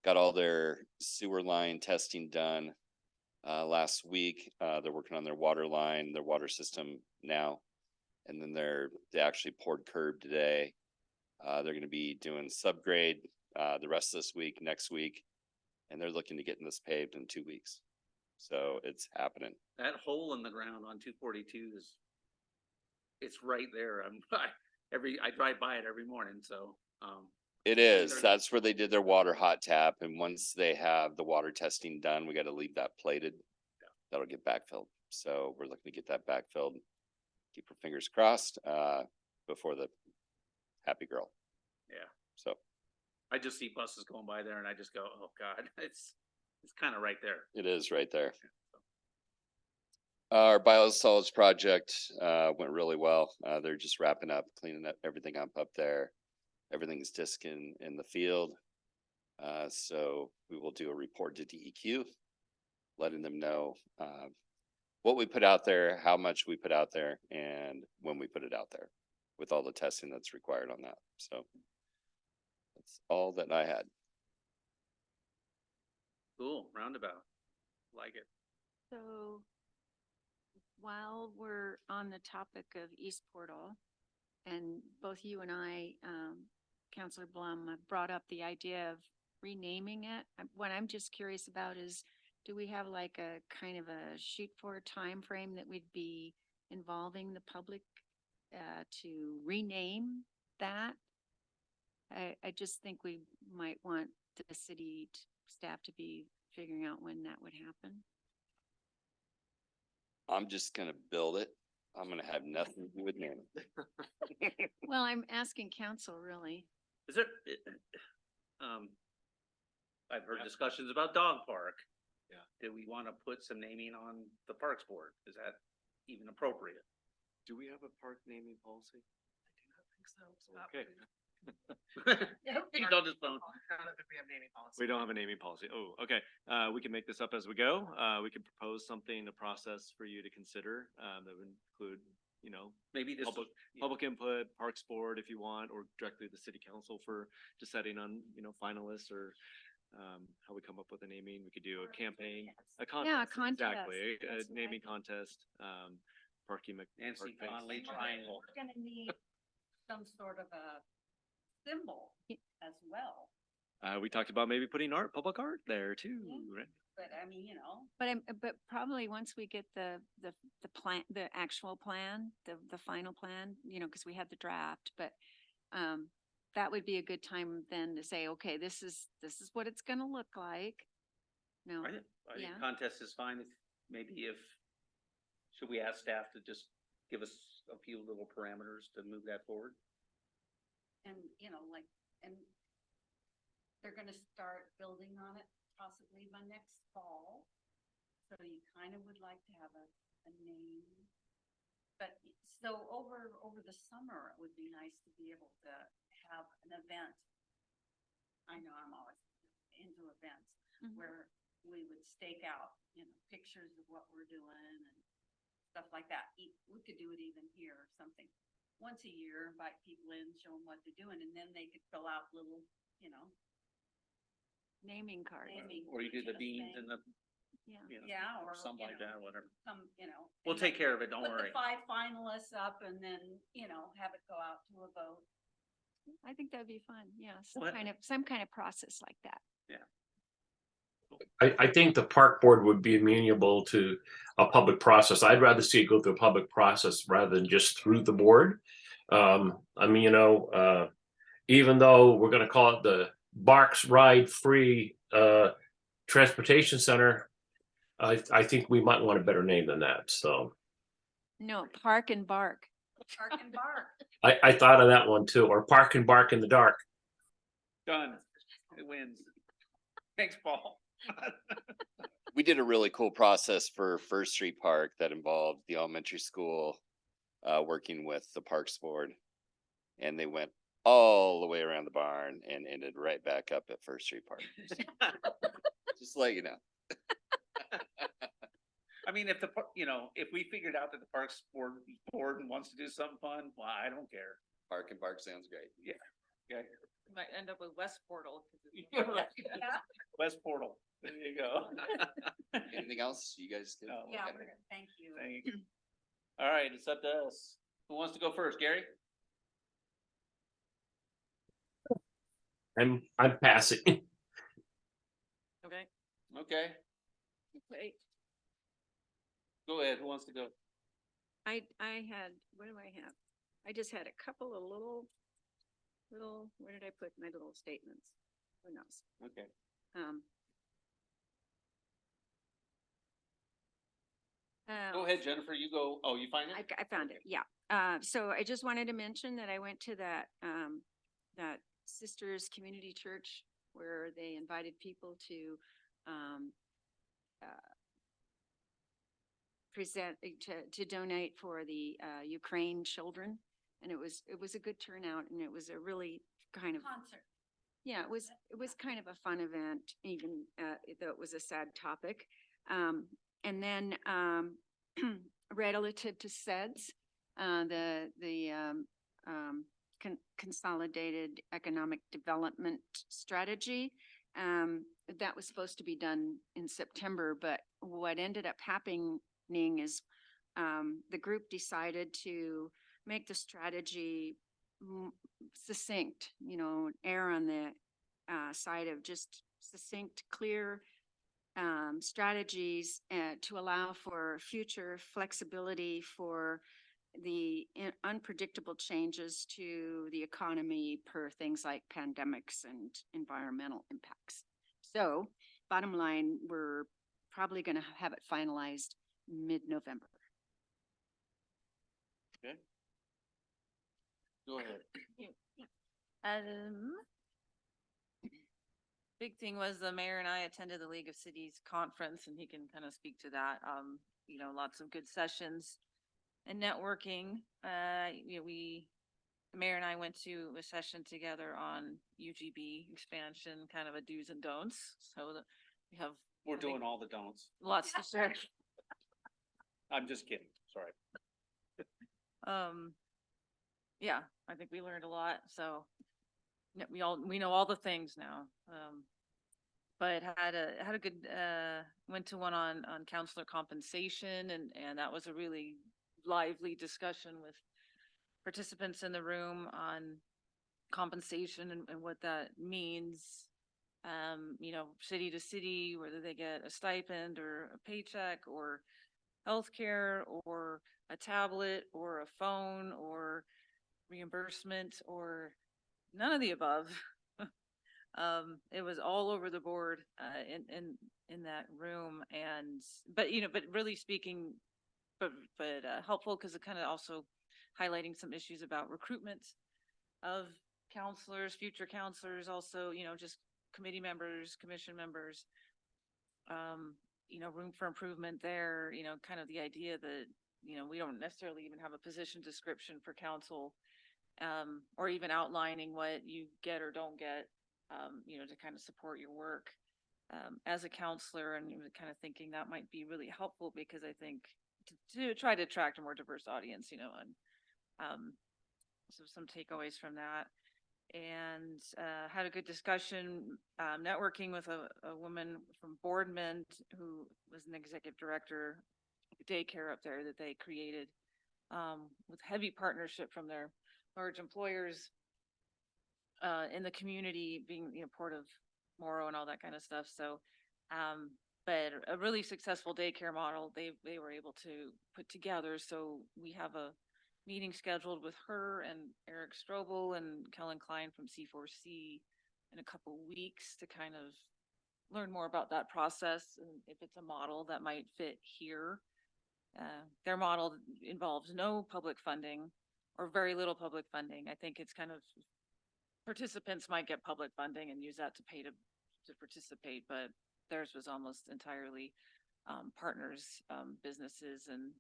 got all their sewer line testing done last week. They're working on their water line, their water system now. And then they actually poured curb today. They're gonna be doing subgrade the rest of this week, next week. And they're looking to get this paved in 2 weeks. So it's happening. That hole in the ground on 242 it's right there. I drive by it every morning, so, It is. That's where they did their water hot tap. And once they have the water testing done, we got to leave that plated. That'll get backfilled. So we're looking to get that backfilled. Keep our fingers crossed before the happy girl. yeah. So I just see buses going by there and I just go, oh God, it's kind of right there. it is right there. Our biosolids project went really well. They're just wrapping up, cleaning up everything up there. Everything's disking in the field. So we will do a report to DEQ, letting them know what we put out there, how much we put out there, and when we put it out there with all the testing that's required on that. So that's all that I had. Cool, roundabout. Like it. So while we're on the topic of East Portal, and both you and I, Counselor Blum, have brought up the idea of renaming it. What I'm just curious about is, do we have like a kind of a shoot for a time frame that we'd be involving the public to rename that? I just think we might want the city staff to be figuring out when that would happen. I'm just gonna build it. I'm gonna have nothing to do with naming. Well, I'm asking council really. Is there, I've heard discussions about dog park. Yeah. Do we want to put some naming on the Parks Board? Is that even appropriate? Do we have a park naming policy? I do not think so. Scott, Okay. He's on his phone. I don't know if we have naming policy. We don't have a naming policy. Oh, okay. We can make this up as we go. We can propose something, a process for you to consider, that would include, Maybe this. public input, Parks Board if you want, or directly the city council for deciding on, finalists or how we come up with a naming. We could do a campaign, a contest. Yeah, a contest. Exactly, a That's what I naming think. contest, Parky Nancy Park Conley Face. Triangle. We're gonna need some sort of a symbol as well, We talked about maybe putting public art there too, Yeah. right? but I mean, But probably once we get the plan, the actual plan, the final plan, because we had the draft, but that would be a good time then to say, okay, this is what it's gonna look like. No, I think Yeah. contest is fine. Should we ask staff to just give us a few little parameters to move that forward? and and they're gonna start building on it possibly by next fall. So you kind of would like to have a name. But so over the summer, it would be nice to be able to have an event. I know I'm always into events Mhm. where we would stake out, pictures of what we're doing and stuff like that. We could do it even here or something. Once a year, invite people in, show them what they're doing, and then they could fill out little, Naming card. Or you do the beans and the, Yeah, or or, something like that, whatever. some, We'll and take care of it, don't put worry. the 5 finalists up and then, have it go out to a vote. I think that'd be fun. Yeah, What? some kind of process like that. I think the park board would be amenable to a public process. I'd rather see it go through a public process rather than just through the board. I mean, even though we're gonna call it the Barks Ride Free Transportation Center, I think we might want a better name than that. So No, park and bark. Park and bark. I thought of that one too, or Park and Bark in the Dark. Done. It wins. Thanks, Paul. We did a really cool process for First Street Park that involved the elementary school working with the Parks Board. And they went all the way around the barn and ended right back up at First Street Park. Just to let you know. I mean, if if we figured out that the Parks Board wants to do something fun, well, I don't care. Park and Bark sounds great. Okay. Might end up with West Portal. West Portal. There you go. Anything else you guys did? No. Yeah, Okay. we're good. Thank you. Thank you. All right, it's up to us. Who wants to go first, Gary? I'm passing. Okay. Okay, Wait, go ahead. Who wants to go? I had, what do I have? I just had a couple of little, where did I put my little statements? Who knows? Okay. Go ahead, Jennifer. You go. Oh, you find it? I found it, yeah. So I just wanted to mention that I went to that Sisters Community Church where they invited people to, present, to donate for the, Ukraine children. And it was a good turnout and it was a really kind of, Concert. yeah, it was kind of a fun event, even, though it was a sad topic. And then, relative to SEDS, Consolidated Economic Development Strategy, that was supposed to be done in September, but what ended up happening is, the group decided to make the strategy succinct, err on the, side of just succinct, clear, strategies to allow for future flexibility for the unpredictable changes to the economy per things like pandemics and environmental impacts. So bottom line, we're probably going to have it finalized mid-November. Okay. Go ahead. Big thing was the mayor and I attended the League of Cities conference and he can kind of speak to that. Lots of good sessions and networking. The mayor and I went to a session together on UGB expansion, kind of a do's and don'ts. So that we have. We're doing all the don'ts. Lots to share. I'm just kidding. Sorry. Yeah, I think we learned a lot. So yeah, we know all the things now. But had a good, went to one on counselor compensation and that was a really lively discussion with participants in the room on compensation and what that means. City to city, whether they get a stipend or a paycheck or healthcare or a tablet or a phone or reimbursement or none of the above. It was all over the board in that room, but really speaking, but helpful because it kind of also highlighting some issues about recruitment of counselors, future counselors, also just committee members, commission members. Room for improvement there. Kind of the idea that we don't necessarily even have a position description for council, or even outlining what you get or don't get. To kind of support your work. as a counselor and kind of thinking that might be really helpful because I think to try to attract a more diverse audience, you know, and so some takeaways from that. And had a good discussion, networking with a woman from Boardman who was an executive director of a daycare up there that they created with heavy partnership from their large employers in the community, being, you know, Port of Morrow and all that kind of stuff. So, but a really successful daycare model they were able to put together. So we have a meeting scheduled with her and Eric Strobel and Kellen Klein from C4C in a couple weeks to kind of learn more about that process and if it's a model that might fit here. Their model involves no public funding or very little public funding. I think it's kind of participants might get public funding and use that to pay to participate, but theirs was almost entirely partners, businesses and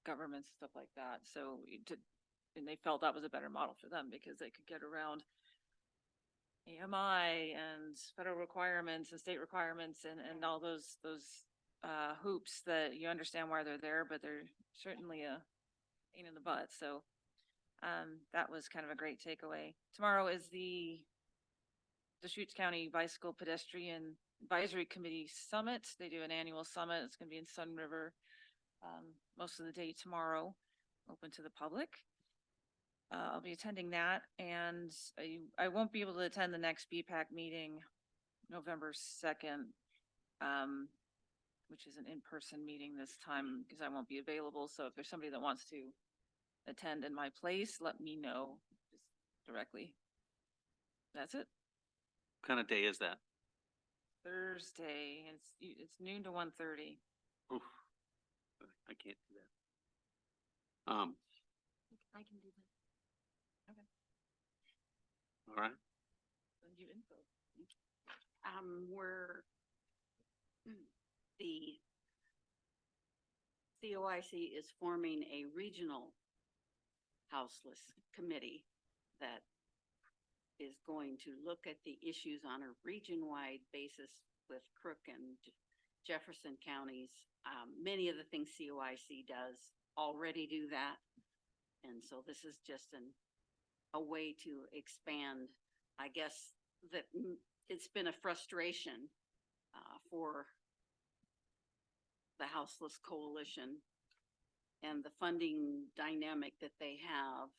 governments, stuff like that. So and they felt that was a better model for them because they could get around AMI and federal requirements and state requirements and all those hoops that you understand why they're there, but they're certainly a pain in the butt. So that was kind of a great takeaway. Tomorrow is the Deschutes County Bicycle Pedestrian Advisory Committee Summit. They do an annual summit. It's going to be in Sun River most of the day tomorrow, open to the public. I'll be attending that, and I won't be able to attend the next BPAC meeting November 2nd, which is an in-person meeting this time because I won't be available. So if there's somebody that wants to attend in my place, let me know just directly. That's it. What kind of day is that? Thursday, and it's noon to 1:30. Oof, I can't do that. I can do that. All right. Send you info. We're the COIC is forming a regional houseless committee that is going to look at the issues on a region-wide basis with Crook and Jefferson counties. Many of the things COIC does already do that. And so this is just a way to expand. I guess that it's been a frustration for the Houseless Coalition and the funding dynamic that they have,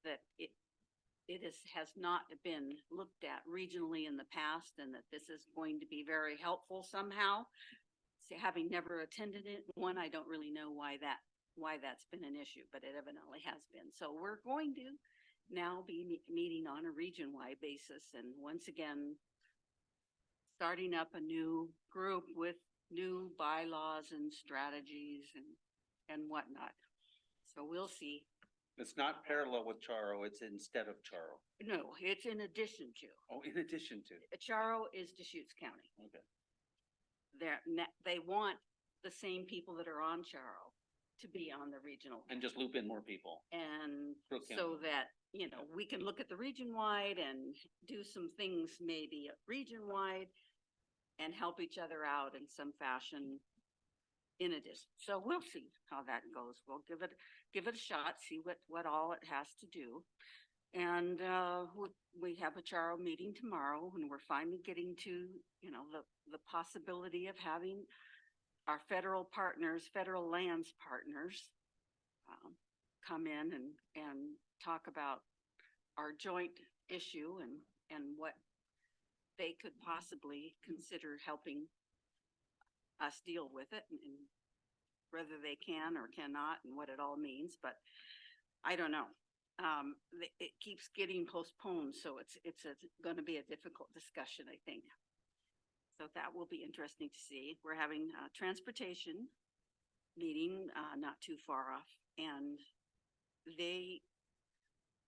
that it has not been looked at regionally in the past, and that this is going to be very helpful somehow. So having never attended it, one, I don't really know why that's been an issue, but it evidently has been. So we're going to now be meeting on a region-wide basis, and once again, starting up a new group with new bylaws and strategies and whatnot. So we'll see. It's not parallel with Charo, it's instead of Charo. No, it's in addition to. Oh, in addition to. Charo is Deschutes County. Okay. They want the same people that are on Charo to be on the regional. And just loop in more people. And Crook so County. that, you know, we can look at the region-wide and do some things maybe region-wide and help each other out in some fashion in addition. So we'll see how that goes. We'll give it a shot, see what all it has to do. And we have a Charo meeting tomorrow, and we're finally getting to, you know, the possibility of having our federal partners, federal lands partners, come in and talk about our joint issue and what they could possibly consider helping us deal with it, and whether they can or cannot and what it all means. But I don't know. It keeps getting postponed, so it's going to be a difficult discussion, I think. So that will be interesting to see. We're having a transportation meeting not too far off, and they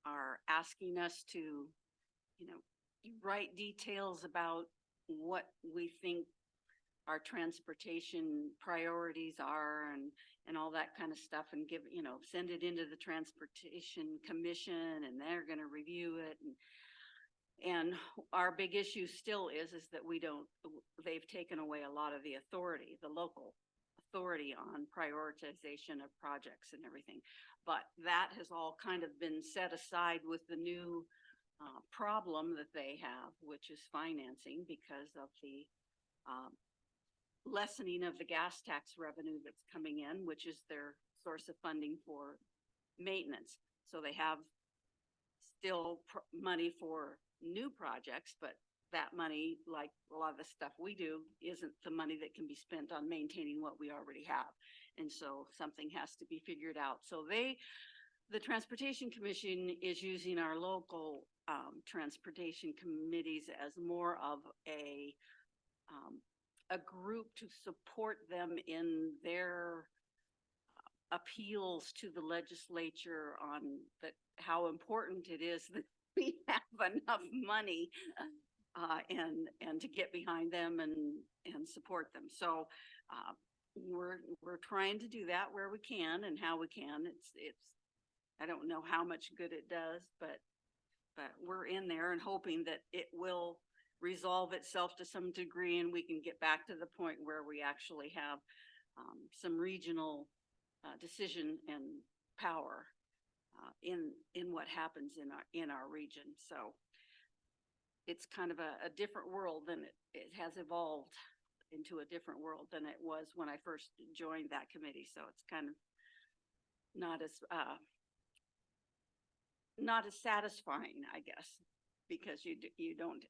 are asking us to, you know, write details about what we think our transportation priorities are and all that kind of stuff, and give, you know, send it into the Transportation Commission, and they're going to review it. And our big issue still is that they've taken away a lot of the authority, the local authority on prioritization of projects and everything. But that has all kind of been set aside with the new problem that they have, which is financing because of the lessening of the gas tax revenue that's coming in, which is their source of funding for maintenance. So they have still money for new projects, but that money, like a lot of the stuff we do, isn't the money that can be spent on maintaining what we already have. And so something has to be figured out. So the Transportation Commission is using our local transportation committees as more of a group to support them in their appeals to the legislature on how important it is that we have enough money and to get behind them and support them. So we're trying to do that where we can and how we can. It's I don't know how much good it does, but we're in there and hoping that it will resolve itself to some degree and we can get back to the point where we actually have some regional decision and power in what happens in our region. So it's kind of a different world than it has evolved into a different world than it was when I first joined that committee. So it's kind of not as satisfying, I guess, because you don't.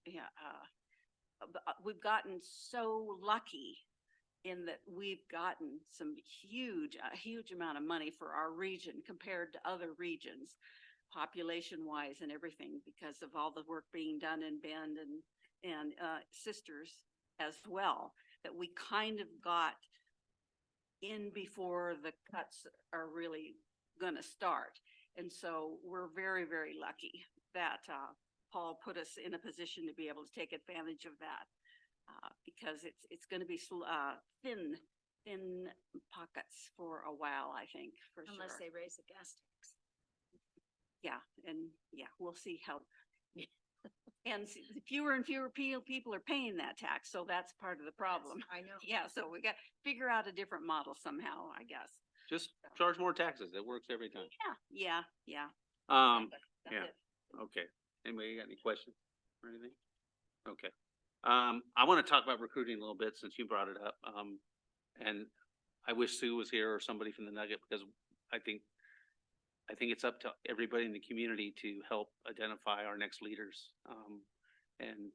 We've gotten so lucky in that we've gotten a huge amount of money for our region compared to other regions, population-wise and everything, because of all the work being done in Bend and Sisters as well, that we kind of got in before the cuts are really going to start. And so we're very, very lucky that Paul put us in a position to be able to take advantage of that. Because it's going to be thin pockets for a while, I think, for sure. Unless they raise the gas tax. Yeah, and yeah, we'll see how. And fewer and fewer people are paying that tax, so that's part of the problem. I know. Yeah, so we got to figure out a different model somehow, I guess. Just charge more taxes. It works every time. Yeah. That's Yeah. it. Okay. Anybody got any questions or anything? Okay. I want to talk about recruiting a little bit since you brought it up. And I wish Sue was here or somebody from the Nugget because I think it's up to everybody in the community to help identify our next leaders. And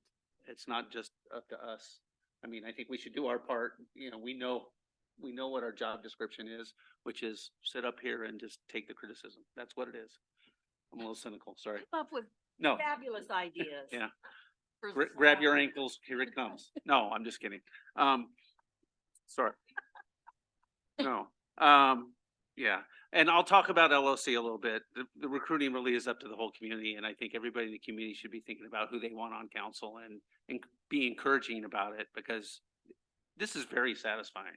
it's not just up to us. I mean, I think we should do our part. You know, we know what our job description is, which is sit up here and just take the criticism. That's what it is. I'm a little cynical, sorry. Come up with No, fabulous ideas. yeah. for Grab your small- ankles, here it comes. No, I'm just kidding. Sorry. No, yeah. And I'll talk about LOC a little bit. The recruiting really is up to the whole community. And I think everybody in the community should be thinking about who they want on council and be encouraging about it because this is very satisfying.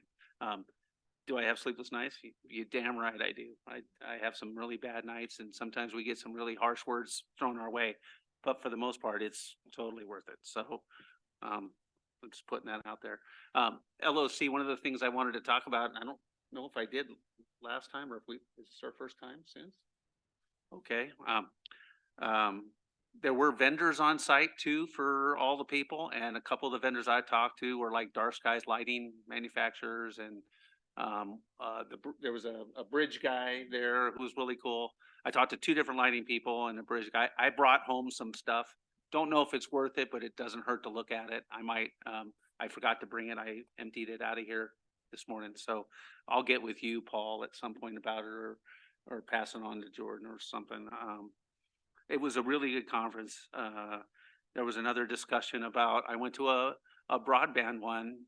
Do I have sleepless nights? You damn right I do. I have some really bad nights and sometimes we get some really harsh words thrown our way, but for the most part, it's totally worth it. So, I'm just putting that out there. LOC, one of the things I wanted to talk about, and I don't know if I did last time or if is this our first time since? Okay. There were vendors on site too for all the people, and a couple of the vendors I talked to were like Dark Skies lighting manufacturers, and there was a bridge guy there who was really cool. I talked to two different lighting people and a bridge guy. I brought home some stuff. Don't know if it's worth it, but it doesn't hurt to look at it. I might, I forgot to bring it. I emptied it out of here this morning. So I'll get with you, Paul, at some point about it or pass it on to Jordan or something. It was a really good conference. There was another discussion about, I went to a broadband one,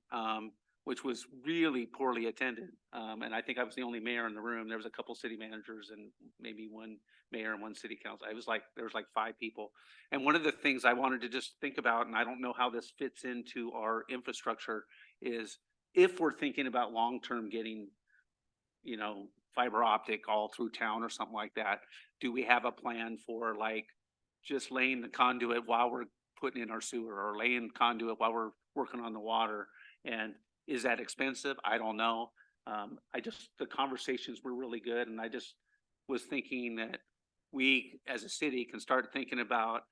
which was really poorly attended. And I think I was the only mayor in the room. There was a couple city managers and maybe one mayor and one city council. There was like 5 people. And one of the things I wanted to just think about, and I don't know how this fits into our infrastructure, is if we're thinking about long-term getting, fiber optic all through town or something like that, do we have a plan for like just laying the conduit while we're putting in our sewer or laying conduit while we're working on the water. And is that expensive? I don't know. The conversations were really good, and I just was thinking that we as a city can start thinking about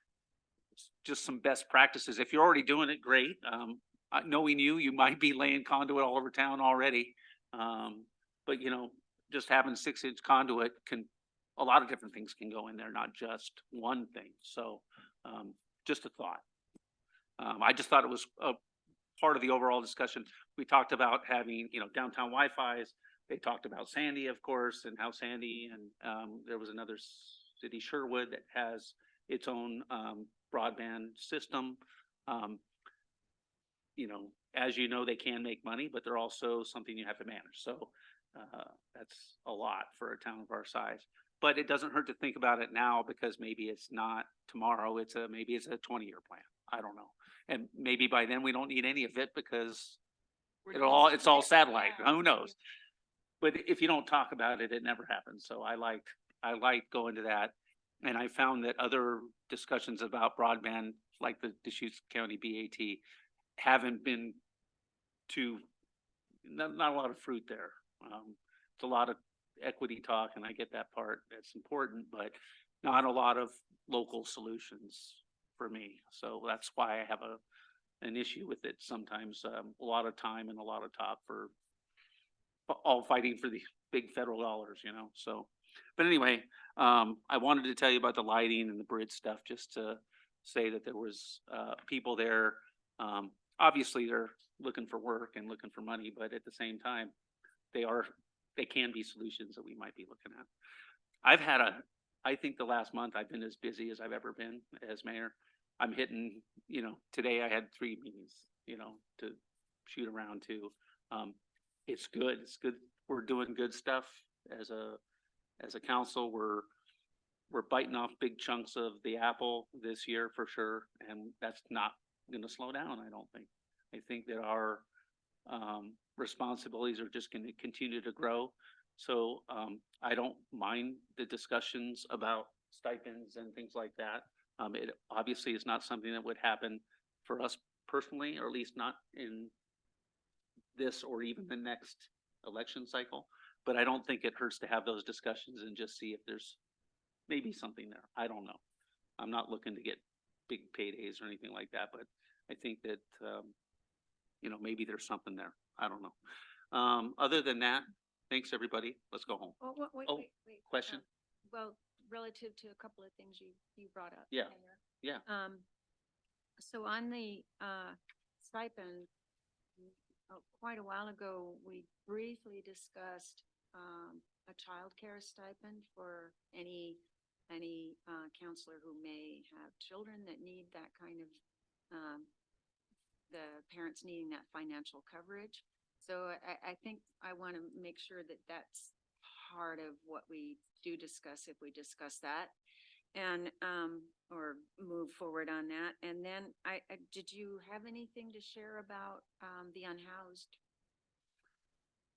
just some best practices. If you're already doing it, great. Knowing you might be laying conduit all over town already. But you know, just having 6-inch conduit a lot of different things can go in there, not just one thing. So, just a thought. I just thought it was a part of the overall discussion. We talked about having, downtown Wi-Fi's. They talked about Sandy, of course, and how Sandy and, there was another city, Sherwood, that has its own, broadband system. As you know, they can make money, but they're also something you have to manage. So, that's a lot for a town of our size. But it doesn't hurt to think about it now, because maybe it's not tomorrow. Maybe it's a 20-year plan. I don't know. And maybe by then we don't need any of it, because it's all satellite. Who knows? But if you don't talk about it, it never happens. So I like going to that. And I found that other discussions about broadband, like the Deschutes County BAT, haven't been not a lot of fruit there. It's a lot of equity talk, and I get that part. That's important, but not a lot of local solutions for me. So that's why I have an issue with it sometimes. A lot of time and a lot of talk for all fighting for the big federal dollars, so. But anyway, I wanted to tell you about the lighting and the bridge stuff, just to say that there was people there. Obviously they're looking for work and looking for money, but at the same time, they can be solutions that we might be looking at. I think the last month I've been as busy as I've ever been as mayor. I'm hitting, today I had 3 meetings, to shoot around to. It's good. It's good. We're doing good stuff as a council. We're biting off big chunks of the apple this year for sure. And that's not going to slow down, I don't think. I think that our responsibilities are just going to continue to grow. So I don't mind the discussions about stipends and things like that. It obviously is not something that would happen for us personally, or at least not in this or even the next election cycle. But I don't think it hurts to have those discussions and just see if there's maybe something there. I don't know. I'm not looking to get big paydays or anything like that, but I think that, maybe there's something there. I don't know. Other than that, thanks, everybody. Let's go home. Oh, wait. Question? Well, relative to a couple of things you brought up. Yeah. Mayor. Yeah. So on the stipend, quite a while ago, we briefly discussed a childcare stipend for any counselor who may have children that need that kind of the parents needing that financial coverage. So I think I want to make sure that that's part of what we do discuss, if we discuss that, and or move forward on that. And then did you have anything to share about the unhoused?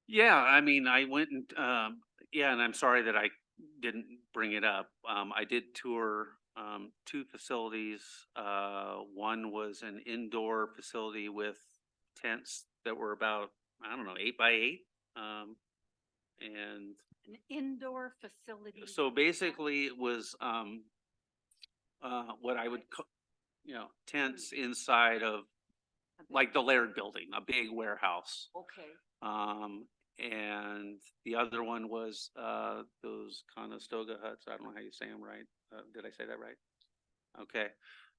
Yeah, I mean, I went and, and I'm sorry that I didn't bring it up. I did tour 2 facilities. One was an indoor facility with tents that were about, 8 by 8. And An indoor facility. so basically it was what I would call, tents inside of like the Laird building, a big warehouse. Okay. And the other one was those Conestoga huts. I don't know how you say them right. Did I say that right? Okay.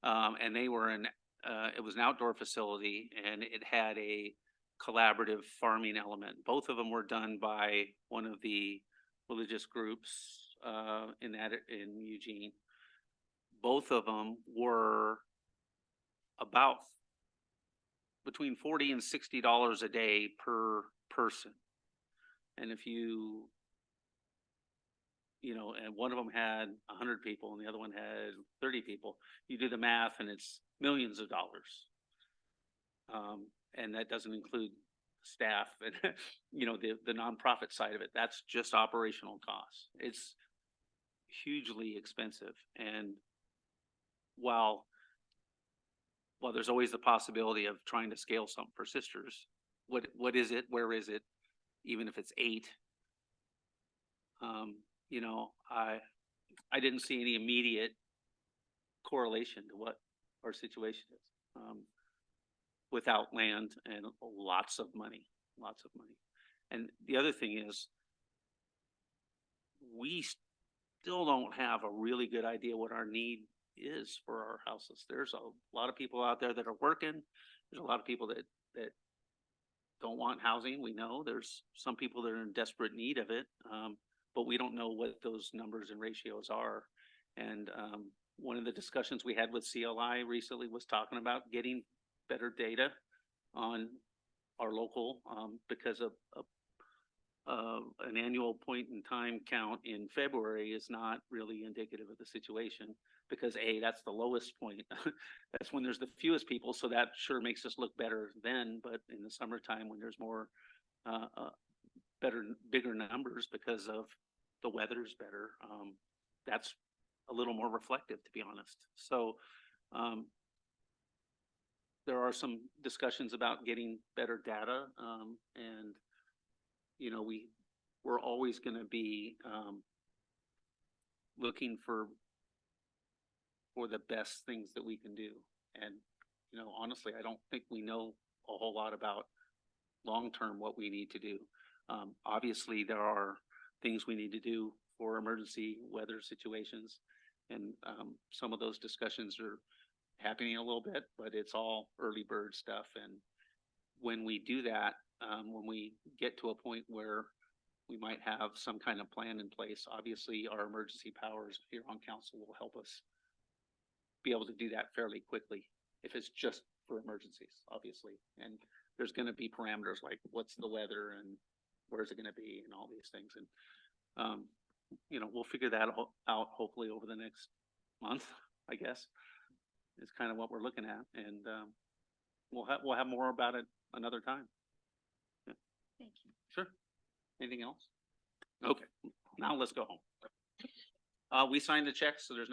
And they were it was an outdoor facility, and it had a collaborative farming element. Both of them were done by one of the religious groups in Eugene. Both of them were about between $40 and $60 a day per person. And if and one of them had 100 people and the other one had 30 people, you do the math and it's millions of dollars. And that doesn't include staff and, the nonprofit side of it. That's just operational costs. It's hugely expensive. And while well, there's always the possibility of trying to scale something for sisters. What is it? Where is it? Even if it's 8. You know, I didn't see any immediate correlation to what our situation is. Without land and lots of money. And the other thing is, we still don't have a really good idea what our need is for our houses. There's a lot of people out there that are working. There's a lot of people that don't want housing. We know there's some people that are in desperate need of it, but we don't know what those numbers and ratios are. And one of the discussions we had with CLI recently was talking about getting better data on our local, because of an annual point in time count in February is not really indicative of the situation, because that's the lowest point. That's when there's the fewest people, so that sure makes us look better then. But in the summertime, when there's more bigger numbers because of the weather's better, that's a little more reflective, to be honest. So there are some discussions about getting better data, and you know, we're always going to be looking for the best things that we can do. And you know, honestly, I don't think we know a whole lot about long term what we need to do. Obviously, there are things we need to do for emergency weather situations, and some of those discussions are happening a little bit, but it's all early bird stuff. And when we do that, when we get to a point where we might have some kind of plan in place, obviously our emergency powers here on council will help us be able to do that fairly quickly if it's just for emergencies, obviously. And there's going to be parameters like what's the weather and where's it going to be and all these things. And you know, we'll figure that out hopefully over the next month, I guess, is kind of what we're looking at. And we'll have more about it another time. Yeah. Thank you. Sure. Anything else? Okay, now let's go home. We signed the checks, so there's no